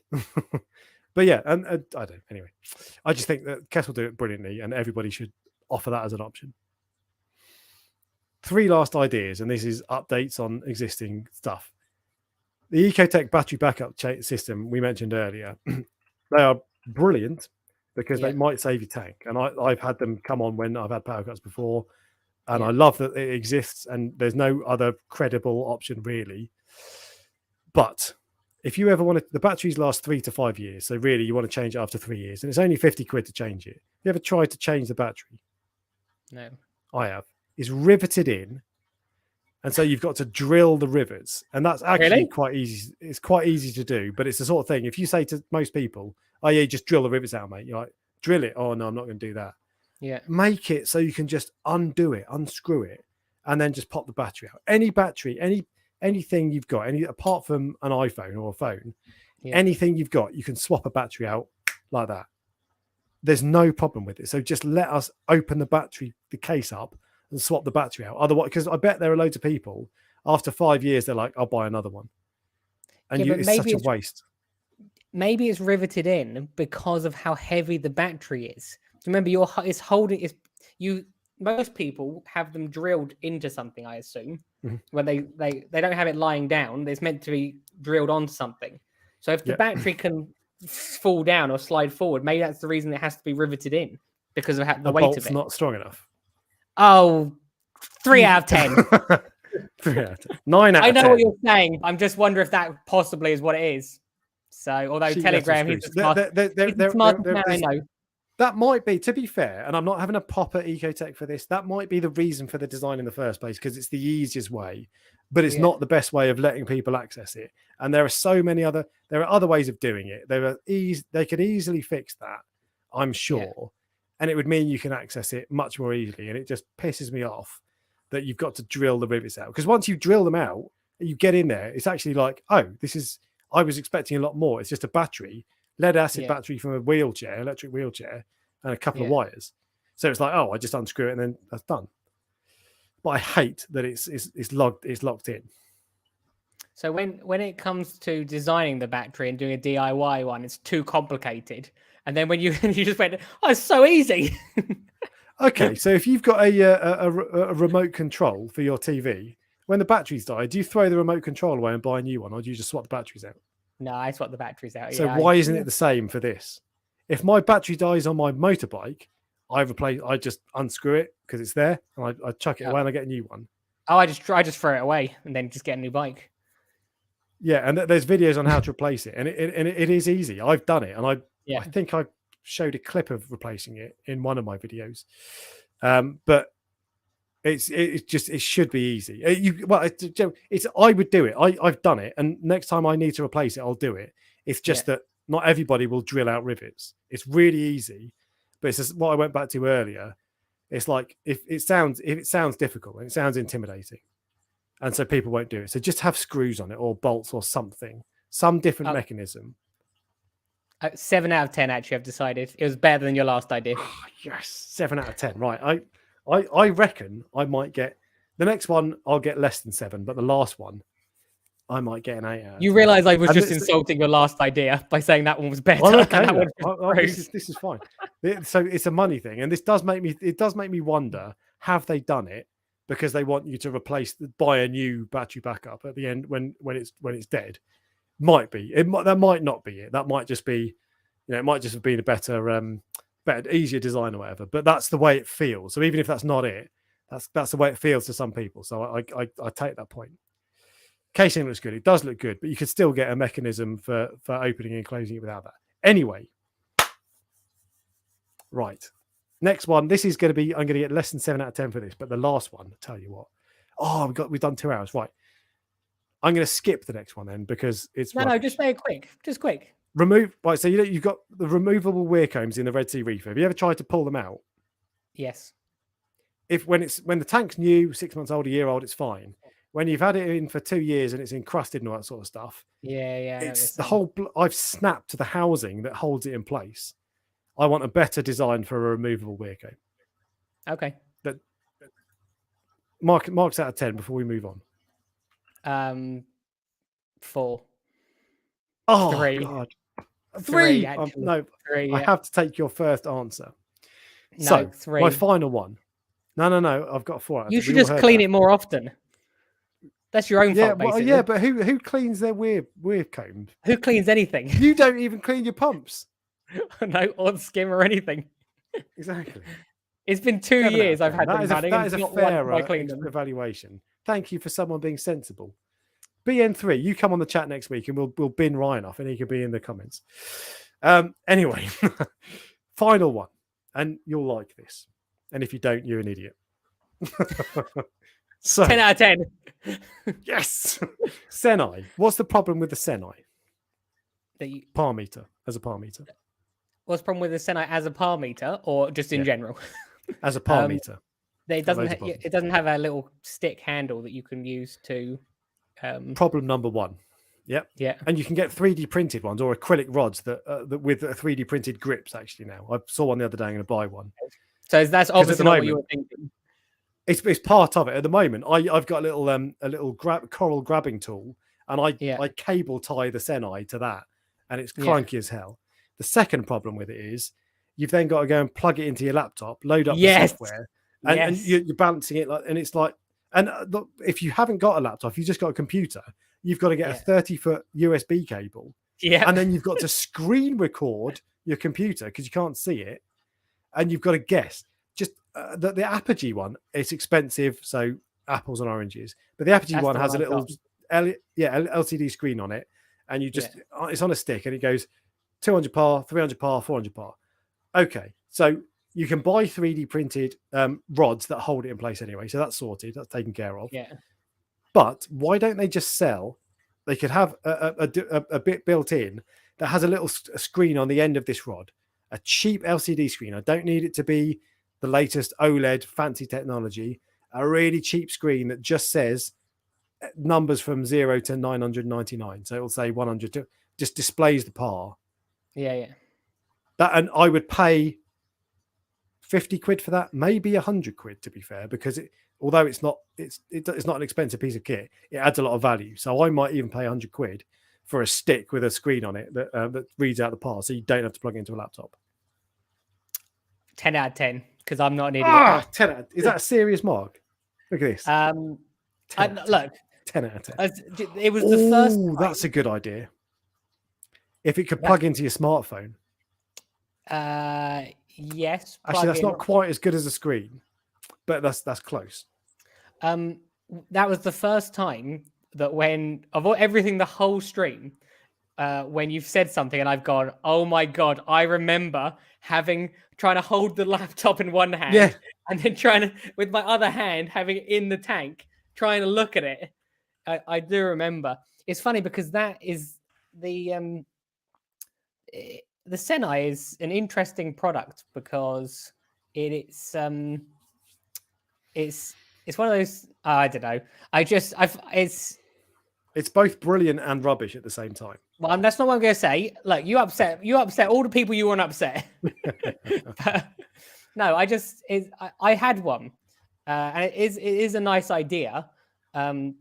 But yeah, and I don't know. Anyway, I just think that Kess will do it brilliantly, and everybody should offer that as an option. 3 last ideas, and this is updates on existing stuff. The Ecotech battery backup system we mentioned earlier, they are brilliant because they might save your tank. And I've had them come on when I've had power cuts before, and I love that it exists, and there's no other credible option really. But if you ever want to, the batteries last 3 to 5 years. So really you want to change it after 3 years, and it's only 50 quid to change it. You ever tried to change the battery? No. I have. It's riveted in. And so you've got to drill the rivets. And that's actually quite easy. It's quite easy to do, but it's the sort of thing. If you say to most people, oh yeah, just drill the rivets out, mate. You're like, drill it. Oh no, I'm not going to do that. Yeah. Make it so you can just undo it, unscrew it, and then just pop the battery out. Any battery, anything you've got, apart from an iPhone or a phone, anything you've got, you can swap a battery out like that. There's no problem with it. So just let us open the case up and swap the battery out. Otherwise, because I bet there are loads of people after 5 years, they're like, I'll buy another one. And it's such a waste. Maybe it's riveted in because of how heavy the battery is. Remember, most people have them drilled into something, I assume, when they don't have it lying down. It's meant to be drilled onto something. So if the battery can fall down or slide forward, maybe that's the reason it has to be riveted in, because of the weight of it. It's not strong enough. Oh, 3 out of 10. 3 out of 10. 9 out of 10. I know what you're saying. I'm just wondering if that possibly is what it is. So, although Telegram, he's the smartest man I know. That might be, to be fair, and I'm not having a pop at Ecotech for this, that might be the reason for the design in the first place, because it's the easiest way, but it's not the best way of letting people access it. And there are other ways of doing it. They could easily fix that, I'm sure. Yeah. And it would mean you can access it much more easily. And it just pisses me off that you've got to drill the rivets out. Because once you drill them out, you get in there, it's actually like, I was expecting a lot more. It's just a battery, lead acid battery from electric wheelchair, and a couple of wires. So it's like, I just unscrew it and then that's done. But I hate that it's locked in. So when it comes to designing the battery and doing a DIY one, it's too complicated. And then when you you just went, oh, it's so easy. Okay, so if you've got a remote control for your TV, when the batteries die, do you throw the remote control away and buy a new one, or do you just swap the batteries out? No, I swap the batteries out. So Yeah, why isn't it the same for this? If my battery dies on my motorbike, I just unscrew it because it's there, and I chuck it away and I get a new one. Oh, I just throw it away and then just get a new bike. Yeah, and there's videos on how to replace it, and it is easy. I've done it, and I think I showed a clip of replacing it in one of my videos. But it should be easy. I would do it. I've done it, and next time I need to replace it, I'll do it. It's just that not everybody will drill out rivets. It's really easy, but it's just what I went back to earlier. It's like if it sounds difficult and it sounds intimidating, and so people won't do it. So just have screws on it or bolts or something, some different mechanism. 7 out of 10. Actually, I've decided it was better than your last idea. Yes, 7 out of 10. Right, I reckon I might get the next one. I'll get less than 7, but the last one, I might get an 8 out of 10. You realise I was just insulting your last idea by saying that one was better. Well, okay, this is fine. So it's a money thing, and this does make me wonder: have they done it because they want you to buy a new battery backup at the end when it's dead? Might be. That might not be it. That might just be, it might just have been a better, easier design or whatever. But that's the way it feels. So even if that's not it, that's the way it feels to some people. So I take that point. Casing looks good. It does look good, but you could still get a mechanism for opening and closing it without that. Anyway, right. Next one. This is going to be. I'm going to get less than 7 out of 10 for this, but the last one. I tell you what. Oh, we've done 2 hours. Right. I'm going to skip the next one then because it's no, just say it quick. Just quick. Right, so you've got the removable weir combs in the Red Sea Reef. Have you ever tried to pull them out? Yes. When the tank's new, 6 months old, a year old, it's fine. When you've had it in for 2 years and it's encrusted and all that sort of stuff, it's the whole. I've snapped the housing that holds it in place. I want a better design for a removable weir comb. Okay. That marks out of 10 before we move on. 4. Oh, 3. God. 3. 3. No, 3. I have to take your first answer. No, so 3. My final one. No. I've got 4. You should just clean it more often. That's your own fault, basically. Yeah, but who cleans their weir comb? Who cleans anything? You don't even clean your pumps. No, or skim or anything. Exactly. It's been 2 years I've had them running. That is a fair evaluation. Thank you for someone being sensible. BN3, you come on the chat next week and we'll bin Ryan off and he can be in the comments. Anyway, final one. And you'll like this. And if you don't, you're an idiot. So, 10 out of 10. Yes. Seneye. What's the problem with the Seneye? Par meter, as a par meter. What's the problem with the Seneye as a par meter or just in general? As a par meter. It doesn't have a little stick handle that you can use to... Problem number 1. Yep. Yeah. And you can get 3D printed ones or acrylic rods that with 3D printed grips actually now. I saw one the other day. I'm going to buy one. So that's obviously not what you were thinking. It's part of it at the moment. I've got a little coral grabbing tool, and I cable tie the Seneye to that, and it's clunky as hell. The second problem with it is you've then got to go and plug it into your laptop, load up the software, and you're balancing it and it's like. And look, if you haven't got a laptop, if you've just got a computer, you've got to get a 30-foot USB cable, and then you've got to screen record your computer because you can't see it, and you've got to guess. Just the Apogee one, it's expensive, so apples and oranges. But the Apogee one has a little LCD screen on it, and you just it's on a stick, and it goes 200 par, 300 par, 400 par. Okay, so you can buy 3D printed rods that hold it in place anyway, so that's sorted, that's taken care of. Yeah. But why don't they just sell? They could have a bit built in that has a little screen on the end of this rod, a cheap LCD screen. I don't need it to be the latest OLED fancy technology, a really cheap screen that just says numbers from 0 to 999. So it'll say 100, just displays the par. Yeah. That, and I would pay 50 quid for that, maybe 100 quid to be fair, because although it's not an expensive piece of kit, it adds a lot of value. So I might even pay 100 quid for a stick with a screen on it that reads out the par, so you don't have to plug it into a laptop. 10 out of 10, because I'm not an idiot. 10 out. Is that a serious mark? Look at this. 10 Look, 10 out of 10. It was the first. That's a good idea. If it could plug into your smartphone. Yes. Actually, that's not quite as good as a screen, but that's close. That was the first time that everything, the whole stream, when you've said something and I've gone, oh my God, I remember trying to hold the laptop in one hand and then trying to, with my other hand, having it in the tank, trying to look at it. I do remember. It's funny because that is the Seneye is an interesting product because it's one of those, I don't know. It's both brilliant and rubbish at the same time. Well, that's not what I'm going to say. Look, you upset all the people you want to upset. But, no, I had one, and it is a nice idea. And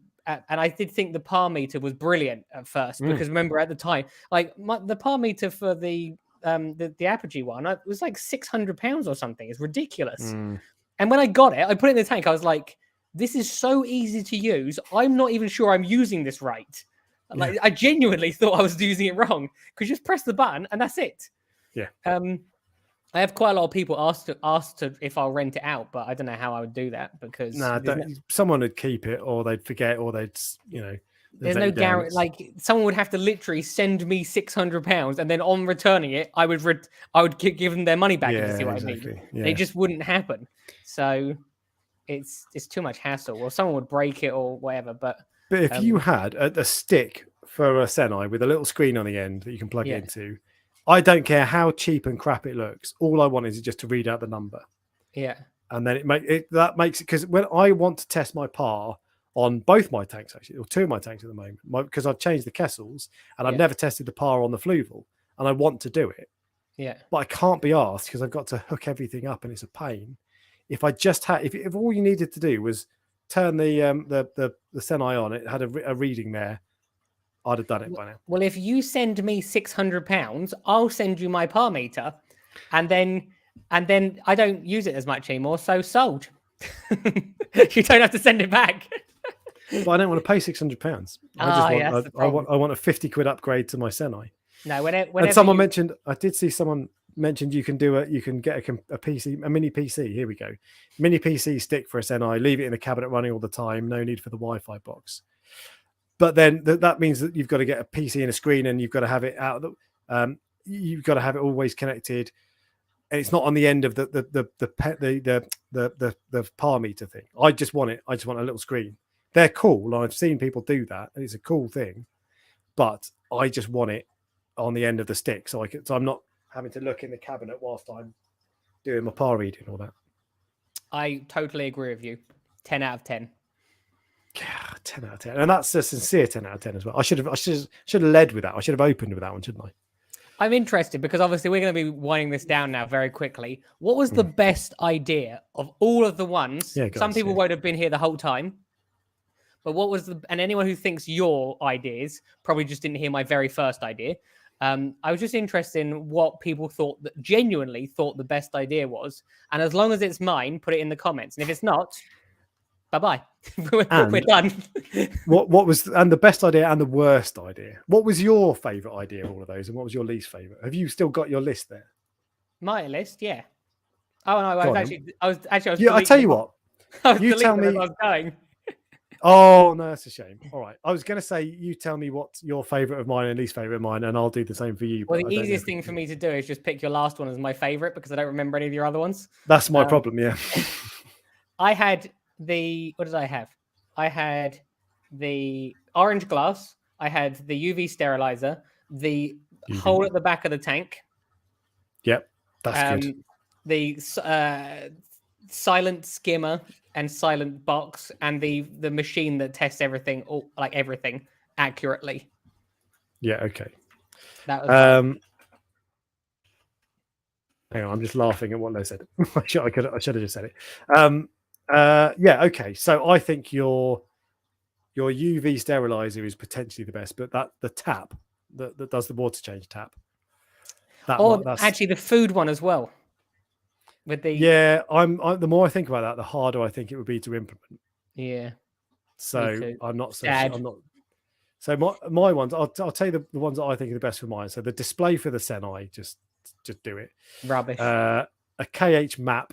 I did think the par meter was brilliant at first because remember at the time, like the par meter for the Apogee one, it was like £600 or something. It's ridiculous. And when I got it, I put it in the tank. I was like, this is so easy to use. I'm not even sure I'm using this right. Like I genuinely thought I was using it wrong because you just press the button and that's it. Yeah. I have quite a lot of people asked if I'll rent it out, but I don't know how I would do that because someone would keep it or they'd forget or they'd, there's no guarantee. Like someone would have to literally send me £600 and then on returning it, I would give them their money back. If you see what I mean. Yeah. It just wouldn't happen. So it's too much hassle. Or someone would break it or whatever. But if you had a stick for a Seneye with a little screen on the end that you can plug into, I don't care how cheap and crap it looks. All I want is just to read out the number. Yeah. And then that makes it, because when I want to test my par on both my tanks, actually, or two of my tanks at the moment, because I've changed the Kessels and I've never tested the par on the Fluval, and I want to do it. Yeah. But I can't be asked because I've got to hook everything up and it's a pain. If I just had, if all you needed to do was turn the Seneye on, it had a reading there, I'd have done it by now. Well, if you send me £600, I'll send you my par meter, and then I don't use it as much anymore. So sold. You don't have to send it back. But I don't want to pay £600. I want a 50 quid upgrade to my Seneye. No, whenever and someone mentioned, I did see someone mentioned you can get a PC, a mini PC. Here we go, mini PC stick for a Seneye. Leave it in the cabinet running all the time. No need for the Wi-Fi box. But then that means that you've got to get a PC and a screen, and you've got to have it out. You've got to have it always connected, and it's not on the end of the par meter thing. I just want it. I just want a little screen. They're cool. I've seen people do that, and it's a cool thing. But I just want it on the end of the stick, so I'm not having to look in the cabinet whilst I'm doing my par reading and all that. I totally agree with you. 10 out of 10. Yeah, 10 out of 10, and that's a sincere 10 out of 10 as well. I should have led with that. I should have opened with that one, shouldn't I? I'm interested because obviously we're going to be winding this down now very quickly. What was the best idea of all of the ones? Some people won't have been here the whole time, but what was and anyone who thinks your ideas probably just didn't hear my very first idea. I was just interested in what people genuinely thought the best idea was, and as long as it's mine, put it in the comments. And if it's not, bye-bye. We're done. what was the best idea and the worst idea? What was your favourite idea of all of those, and what was your least favourite? Have you still got your list there? My list, yeah. Oh no, I was yeah, I tell you what. You tell me. I was going. Oh no, that's a shame. All right, I was going to say you tell me what's your favourite of mine and least favourite of mine, and I'll do the same for you. Well, the easiest thing for me to do is just pick your last one as my favourite because I don't remember any of your other ones. That's my problem. Yeah. I had what did I have? I had the orange glass. I had the UV steriliser, the hole at the back of the tank. Yep, that's good. The silent skimmer and silent box, and the machine that tests everything, everything accurately. Yeah. Okay. That was Hang on, I'm just laughing at what they said. I should have just said it. Yeah, okay. So I think your UV sterilizer is potentially the best, but the tap that does the water change tap. That's actually the food one as well. With the the more I think about that, the harder I think it would be to implement. Yeah. So I'm not so I'm not. So my ones, I'll tell you the ones that I think are the best for mine. So the display for the Seneye, just do it. Rubbish. A KH map.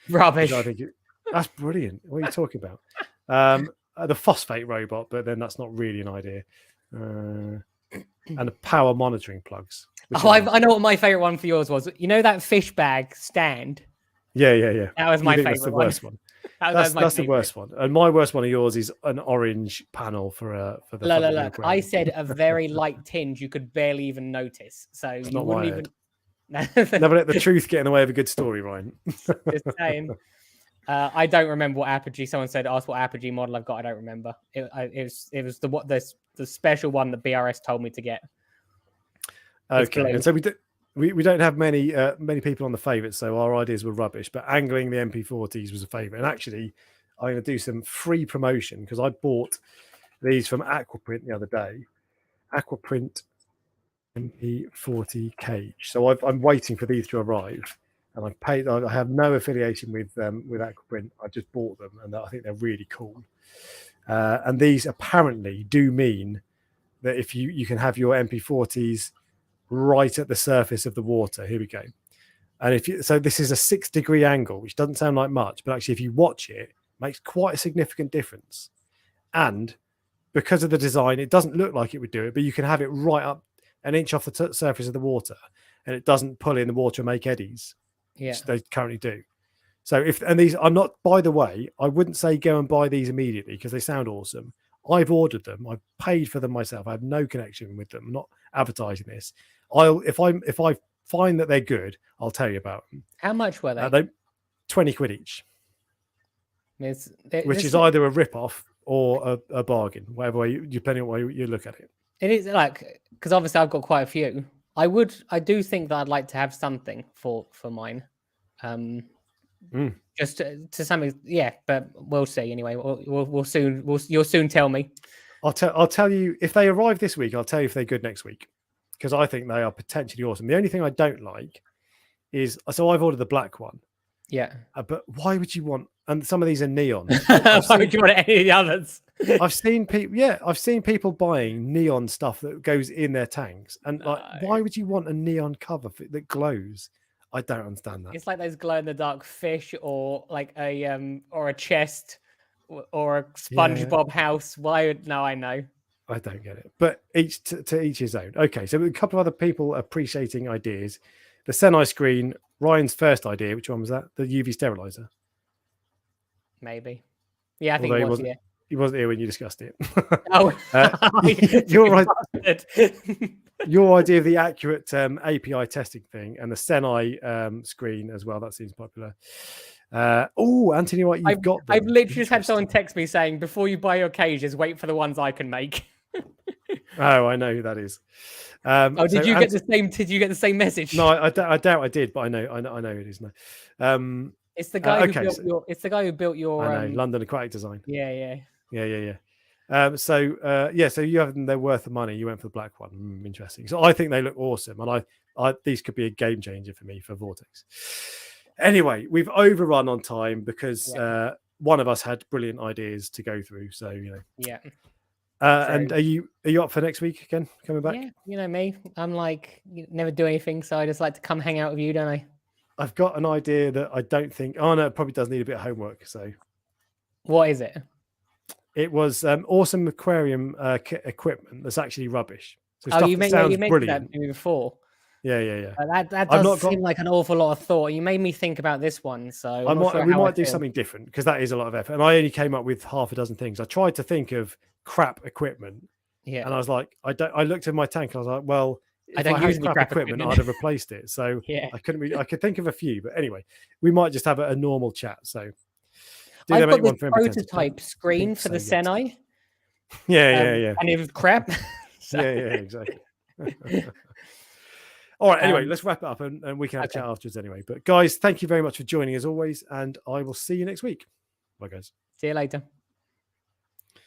Rubbish. I think that's brilliant. What are you talking about? The phosphate robot, but then that's not really an idea. And the power monitoring plugs. I know what my favorite one for yours was. You know that fish bag stand? Yeah. That was my favorite. That's the worst one. That's the worst one. And my worst one of yours is an orange panel for the. Look. I said a very light tinge you could barely even notice. So it's you wouldn't even. Never let the truth get in the way of a good story, Ryan. Just saying. I don't remember what apogee. Someone said, "Ask what apogee model I've got." I don't remember. It was the special one that BRS told me to get. Okay, and so we don't have many people on the favourites, so our ideas were rubbish. But angling the MP40s was a favourite, and actually, I'm going to do some free promotion because I bought these from Aquaprint the other day. Aquaprint MP40 cage. So I'm waiting for these to arrive, and I've paid. I have no affiliation with Aquaprint. I just bought them, and I think they're really cool. And these apparently do mean that if you can have your MP40s right at the surface of the water. Here we go. And so this is a 6-degree angle, which doesn't sound like much, but actually if you watch it makes quite a significant difference. And because of the design, it doesn't look like it would do it, but you can have it right up an inch off the surface of the water, and it doesn't pull in the water and make eddies. Yeah, which they currently do. So these, I'm not, by the way, I wouldn't say go and buy these immediately because they sound awesome. I've ordered them. I've paid for them myself. I have no connection with them. I'm not advertising this. If I find that they're good, I'll tell you about them. How much were they? They 20 quid each, which is either a rip-off or a bargain, whatever way depending on where you look at it. It is because obviously I've got quite a few. I do think that I'd like to have something for mine. Just to some, yeah, but we'll see anyway. You'll soon tell me. I'll tell you if they arrive this week. I'll tell you if they're good next week, because I think they are potentially awesome. The only thing I don't like is, so I've ordered the black one. Yeah, but why would you want? And some of these are neon. Why would you want any of the others? I've seen people buying neon stuff that goes in their tanks, and why would you want a neon cover that glows? I don't understand that. It's like those glow in the dark fish, or like or a chest, or a SpongeBob house. Why? No, I know. I don't get it, but each to each his own. Okay, so a couple of other people appreciating ideas. The Seneye screen, Ryan's first idea. Which one was that? The UV sterilizer. Maybe. Yeah, I think it was. He wasn't here when you discussed it. Oh, you're right. Your idea of the accurate API testing thing and the Seneye screen as well. That seems popular. Anthony, what you've got? I've literally just had someone text me saying, before you buy your cages, wait for the ones I can make. Oh, I know who that is. Did you get the same? Did you get the same message? No, I doubt I did, but I know who it is now. It's the guy who built your. I know, London Aquatic Design. Yeah. So you have them. They're worth the money. You went for the black one. Interesting. So I think they look awesome, and I these could be a game changer for me for VorTech. Anyway, we've overrun on time because one of us had brilliant ideas to go through. So Yeah. And are you up for next week again? Coming back? Yeah, you know me. I'm like never do anything, so I just like to come hang out with you, don't I? I've got an idea that I don't think. Oh no, it probably does need a bit of homework. So, what is it? It was awesome aquarium equipment that's actually rubbish. So you mentioned that to me before. Yeah. That does seem like an awful lot of thought. You made me think about this one, so we might do something different because that is a lot of effort. And I only came up with half a dozen things. I tried to think of crap equipment. Yeah. And I was like, I looked at my tank and I was like, well, if I don't use crap equipment, I'd have replaced it. So yeah. I could think of a few, but anyway, we might just have a normal chat. So I've got this prototype screen for the Seneye. Yeah. And it was crap. Yeah, exactly. All right. Anyway, let's wrap it up and we can have a okay. chat afterwards anyway. But guys, thank you very much for joining as always. And I will see you next week. Bye, guys. See you later.